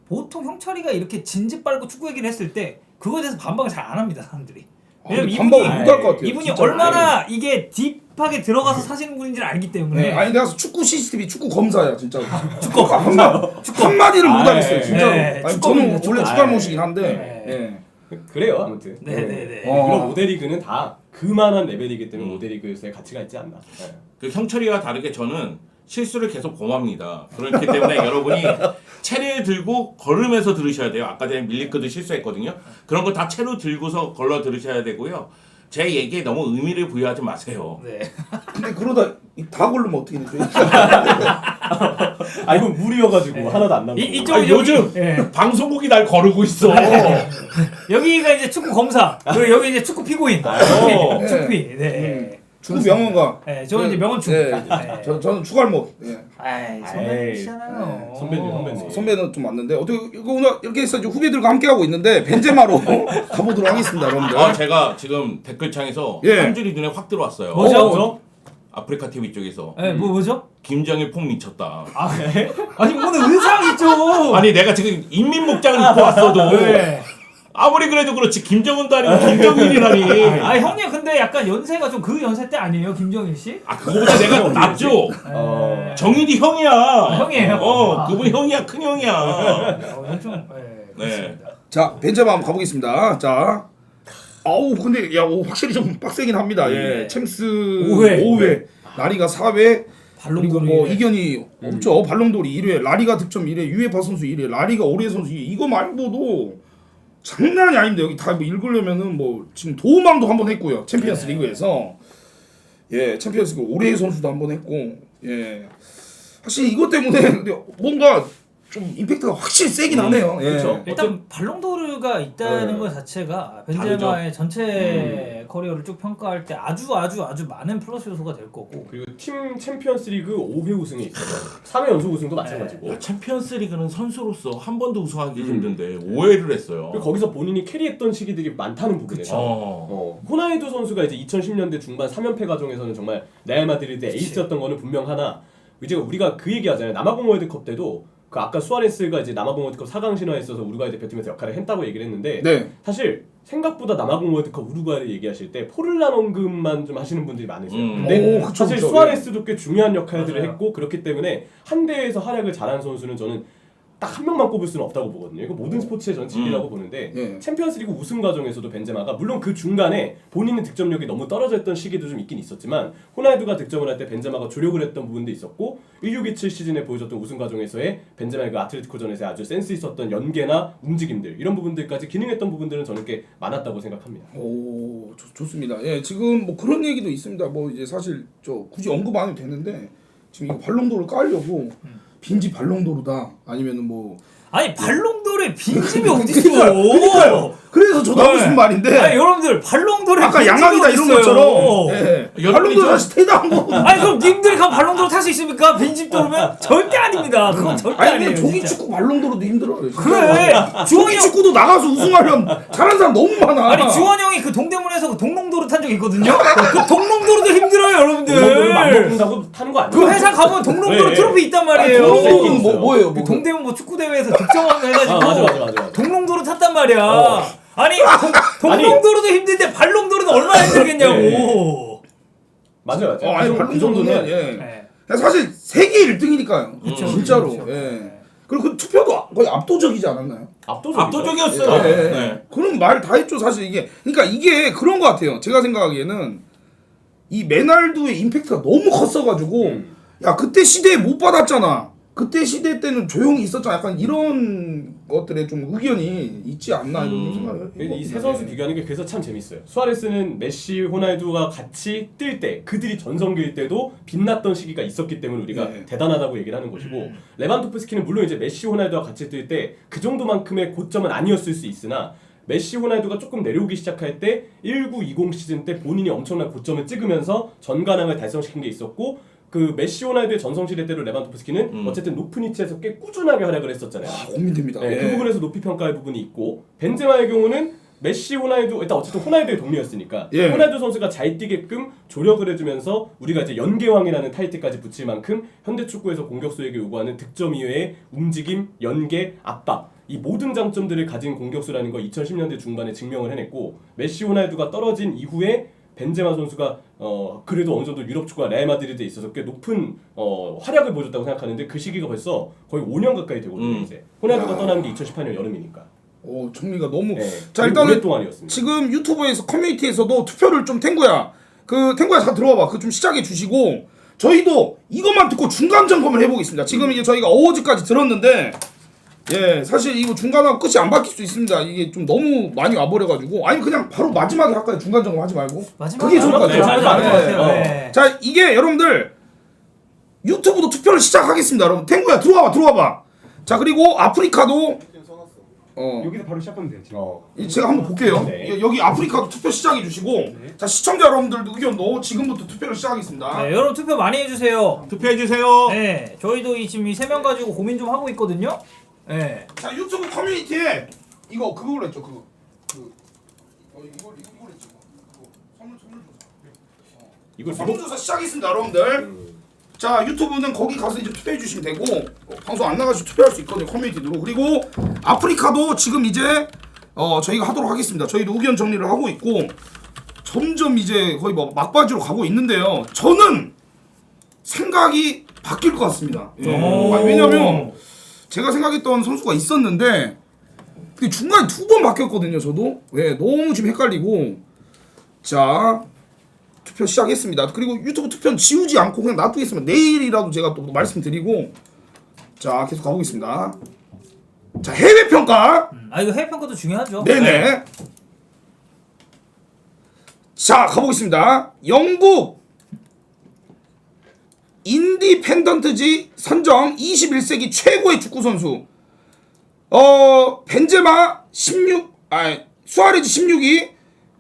보통 형철이가 이렇게 진지 빨고 축구 얘기를 했을 때 그거에 대해서 반박을 잘 안 합니다 사람들이. 왜냐면 반박을 못할 것 같아요. 이분이 진짜. 얼마나 이게 딥하게 들어가서 사시는 분인지를 알기 때문에 네. 아니 내가 축구 CCTV 축구 검사야 진짜. 축구 한마디를 못 하겠어요 진짜로. 네, 아니, 축구입니다, 저는 축구. 원래 축구할모식이긴 한데. 네. 예. 그래요 아무튼. 네네네. 그런 모델 리그는 다 그만한 레벨이기 때문에 모델 리그에서의 가치가 있지 않나. 네. 그 형철이와 다르게 저는 실수를 계속 범합니다. 그렇기 때문에 여러분이 채를 들고 걸으면서 들으셔야 돼요. 아까 전에 밀리크도 실수했거든요. 그런 거 다 채로 들고서 걸러 들으셔야 되고요. 제 얘기에 너무 의미를 부여하지 마세요. 네. 근데 그러다 다 걸르면 어떻게 되죠? 이건 무리여가지고 하나도 안 남고. 이쪽 요즘 예. 방송국이 날 거르고 있어. 여기가 이제 축구 검사 그리고 여기 이제 축구 피고인. 어. 축피. 네. 축구 명언가. 네, 저는 이제 명언축. 네. 네. 저는 축알못. 예. 아이, 선배님이시잖아요. 선배님. 선배는 좀 맞는데 어떻게 이거 오늘 이렇게 해서 이제 후배들과 함께 하고 있는데 벤제마로 가보도록 하겠습니다, 여러분들. 제가 지금 댓글창에서 예. 한 줄이 눈에 확 들어왔어요. 뭐죠? 아프리카 TV 쪽에서 네, 뭐죠? 김정일 폭 미쳤다. 아, 네? 아니 오늘 의상 있죠. 아니 내가 지금 인민목장을 입고 왔어도 네. 아무리 그래도 그렇지 김정은도 아니고 김정일이라니. 아 형님 근데 약간 연세가 좀 그 연세 때 아니에요, 김정일 씨? 아 그거보다 내가 낫죠. 네. 정일이 형이야. 형이에요? 그분 형이야, 큰 형이야. 좀 네. 그렇습니다. 자, 벤제마 한번 가보겠습니다. 자. 근데 확실히 좀 빡세긴 합니다. 예. 챔스 5회, 라리가 4회, 그리고 뭐 이견이 없죠. 발롱도리 1회, 라리가 득점 1회, UEFA 선수 1회, 라리가 올해 선수 2회. 이거 말고도 장난이 아닙니다. 여기 다 뭐 읽으려면은 뭐 지금 도움왕도 한번 했고요. 챔피언스 리그에서. 예, 챔피언스 리그 올해의 선수도 한번 했고. 예. 확실히 이것 때문에 근데 뭔가 좀 임팩트가 확실히 세긴 하네요. 예. 그렇죠. 일단 발롱도르가 있다는 것 자체가 벤제마의 전체 커리어를 쭉 평가할 때 아주 많은 플러스 요소가 될 거고. 그리고 팀 챔피언스 리그 5회 우승이 있거든요. 3회 연속 우승도 마찬가지고. 야, 챔피언스 리그는 선수로서 한 번도 우승하기 힘든데 5회를 했어요. 그리고 거기서 본인이 캐리했던 시기들이 많다는 부분에서 호나이두 선수가 이제 2010년대 중반 3연패 과정에서는 정말 레알 마드리드 에이스였던 거는 분명 하나 이제 우리가 그 얘기하잖아요. 남아공 월드컵 때도 그 아까 수아레스가 이제 남아공 월드컵 4강 신화에 있어서 우루과이 대표팀에서 역할을 했다고 얘기를 했는데 네. 사실 생각보다 남아공 월드컵 우루과이를 얘기하실 때 포를란 언급만 좀 하시는 분들이 많으세요. 근데 그쵸, 사실 그쵸. 수아레스도 꽤 중요한 역할들을 맞아요. 했고 그렇기 때문에 한 대회에서 활약을 잘한 선수는 저는 딱 한 명만 꼽을 수는 없다고 보거든요. 이거 모든 스포츠의 전 진리라고 보는데 예. 챔피언스리그 우승 과정에서도 벤제마가 물론 그 중간에 본인의 득점력이 너무 떨어져 있던 시기도 좀 있긴 있었지만 호날두가 득점을 할 때 벤제마가 조력을 했던 부분도 있었고 1627 시즌에 보여줬던 우승 과정에서의 벤제마의 그 아틀레티코전에서 아주 센스 있었던 연계나 움직임들 이런 부분들까지 기능했던 부분들은 저는 꽤 많았다고 생각합니다. 오, 좋습니다. 예, 지금 뭐 그런 얘기도 있습니다. 뭐 이제 사실 저 굳이 언급 안 해도 되는데 지금 이거 발롱도르 깔려고 빈지 발롱도르다 아니면은 뭐 아니 발롱도르에 빈집이 어디 그러니까요. 있어? 그래서 저도 하고 싶은 말인데 아니 여러분들 발롱도르에 아까 빈집이 양악이다 어디 이런 있어요? 것처럼 예, 여러분이 발롱도르 저- 다시 퇴장한 거. 아니 그럼 님들이 가면 발롱도르 탈 수 있습니까? 빈집 돌면 절대 아닙니다. 그건 절대 아니 아니에요. 근데 조기 진짜. 축구 발롱도르도 힘들어요. 진짜. 그래 조기 주원이 형 축구도 나가서 우승하려면 잘하는 사람 너무 많아. 아니 주원이 형이 그 동대문에서 그 동롱도르 탄 적 있거든요. 그 동롱도르도 힘들어요 여러분들. 동동도를 맘먹는다고 타는 거 아니에요? 그 회사 가면 동롱도르 네. 트로피 있단 아니, 말이에요. 동롱도르는 뭐예요? 그 뭐. 동대문 뭐 축구 대회에서 득점왕 해가지고 맞아. 동롱도르 탔단 말이야. 아니 동롱도르도 힘든데 발롱도르는 얼마나 힘들겠냐고. 맞아요. 아니 그 발롱도르는 정도는 네. 사실 세계 1등이니까요. 그쵸, 진짜로. 그쵸. 예. 그리고 그 투표도 거의 압도적이지 않았나요? 압도적이었어요. 예, 예. 네. 그럼 말 다 했죠 사실 이게. 그러니까 이게 그런 것 같아요. 제가 생각하기에는 이 메날두의 임팩트가 너무 컸어가지고 야 그때 시대에 못 받았잖아. 그때 시대 때는 조용히 있었잖아. 약간 이런 것들에 좀 의견이 있지 않나 이런 생각을. 이 세 선수 비교하는 게 그래서 참 재밌어요. 수아레스는 메시, 호날두가 같이 뛸 때 그들이 전성기일 때도 빛났던 시기가 있었기 때문에 우리가 네. 대단하다고 얘기를 하는 것이고 레반도프스키는 물론 이제 메시, 호날두와 같이 뛸 때 그 정도만큼의 고점은 아니었을 수 있으나 메시, 호날두가 조금 내려오기 시작할 때 1920 시즌 때 본인이 엄청난 고점을 찍으면서 전관왕을 달성시킨 게 있었고 그 메시, 호날두의 전성시대 때로 레반도프스키는 어쨌든 높은 위치에서 꽤 꾸준하게 활약을 했었잖아요. 고민됩니다. 네, 예. 그 부분에서 높이 평가할 부분이 있고 벤제마의 경우는 메시, 호날두 일단 어쨌든 호날두의 동료였으니까 예. 호날두 선수가 잘 뛰게끔 조력을 해주면서 우리가 이제 연계왕이라는 타이틀까지 붙일 만큼 현대 축구에서 공격수에게 요구하는 득점 이외의 움직임, 연계, 압박 이 모든 장점들을 가진 공격수라는 거 2010년대 중반에 증명을 해냈고 메시, 호날두가 떨어진 이후에 벤제마 선수가 그래도 어느 정도 유럽 축구와 레알 마드리드에 있어서 꽤 높은 활약을 보여줬다고 생각하는데 그 시기가 벌써 거의 5년 가까이 되거든요. 이제 호날두가 떠나는 게 2018년 여름이니까. 오 정리가 너무. 네, 자 일단은 오랫동안이었습니다. 지금 유튜브에서 커뮤니티에서도 투표를 좀 탱구야. 그 탱구야 다 들어와봐. 그 좀 시작해 주시고 저희도 이것만 듣고 중간 점검을 해보겠습니다. 지금 이게 저희가 어워즈까지 들었는데. 예, 사실 이거 중간하고 끝이 안 바뀔 수 있습니다. 이게 좀 너무 많이 와버려가지고 아니 그냥 바로 마지막에 할까요? 중간 점검 하지 말고. 그게 좋을 것 같아요. 맞을 것 같아요. 예. 네. 자 이게 여러분들 유튜브도 투표를 시작하겠습니다. 여러분 탱구야 들어와봐. 자 그리고 아프리카도 여기서 바로 시작하면 돼요. 지금. 제가 한번 볼게요. 네. 여기 아프리카도 투표 시작해 주시고 자 시청자 여러분들도 의견도 지금부터 투표를 시작하겠습니다. 네, 여러분 투표 많이 해주세요. 투표해주세요. 네, 저희도 지금 이 3명 가지고 고민 좀 하고 있거든요. 네. 자 유튜브 커뮤니티에 이거 그걸로 했죠 그거 이걸 했죠 그거 이걸 설문조사 시작했습니다 여러분들. 자 유튜브는 거기 가서 이제 투표해 주시면 되고 방송 안 나가서 투표할 수 있거든요 커뮤니티로. 그리고 아프리카도 지금 이제 저희가 하도록 하겠습니다. 저희도 의견 정리를 하고 있고 점점 이제 거의 뭐 막바지로 가고 있는데요. 저는 생각이 바뀔 것 같습니다. 예. 아니, 왜냐면 제가 생각했던 선수가 있었는데 근데 중간에 2번 바뀌었거든요. 저도 예, 너무 지금 헷갈리고. 자 투표 시작했습니다. 그리고 유튜브 투표는 지우지 않고 그냥 놔두겠습니다. 내일이라도 제가 또 말씀드리고 자 계속 가보겠습니다. 자 해외 평가. 아 이거 해외 평가도 중요하죠. 네네. 자 가보겠습니다. 영국 인디펜던트지 선정 21세기 최고의 축구 선수. 벤제마 수아레즈 16위,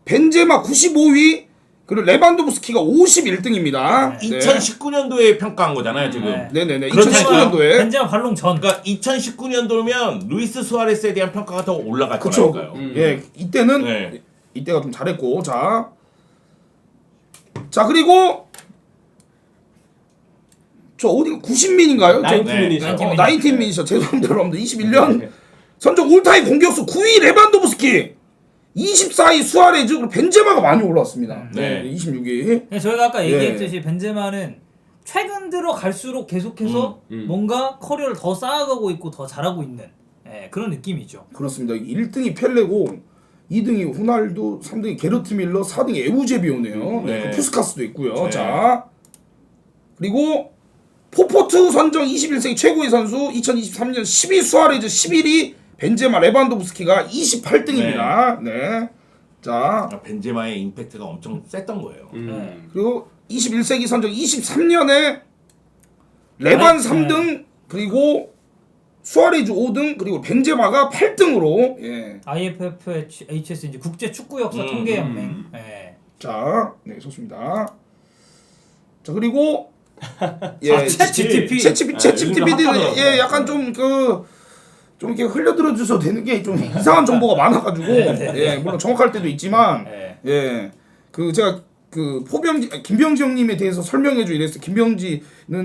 벤제마 95위, 그리고 레반도프스키가 51등입니다. 2019년도에 평가한 거잖아요 지금. 네. 네네네. 그렇다니까요. 2019년도에. 벤제마 발롱 전. 그러니까 2019년도면 루이스 수아레스에 대한 평가가 더 올라갈 그쵸. 거라니까요. 예, 이때는 네. 이때가 좀 잘했고 자 그리고 저 어디가 90민인가요? 나인틴민이죠. 네. 나인틴민이죠. 죄송합니다 여러분들. 21년 선정 올타임 공격수 9위 레반도프스키, 24위 수아레즈, 그리고 벤제마가 많이 올라왔습니다. 네. 26위. 저희가 아까 예. 얘기했듯이 벤제마는 최근 들어 갈수록 계속해서 뭔가 커리어를 더 쌓아가고 있고 더 잘하고 있는 그런 느낌이죠. 그렇습니다. 1등이 펠레고 2등이 호날두, 3등이 게르트 밀러, 4등이 에우제비오네요. 네. 그 푸스카스도 있고요. 네. 자, 그리고 포포트 선정 21세기 최고의 선수 2023년 10위 수아레즈, 11위 벤제마, 레반도프스키가 28등입니다. 네. 자, 벤제마의 임팩트가 엄청 셌던 거예요. 그리고 21세기 선정 23년에 레반 3등, 그리고 수아레즈 5등, 그리고 벤제마가 8등으로 예. IFFHS 이제 국제 축구 역사 통계 연맹. 자, 네, 좋습니다. 자, 그리고 예, 챗GPT. 챗GPT는 예, 약간 좀 이렇게 흘려들어 주셔도 되는 게 좀 이상한 정보가 많아가지고 예, 물론 정확할 때도 있지만 예, 제가 김병지 형님에 대해서 설명해줘 이랬어요. 김병지는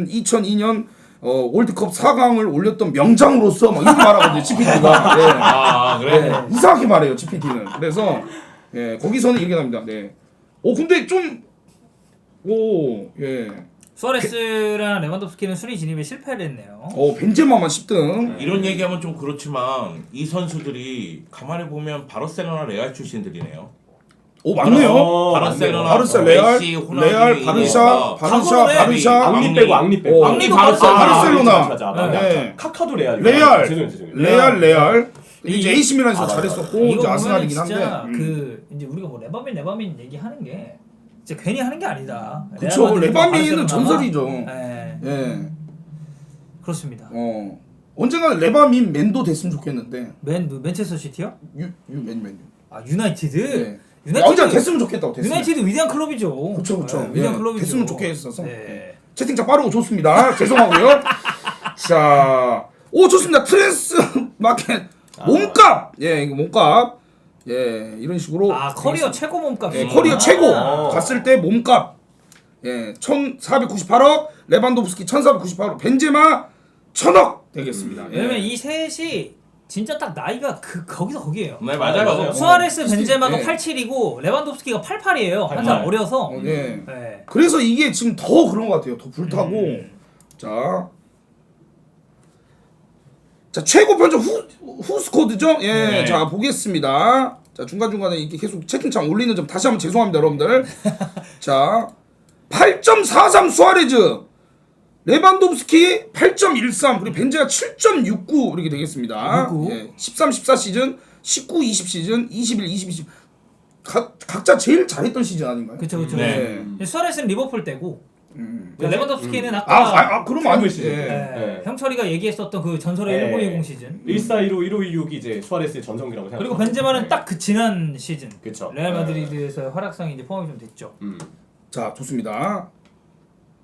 2002년 월드컵 4강을 올렸던 명장으로서 막 이렇게 말하거든요. GPT가. 예. 아 그래? 예, 이상하게 말해요. GPT는. 그래서 예, 거기서는 이렇게 나옵니다. 네. 근데 좀 예. 수아레스랑 레반도프스키는 순위 진입에 실패를 했네요. 벤제마만 10등. 이런 얘기하면 좀 그렇지만 이 선수들이 가만히 보면 바르셀로나 레알 출신들이네요. 맞네요. 바르셀로나, 바르사, 메시, 호날두, 레알, 바르샤, 앙리 빼고 앙리 빼고. 앙리 바르셀로나. 네. 카카도 레알. 레알. 죄송해요. 레알. 이제 AC 밀란에서 맞아. 잘했었고 이거 이제 아스날이긴 보면 진짜 한데. 이제 우리가 뭐 레바민 얘기하는 게 진짜 괜히 하는 게 아니다. 그쵸. 레알 마드리드와 레바민은 바르셀로나가, 전설이죠. 예. 그렇습니다. 언젠가는 레바민 맨도 됐으면 좋겠는데. 맨체스터 시티요? 맨. 아 유나이티드. 네. 유나이티드 언젠가 됐으면 좋겠다고 됐으면. 유나이티드 위대한 클럽이죠. 그쵸. 위대한 예, 클럽이죠. 됐으면 좋겠어서. 네. 채팅창 빠르고 좋습니다. 죄송하고요. 자, 좋습니다. 트랜스 마켓 몸값. 예, 이거 몸값. 예, 이런 식으로. 커리어 최고 몸값. 예, 커리어 최고 갔을 때 몸값. 예, 1,498억. 레반도프스키 1,498억. 벤제마 1,000억 되겠습니다. 예. 왜냐면 이 셋이 진짜 딱 나이가 거기서 거기에요. 네 맞아요. 수아레스, 벤제마가 예. 87이고 레반도프스키가 88이에요. 한살 어려서. 예. 네. 그래서 이게 지금 더 그런 것 같아요. 더 불타고. 자, 최고 편점 후스코드죠? 예, 네. 자 보겠습니다. 자, 중간중간에 이렇게 계속 채팅창 올리는 점 다시 한번 죄송합니다, 여러분들. 자, 8.43 수아레즈, 레반도프스키 8.13, 그리고 벤제가 7.69 이렇게 되겠습니다. 69. 예, 13, 14 시즌, 19, 20 시즌, 21, 22 시즌. 각자 제일 잘했던 시즌 아닌가요? 그쵸. 네. 수아레스는 리버풀 때고 레반도프스키는 아까 그럼 안 트래블 시즌. 예. 형철이가 얘기했었던 그 전설의 1920 시즌. 1415, 1526이 이제 수아레스의 전성기라고 생각. 그리고 벤제마는 딱 그 지난 시즌. 그쵸. 레알 마드리드에서의 활약상이 이제 포함이 좀 됐죠. 자, 좋습니다.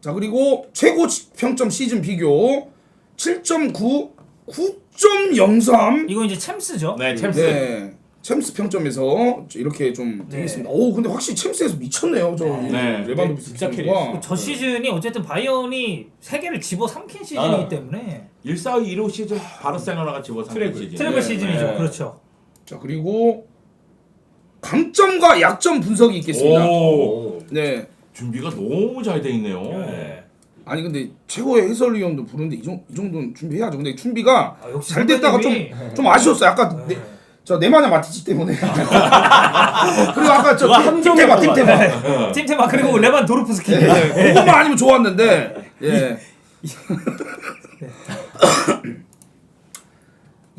자, 그리고 최고 평점 시즌 비교 7.9, 9.03. 이거 이제 챔스죠. 네 챔스. 네. 챔스 평점에서 이렇게 좀 되겠습니다. 근데 확실히 챔스에서 미쳤네요. 저 네. 레반도프스키 진짜 선수가. 저 시즌이 어쨌든 바이언이 세 개를 집어삼킨 시즌이기 때문에 1415 시즌 바르셀로나가 집어삼킨 트래블. 시즌. 트래블 네. 시즌이죠. 네. 그렇죠. 자, 그리고 강점과 약점 분석이 있겠습니다. 오. 네. 준비가 너무 잘 돼 있네요. 네. 아니 근데 최고의 해설위원도 부르는데 이 정도는 준비해야죠. 근데 준비가 역시 잘 됐다가 선배님이- 좀 아쉬웠어요. 아까 네마냐 마티치 때문에. 그리고 아까 저 팀테마. 팀테마 그리고 레반 도르프스키. 예, 그것만 아니면 좋았는데. 예.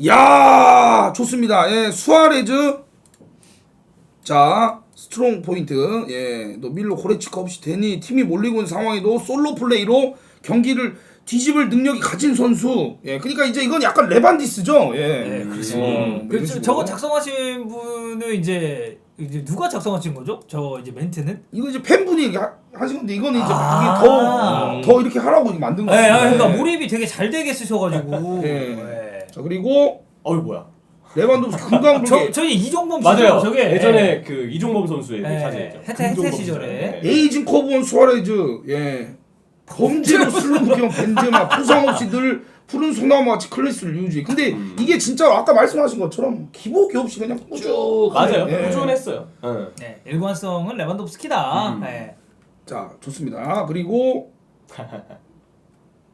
야, 좋습니다. 예, 수아레즈. 자, 스트롱 포인트. 예, 너 밀로 고레치카 없이 되니 팀이 몰리고 있는 상황에도 솔로 플레이로 경기를 뒤집을 능력이 가진 선수. 예, 그러니까 이제 이건 약간 레반디스죠. 예. 네, 그렇습니다. 이런 그, 식으로. 저거 작성하신 분은 이제 누가 작성하신 거죠? 저 이제 멘트는? 이거 이제 팬분이 이렇게 하신 건데 이거는 이제 아. 이게 더 이렇게 하라고 이렇게 만든 네, 거예요. 그러니까 몰입이 되게 잘 되게 쓰셔가지고. 예. 네. 자, 그리고 뭐야? 레반도프스키 금강불개 저희 이종범 맞아요. 시절 저게 예전에 그 이종범 선수의 그 네. 사진이죠. 혜태 금종범 시절에. 에이징 커브온 수아레즈, 예, 범죄로 슬럼프형 벤제마, 부상 없이 늘 푸른 소나무 같이 클래스를 유지. 근데 이게 진짜 아까 말씀하신 것처럼 기복이 없이 그냥 쭉 맞아요. 예. 꾸준했어요. 네, 일관성은 레반도프스키다. 네. 자, 좋습니다. 그리고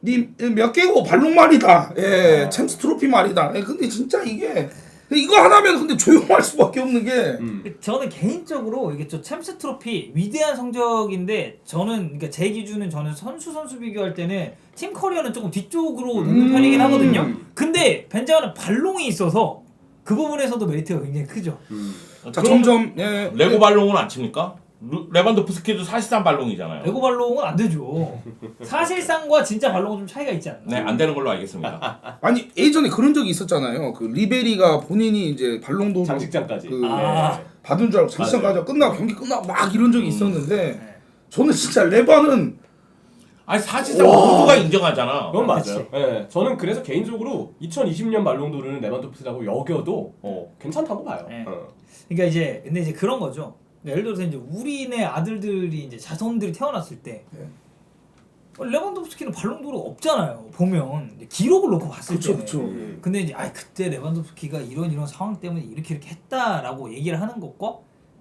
니몇 개고 발롱 말이다. 예, 챔스 트로피 말이다. 예, 근데 진짜 이게 이거 하나면 근데 조용할 수밖에 없는 게 저는 개인적으로 이게 저 챔스 트로피 위대한 성적인데 저는 그러니까 제 기준은 저는 선수 비교할 때는 팀 커리어는 조금 뒤쪽으로 놓는 편이긴 하거든요. 근데 벤자마는 발롱이 있어서 그 부분에서도 메리트가 굉장히 크죠. 자 점점 예, 레고 발롱은 안 칩니까? 레반도프스키도 사실상 발롱이잖아요. 레고 발롱은 안 되죠. 사실상과 진짜 발롱은 좀 차이가 있지 않나? 네, 안 되는 걸로 알겠습니다. 아니 예전에 그런 적이 있었잖아요. 그 리베리가 본인이 이제 발롱도르 장식장까지. 그 아. 받은 줄 알고 장식장까지 끝나고 경기 끝나고 막 이런 적이 있었는데 네. 저는 진짜 레바는 아니 사실상 모두가 인정하잖아. 그건 맞아요. 그치. 예, 저는 그래서 개인적으로 2020년 발롱도르는 레반도프스라고 여겨도 괜찮다고 봐요. 네. 그러니까 근데 이제 그런 거죠. 그러니까 예를 들어서 이제 우리네 아들들이 이제 자손들이 태어났을 때 레반도프스키는 발롱도르 없잖아요. 보면 이제 기록을 놓고 봤을 때. 그쵸. 근데 이제 그때 레반도프스키가 이런 상황 때문에 이렇게 했다라고 얘기를 하는 것과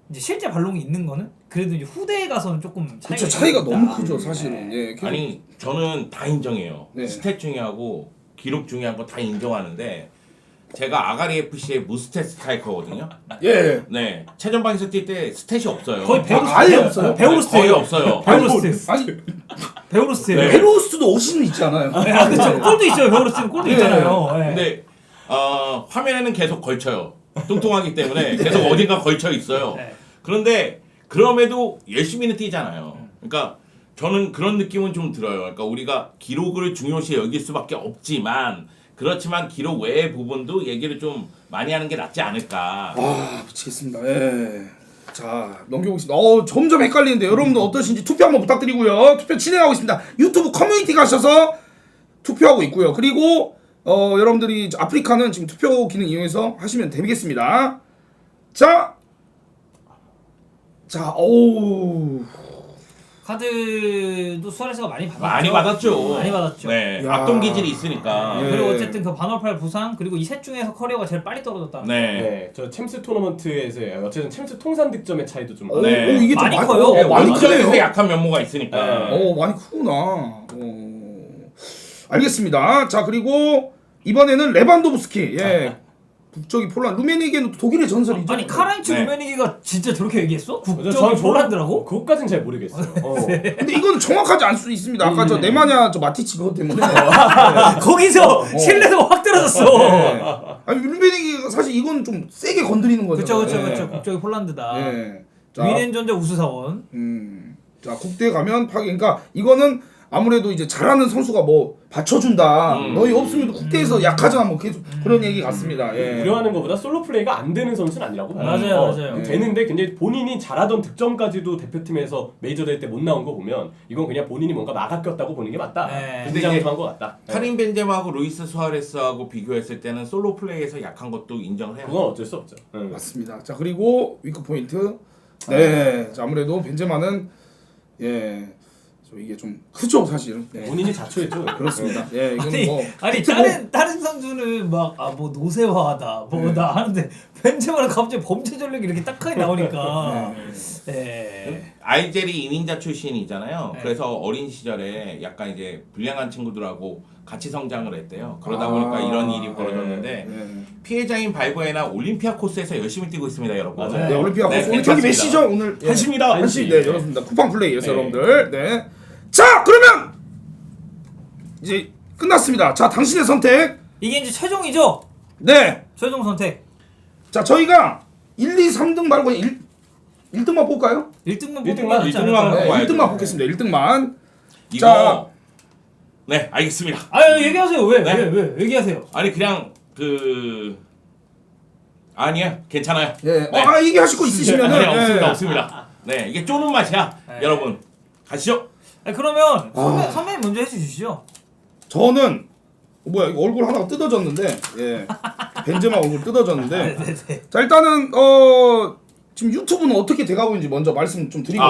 이제 실제 발롱이 있는 거는 그래도 이제 후대에 가서는 조금 그쵸, 차이가 차이가 있다. 너무 크죠 사실은. 네. 예, 계속 아니 저는 다 인정해요. 네. 스탯 중요하고 기록 중요한 거 다 인정하는데 제가 아가리 FC의 무스탯 스트라이커거든요. 예. 네, 최전방에서 뛸 때 스탯이 없어요. 거의 베우루스 아예 없어요? 베우루스 거의 없어요. 베우루스 아니 베우루스. 네. 페로스도 어시는 있잖아요. 그렇죠. 골도 있어요. 베우루스는 골도 네. 있잖아요. 네. 근데 화면에는 계속 걸쳐요. 뚱뚱하기 때문에 계속 어딘가 걸쳐 있어요. 네. 그런데 그럼에도 열심히는 뛰잖아요. 그러니까 저는 그런 느낌은 좀 들어요. 그러니까 우리가 기록을 중요시 여길 수밖에 없지만 그렇지만 기록 외의 부분도 얘기를 좀 많이 하는 게 낫지 않을까. 아 미치겠습니다. 예. 자 넘겨보겠습니다. 점점 헷갈리는데 여러분들 어떠신지 투표 한번 부탁드리고요. 투표 진행하고 있습니다. 유튜브 커뮤니티 가셔서 투표하고 있고요. 그리고 여러분들이 아프리카는 지금 투표 기능 이용해서 하시면 되겠습니다. 자, 어우. 카드도 수아레스가 많이 받았죠. 많이 받았죠. 많이 받았죠. 네, 야. 압동 기질이 있으니까. 예. 그리고 어쨌든 그 반월팔 부상 그리고 이 셋 중에서 커리어가 제일 빨리 떨어졌다. 네. 네, 저 챔스 토너먼트에서 어쨌든 챔스 통산 득점의 차이도 좀 네. 이게 좀 많이 커요. 많이 원정에서 크네요. 약한 면모가 있으니까. 네. 많이 크구나. 알겠습니다. 자 그리고 이번에는 레반도브스키. 예. 북쪽이 폴란드. 루메니게는 독일의 전설이죠. 아니 카라인치 네. 루메니기가 진짜 저렇게 얘기했어? 저는 국적이 폴란드라고? 그것까지는 잘 모르겠어요. 근데 이거는 정확하지 않을 수도 있습니다. 아까 저 네마냐 저 마티치 그것 때문에. 거기서 신뢰도가 확 떨어졌어. 아니 루메니게가 사실 이거는 좀 세게 건드리는 거죠. 그쵸. 국적이 폴란드다. 예. 자, 위넨전자 우수사원. 자 국대 가면 그러니까 이거는 아무래도 이제 잘하는 선수가 뭐 받쳐준다. 너희 없으면 국대에서 약하잖아. 뭐 계속 그런 얘기 같습니다. 예. 우려하는 것보다 솔로 플레이가 안 되는 선수는 아니라고 봐요. 맞아요. 되는데 굉장히 본인이 잘하던 득점까지도 대표팀에서 메이저 대회 때 못 나온 거 보면 이건 그냥 본인이 뭔가 막아 꼈다고 보는 게 맞다. 네. 근데 이제 한것 같다. 카림 벤제마하고 루이스 수아레스하고 비교했을 때는 솔로 플레이에서 약한 것도 인정을 해요. 그건 어쩔 수 없죠. 맞습니다. 자 그리고 위크 포인트. 네. 자 아무래도 벤제마는 예. 이게 좀 크죠 사실은. 네. 본인이 자초했죠. 그렇습니다. 예, 이거는 뭐 아니 다른 선수는 막 뭐 노세화하다 뭐다 하는데 벤제마는 갑자기 범죄 전력이 이렇게 딱하게 나오니까. 예. 알제리 이민자 출신이잖아요. 네. 그래서 어린 시절에 약간 이제 불량한 친구들하고 같이 성장을 했대요. 그러다 보니까 이런 일이 벌어졌는데 네. 피해자인 발부에나 올림피아코스에서 열심히 뛰고 있습니다, 여러분. 맞아요. 네, 올림피아 네, 오늘 경기 몇 괜찮습니다. 시죠? 오늘 예. 한시입니다. 한시 네, 열었습니다. 쿠팡 플레이에서 네. 여러분들. 네. 자, 그러면 이제 끝났습니다. 자, 당신의 선택. 이게 이제 최종이죠? 네. 최종 선택. 자, 저희가 1, 2, 3등 말고 1등만 볼까요? 1등만 일등만, 일등만 네, 뽑아야죠. 1등만 뽑겠습니다. 1등만. 이거 자. 네, 알겠습니다. 얘기하세요. 왜? 네? 왜? 얘기하세요. 아니 그냥 아니야, 괜찮아요. 예. 네. 얘기하실 거 있으시면은 아니, 없습니다, 예. 없습니다. 네, 이게 쪼는 맛이야, 네. 여러분. 가시죠. 그러면 선배님 먼저 해주시죠. 저는 뭐야 이거 얼굴 하나가 뜯어졌는데 예 벤제마 얼굴 뜯어졌는데 네네. 자 일단은 지금 유튜브는 어떻게 돼가고 있는지 먼저 말씀 좀 드리고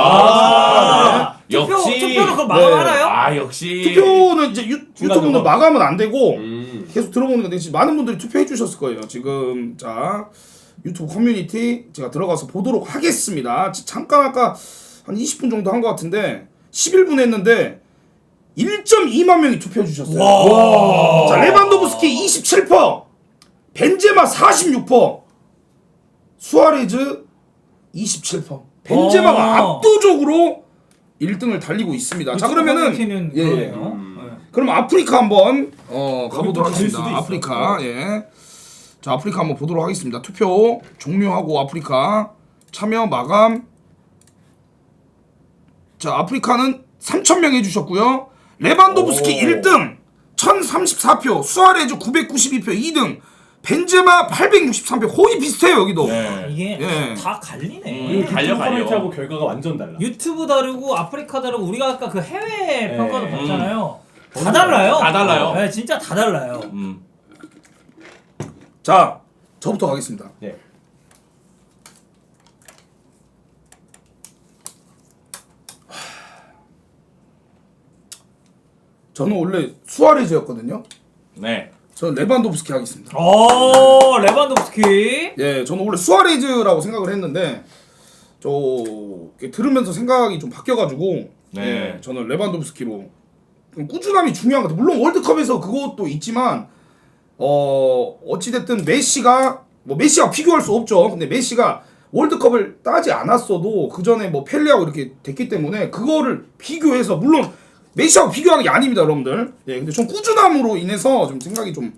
역시 투표는 그걸 마감하나요? 아 역시 투표는 이제 유튜브는 마감은 안 되고 음. 계속 들어보는 건데 지금 많은 분들이 투표해 주셨을 거예요. 지금 자 유튜브 커뮤니티 제가 들어가서 보도록 하겠습니다. 잠깐 아까 한 20분 정도 한 것 같은데 11분 했는데 1.2만 명이 투표해 주셨어요. 와. 자, 레반도프스키 27%, 벤제마 46%, 수아레즈 27%. 벤제마가 압도적으로 1등을 달리고 있습니다. 자, 그러면은 그러네요. 그럼 아프리카 한번 가보도록 갈 수도 하겠습니다. 있어. 아프리카 예. 자, 아프리카 한번 보도록 하겠습니다. 투표 종료하고 아프리카 참여 마감. 자, 아프리카는 3,000명 해주셨고요. 레반도프스키 1등 1,034표, 수아레즈 992표 2등, 벤제마 863표. 거의 비슷해요 여기도. 네. 이게 예. 다 갈리네. 유튜브 갈려. 커뮤니티하고 결과가 완전 달라. 유튜브 다르고 아프리카 다르고 우리가 아까 그 해외 네. 평가도 봤잖아요. 다 달라요. 다 달라요. 네, 진짜 다 달라요. 자, 저부터 가겠습니다. 네. 저는 원래 수아레즈였거든요. 네. 저는 레반도프스키 하겠습니다. 오, 레반도프스키. 예, 저는 원래 수아레즈라고 생각을 했는데 이렇게 들으면서 생각이 좀 바뀌어가지고 네. 예, 저는 레반도프스키로. 꾸준함이 중요한 것 같아요. 물론 월드컵에서 그것도 있지만 어찌됐든 메시가 비교할 수 없죠. 근데 메시가 월드컵을 따지 않았어도 그 전에 뭐 펠레하고 이렇게 됐기 때문에 그거를 비교해서, 물론 메시하고 비교하는 게 아닙니다, 여러분들. 예, 근데 좀 꾸준함으로 인해서 좀 생각이 좀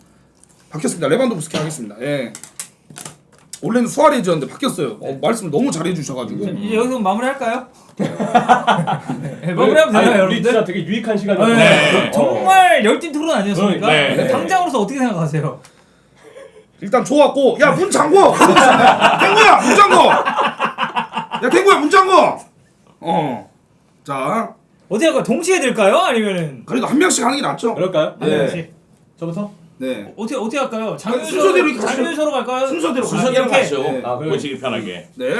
바뀌었습니다. 레반도프스키 하겠습니다. 예. 원래는 수아레즈였는데 바뀌었어요. 말씀을 너무 잘해주셔가지고. 이제 여기서 마무리할까요? 네, 마무리하면 되나요, 우리 여러분들? 진짜 되게 유익한 시간이었어요. 네. 정말 열띤 토론 아니었습니까? 네. 네. 당장으로서 어떻게 생각하세요? 일단 좋았고, 야 문 잠궈. 탱구야 문 잠궈. 야 탱구야 문 잠궈. 자, 어떻게 할까요? 동시에 될까요? 아니면은 그래도 한 명씩 하는 게 낫죠. 그럴까요? 한 명씩? 저부터? 네. 어떻게 할까요? 순서대로 이렇게 장윤서로 갈까요? 순서대로 순서대로 가요. 가시죠. 네. 아, 그래. 보시기 편하게. 네.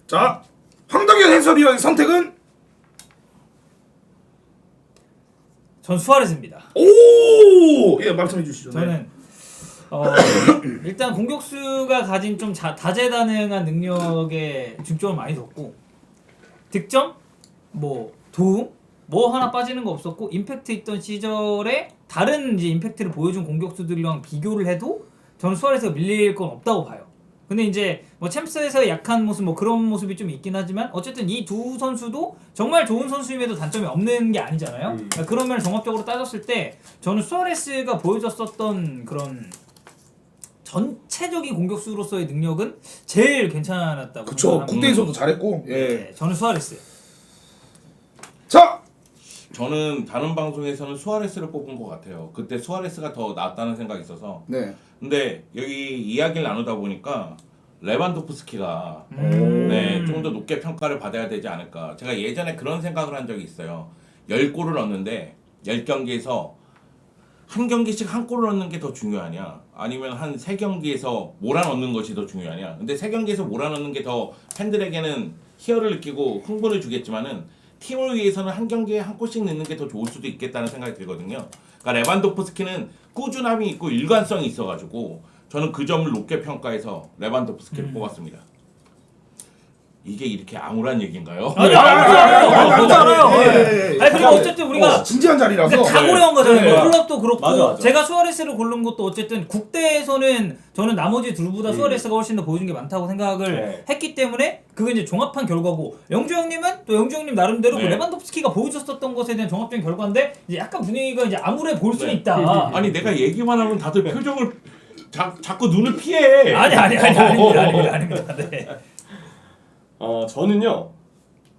자, 황덕현 해설위원의 선택은 전 수아레즈입니다. 오! 예, 말씀해 주시죠. 네. 저는 일단 공격수가 가진 좀 다재다능한 능력에 중점을 많이 뒀고, 득점, 뭐 도움, 뭐 하나 빠지는 거 없었고, 임팩트 있던 시절에 다른 이제 임팩트를 보여준 공격수들이랑 비교를 해도 저는 수아레즈가 밀릴 건 없다고 봐요. 근데 이제 뭐 챔스에서 약한 모습 뭐 그런 모습이 좀 있긴 하지만 어쨌든 이 두 선수도 정말 좋은 선수임에도 단점이 없는 게 아니잖아요. 그러니까 그런 면을 종합적으로 따졌을 때 저는 수아레스가 보여줬었던 그런 전체적인 공격수로서의 능력은 제일 괜찮았다고 그쵸. 생각합니다. 국대에서도 잘했고. 예. 네, 저는 수아레스. 자, 저는 다른 방송에서는 수아레스를 뽑은 것 같아요. 그때 수아레스가 더 낫다는 생각이 있어서. 네. 근데 여기 이야기를 나누다 보니까 레반도프스키가 네, 좀 더 높게 평가를 받아야 되지 않을까. 제가 예전에 그런 생각을 한 적이 있어요. 10골을 넣었는데 10경기에서 한 경기씩 한 골을 넣는 게 더 중요하냐, 아니면 한 3경기에서 몰아넣는 것이 더 중요하냐. 근데 3경기에서 몰아넣는 게 더 팬들에게는 희열을 느끼고 흥분을 주겠지만은 팀을 위해서는 한 경기에 한 골씩 넣는 게 더 좋을 수도 있겠다는 생각이 들거든요. 그러니까 레반도프스키는 꾸준함이 있고 일관성이 있어가지고 저는 그 점을 높게 평가해서 레반도프스키를 뽑았습니다. 이게 이렇게 암울한 얘기인가요? 아니, 아니, 알아요. 예, 예, 예. 아니 그리고 어쨌든 우리가 진지한 자리라서. 그러니까 다 고려한 거잖아요. 네. 클럽도 그렇고 맞아. 제가 수아레스를 고른 것도 어쨌든 국대에서는 저는 나머지 둘보다 수아레스가 훨씬 더 보여준 게 많다고 생각을 네. 했기 때문에 그게 이제 종합한 결과고, 영주 형님은 또 영주 형님 나름대로 그 네. 레반도프스키가 보여줬었던 것에 대한 종합적인 결과인데 이제 약간 분위기가 이제 암울해 보일 수는 있다. 아니 내가 얘기만 하면 다들 표정을 자꾸 눈을 피해. 아닙니다. 네. 저는요,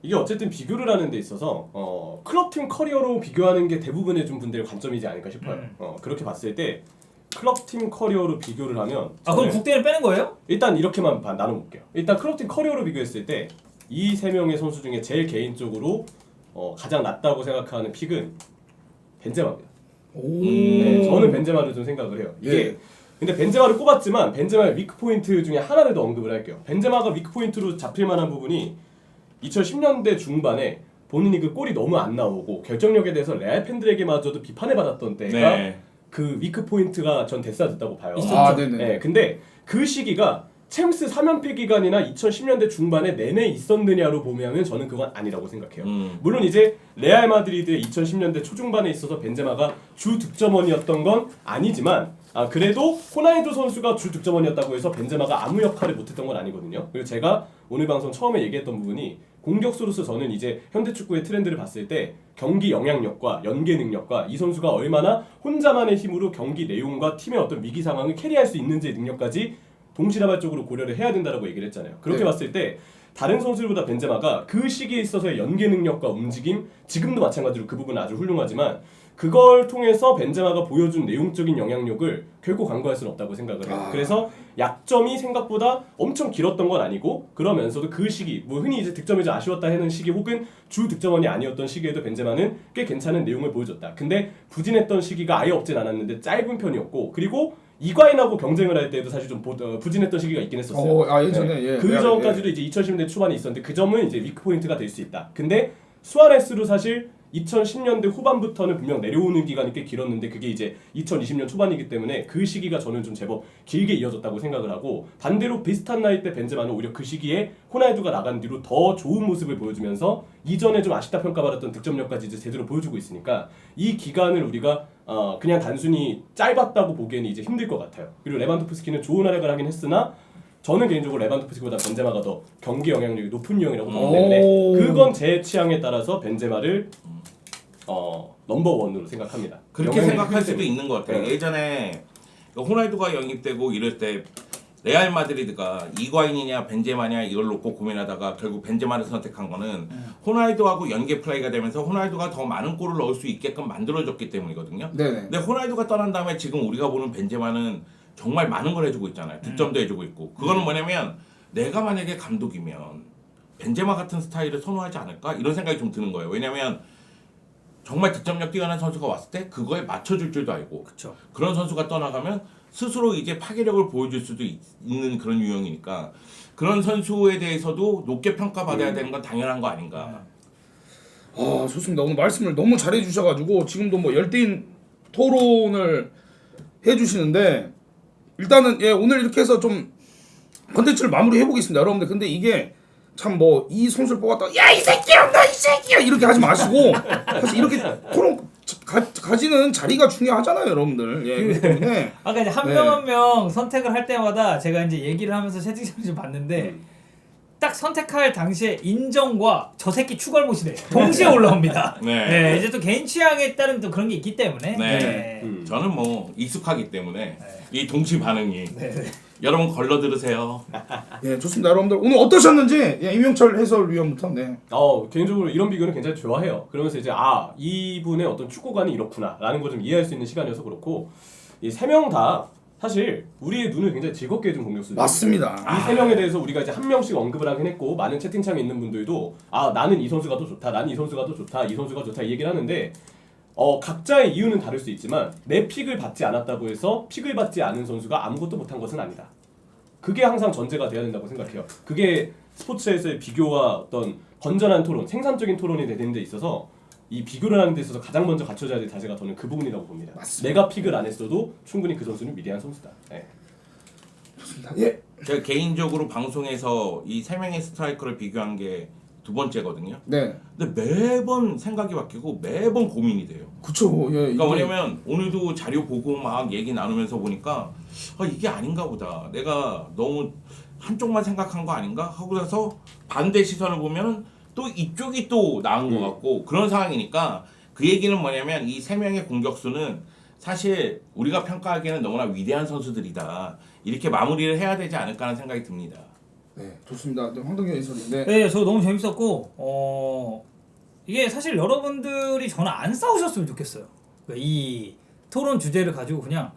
이게 어쨌든 비교를 하는 데 있어서 클럽팀 커리어로 비교하는 게 대부분의 좀 분들의 관점이지 않을까 싶어요. 그렇게 봤을 때 클럽팀 커리어로 비교를 하면 아 그럼 저는 국대를 빼는 거예요? 일단 이렇게만 나눠볼게요. 일단 클럽팀 커리어로 비교했을 때 이 세 명의 선수 중에 제일 개인적으로 가장 낫다고 생각하는 픽은 벤제마입니다. 오. 네, 저는 벤제마를 좀 생각을 해요. 이게 예. 근데 벤제마를 꼽았지만 벤제마의 위크 포인트 중에 하나를 더 언급을 할게요. 벤제마가 위크 포인트로 잡힐 만한 부분이 2010년대 중반에 본인이 그 골이 너무 안 나오고 결정력에 대해서 레알 팬들에게마저도 비판을 받았던 때가 네. 그 위크 포인트가 전 됐어야 됐다고 봐요. 아, 네네. 네, 근데 그 시기가 챔스 3연패 기간이나 2010년대 중반에 내내 있었느냐로 보면은 저는 그건 아니라고 생각해요. 물론 이제 레알 마드리드의 2010년대 초중반에 있어서 벤제마가 주 득점원이었던 건 아니지만 그래도 호나이두 선수가 주 득점원이었다고 해서 벤제마가 아무 역할을 못했던 건 아니거든요. 그리고 제가 오늘 방송 처음에 얘기했던 부분이 공격수로서 저는 이제 현대 축구의 트렌드를 봤을 때 경기 영향력과 연계 능력과 이 선수가 얼마나 혼자만의 힘으로 경기 내용과 팀의 어떤 위기 상황을 캐리할 수 있는지의 능력까지 동시다발적으로 고려를 해야 된다라고 얘기를 했잖아요. 그렇게 네. 봤을 때 다른 선수들보다 벤제마가 그 시기에 있어서의 연계 능력과 움직임, 지금도 마찬가지로 그 부분은 아주 훌륭하지만 그걸 통해서 벤제마가 보여준 내용적인 영향력을 결코 간과할 수는 없다고 생각을 해요. 그래서 약점이 생각보다 엄청 길었던 건 아니고 그러면서도 그 시기, 뭐 흔히 이제 득점이 좀 아쉬웠다 하는 시기 혹은 주 득점원이 아니었던 시기에도 벤제마는 꽤 괜찮은 내용을 보여줬다. 근데 부진했던 시기가 아예 없진 않았는데 짧은 편이었고 그리고 이과인하고 경쟁을 할 때도 사실 좀 부진했던 시기가 있긴 했었어요. 예전에 예. 그 전까지도 이제 2010년대 초반에 있었는데 그 점은 이제 위크 포인트가 될 수 있다. 근데 수아레스로 사실 2010년대 후반부터는 분명 내려오는 기간이 꽤 길었는데 그게 이제 2020년 초반이기 때문에 그 시기가 저는 좀 제법 길게 이어졌다고 생각을 하고 반대로 비슷한 나이 때 벤제마는 오히려 그 시기에 호날두가 나간 뒤로 더 좋은 모습을 보여주면서 이전에 좀 아쉽다 평가받았던 득점력까지 이제 제대로 보여주고 있으니까 이 기간을 우리가 그냥 단순히 짧았다고 보기에는 이제 힘들 것 같아요. 그리고 레반도프스키는 좋은 활약을 하긴 했으나 저는 개인적으로 레반도프스키보다 벤제마가 더 경기 영향력이 높은 유형이라고 보기 때문에 그건 제 취향에 따라서 벤제마를 넘버원으로 생각합니다. 그렇게 생각할 수도 때문에. 있는 것 같아요. 네. 예전에 호날두가 영입되고 이럴 때 레알 마드리드가 이과인이냐 벤제마냐 이걸 놓고 고민하다가 결국 벤제마를 선택한 거는 호날두하고 연계 플레이가 되면서 호날두가 더 많은 골을 넣을 수 있게끔 만들어줬기 때문이거든요. 네네. 근데 호날두가 떠난 다음에 지금 우리가 보는 벤제마는 정말 많은 걸 해주고 있잖아요. 득점도 해주고 있고. 그거는 뭐냐면 내가 만약에 감독이면 벤제마 같은 스타일을 선호하지 않을까? 이런 생각이 좀 드는 거예요. 왜냐면 정말 득점력 뛰어난 선수가 왔을 때 그거에 맞춰줄 줄도 알고 그쵸. 그런 선수가 떠나가면 스스로 이제 파괴력을 보여줄 수도 있는 그런 유형이니까 그런 선수에 대해서도 높게 평가받아야 되는 건 당연한 거 아닌가. 좋습니다. 오늘 말씀을 너무 잘해 주셔가지고 지금도 뭐 열띤 토론을 해주시는데 일단은 예 오늘 이렇게 해서 좀 컨텐츠를 마무리해 보겠습니다, 여러분들. 근데 이게 참 뭐 이 선수를 뽑았다, 야 이 새끼야, 너 이 새끼야 이렇게 하지 마시고 사실 이렇게 토론 가지는 자리가 중요하잖아요, 여러분들. 예, 그렇기 때문에 아까 이제 한 네. 명 한 명 선택을 할 때마다 제가 이제 얘기를 하면서 채팅창을 좀 봤는데 딱 선택할 당시에 인정과 저 새끼 추갈못이네 동시에 올라옵니다. 네. 이제 또 개인 취향에 따른 또 그런 게 있기 때문에. 네. 저는 뭐 익숙하기 때문에 이 동시 반응이 여러분 걸러 들으세요. 예 좋습니다, 여러분들. 오늘 어떠셨는지 예, 임용철 해설위원부터 네. 개인적으로 이런 비교는 굉장히 좋아해요. 그러면서 이제 이분의 어떤 축구관이 이렇구나라는 걸 좀 이해할 수 있는 시간이어서 그렇고 이 세 명 다 사실 우리의 눈을 굉장히 즐겁게 해준 공격수들. 맞습니다. 이 세 명에 대해서 우리가 이제 한 명씩 언급을 하긴 했고 많은 채팅창에 있는 분들도 나는 이 선수가 더 좋다, 나는 이 선수가 더 좋다, 이 선수가 좋다 이 얘기를 하는데 각자의 이유는 다를 수 있지만 내 픽을 받지 않았다고 해서 픽을 받지 않은 선수가 아무것도 못한 것은 아니다. 그게 항상 전제가 돼야 된다고 생각해요. 그게 스포츠에서의 비교와 어떤 건전한 토론, 생산적인 토론이 되는 데 있어서 이 비교를 하는 데 있어서 가장 먼저 갖춰져야 될 자세가 저는 그 부분이라고 봅니다. 맞습니다. 내가 픽을 안 했어도 충분히 그 선수는 위대한 선수다. 네. 좋습니다. 예. 제가 개인적으로 방송에서 이 세 명의 스트라이커를 비교한 게 두 번째거든요. 네. 근데 매번 생각이 바뀌고 매번 고민이 돼요. 그쵸. 예. 그러니까 뭐냐면 오늘도 자료 보고 막 얘기 나누면서 보니까 이게 아닌가 보다. 내가 너무 한쪽만 생각한 거 아닌가 하고 나서 반대 시선을 보면 또 이쪽이 또 나은 것 같고 그런 상황이니까 그 얘기는 뭐냐면 이 세 명의 공격수는 사실 우리가 평가하기에는 너무나 위대한 선수들이다. 이렇게 마무리를 해야 되지 않을까 하는 생각이 듭니다. 네, 좋습니다. 황동현 해설위원. 네. 네, 저 너무 재밌었고 이게 사실 여러분들이 저는 안 싸우셨으면 좋겠어요. 그러니까 이 토론 주제를 가지고 그냥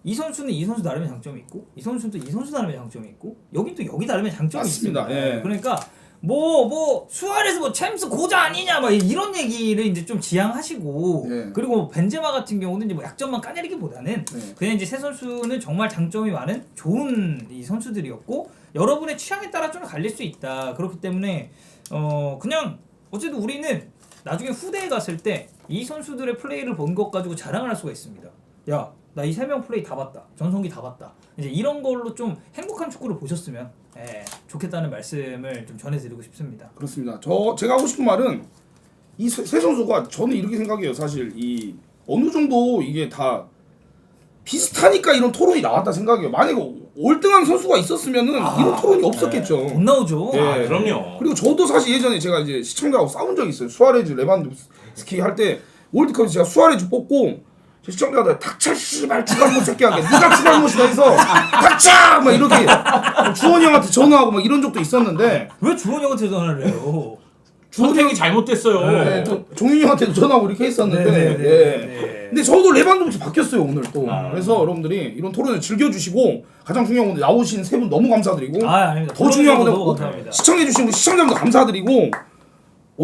이 선수는 이 선수 나름의 장점이 있고 이 선수는 또 이 선수 나름의 장점이 있고 여긴 또 여기 나름의 장점이 맞습니다. 있습니다. 예. 그러니까 뭐 수아레스 뭐 챔스 고자 아니냐 막 이런 얘기를 이제 좀 지양하시고 예. 그리고 벤제마 같은 경우는 이제 뭐 약점만 까내리기보다는 네. 그냥 이제 세 선수는 정말 장점이 많은 좋은 이 선수들이었고 여러분의 취향에 따라 좀 갈릴 수 있다. 그렇기 때문에 그냥 어쨌든 우리는 나중에 후대에 갔을 때 이 선수들의 플레이를 본 것 가지고 자랑을 할 수가 있습니다. 야 나 이 3명 플레이 다 봤다. 전성기 다 봤다. 이제 이런 걸로 좀 행복한 축구를 보셨으면 좋겠다는 말씀을 좀 전해드리고 싶습니다. 그렇습니다. 제가 하고 싶은 말은 이 세 선수가 저는 이렇게 생각해요. 사실 이 어느 정도 이게 다 비슷하니까 이런 토론이 나왔다 생각해요. 만약에 월등한 선수가 있었으면은 이런 토론이 없었겠죠. 못 나오죠. 예. 그럼요. 그리고 저도 사실 예전에 제가 이제 시청자하고 싸운 적이 있어요. 수아레즈, 레반도프스키 할 때 월드컵에서 제가 수아레즈 뽑고 제 시청자들 닥쳐 씨발 주갈못 새끼하게 네가 주갈못이다 해서 닥쳐 막 이렇게 주원이 형한테 전화하고 막 이런 적도 있었는데 왜 주원 형한테 전화를 해요? 선택이 잘못됐어요. 네, 또 종윤이 형한테도 전화하고 이렇게 했었는데 네. 예. 근데 저도 레반도프스키 바뀌었어요 오늘 또 그래서 여러분들이 이런 토론을 즐겨주시고 가장 중요한 건 나오신 세 분 너무 감사드리고 아닙니다. 더 중요한 건 너무 감사합니다. 시청해주신 우리 시청자분들 감사드리고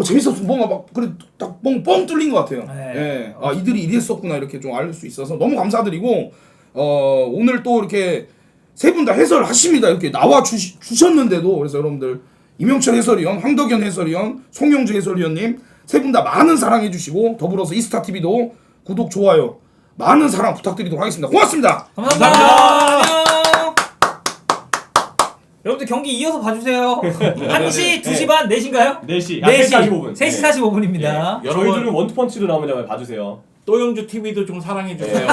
재밌었어. 뭔가 막 그래 딱 뻥 뚫린 것 같아요. 네. 예. 이들이 이랬었구나 이렇게 좀 알 수 있어서 너무 감사드리고 오늘 또 이렇게 세 분 다 해설하십니다. 이렇게 나와 주셨는데도 그래서 여러분들 이명철 해설위원, 황덕현 해설위원, 송영주 해설위원님 세 분 다 많은 사랑해 주시고 더불어서 이스타 TV도 구독 좋아요 많은 사랑 부탁드리도록 하겠습니다. 고맙습니다. 감사합니다. 안녕. 여러분들 경기 이어서 봐주세요. 1시, 2시 반, 4시인가요? 4시, 4시, 45분. 3시 45분입니다. 저희들은 원투펀치로 나오면 봐주세요. 또영주 TV도 좀 사랑해 주세요.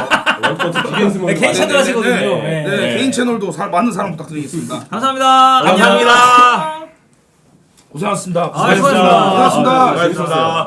원투펀치 디겐스몬 개인 채널 하시거든요. 네, 네. 개인 채널도 많은 사랑 부탁드리겠습니다. 감사합니다. 감사합니다. 안녕. 고생하셨습니다. 수고하셨습니다. 고생하셨습니다. 수고하셨습니다.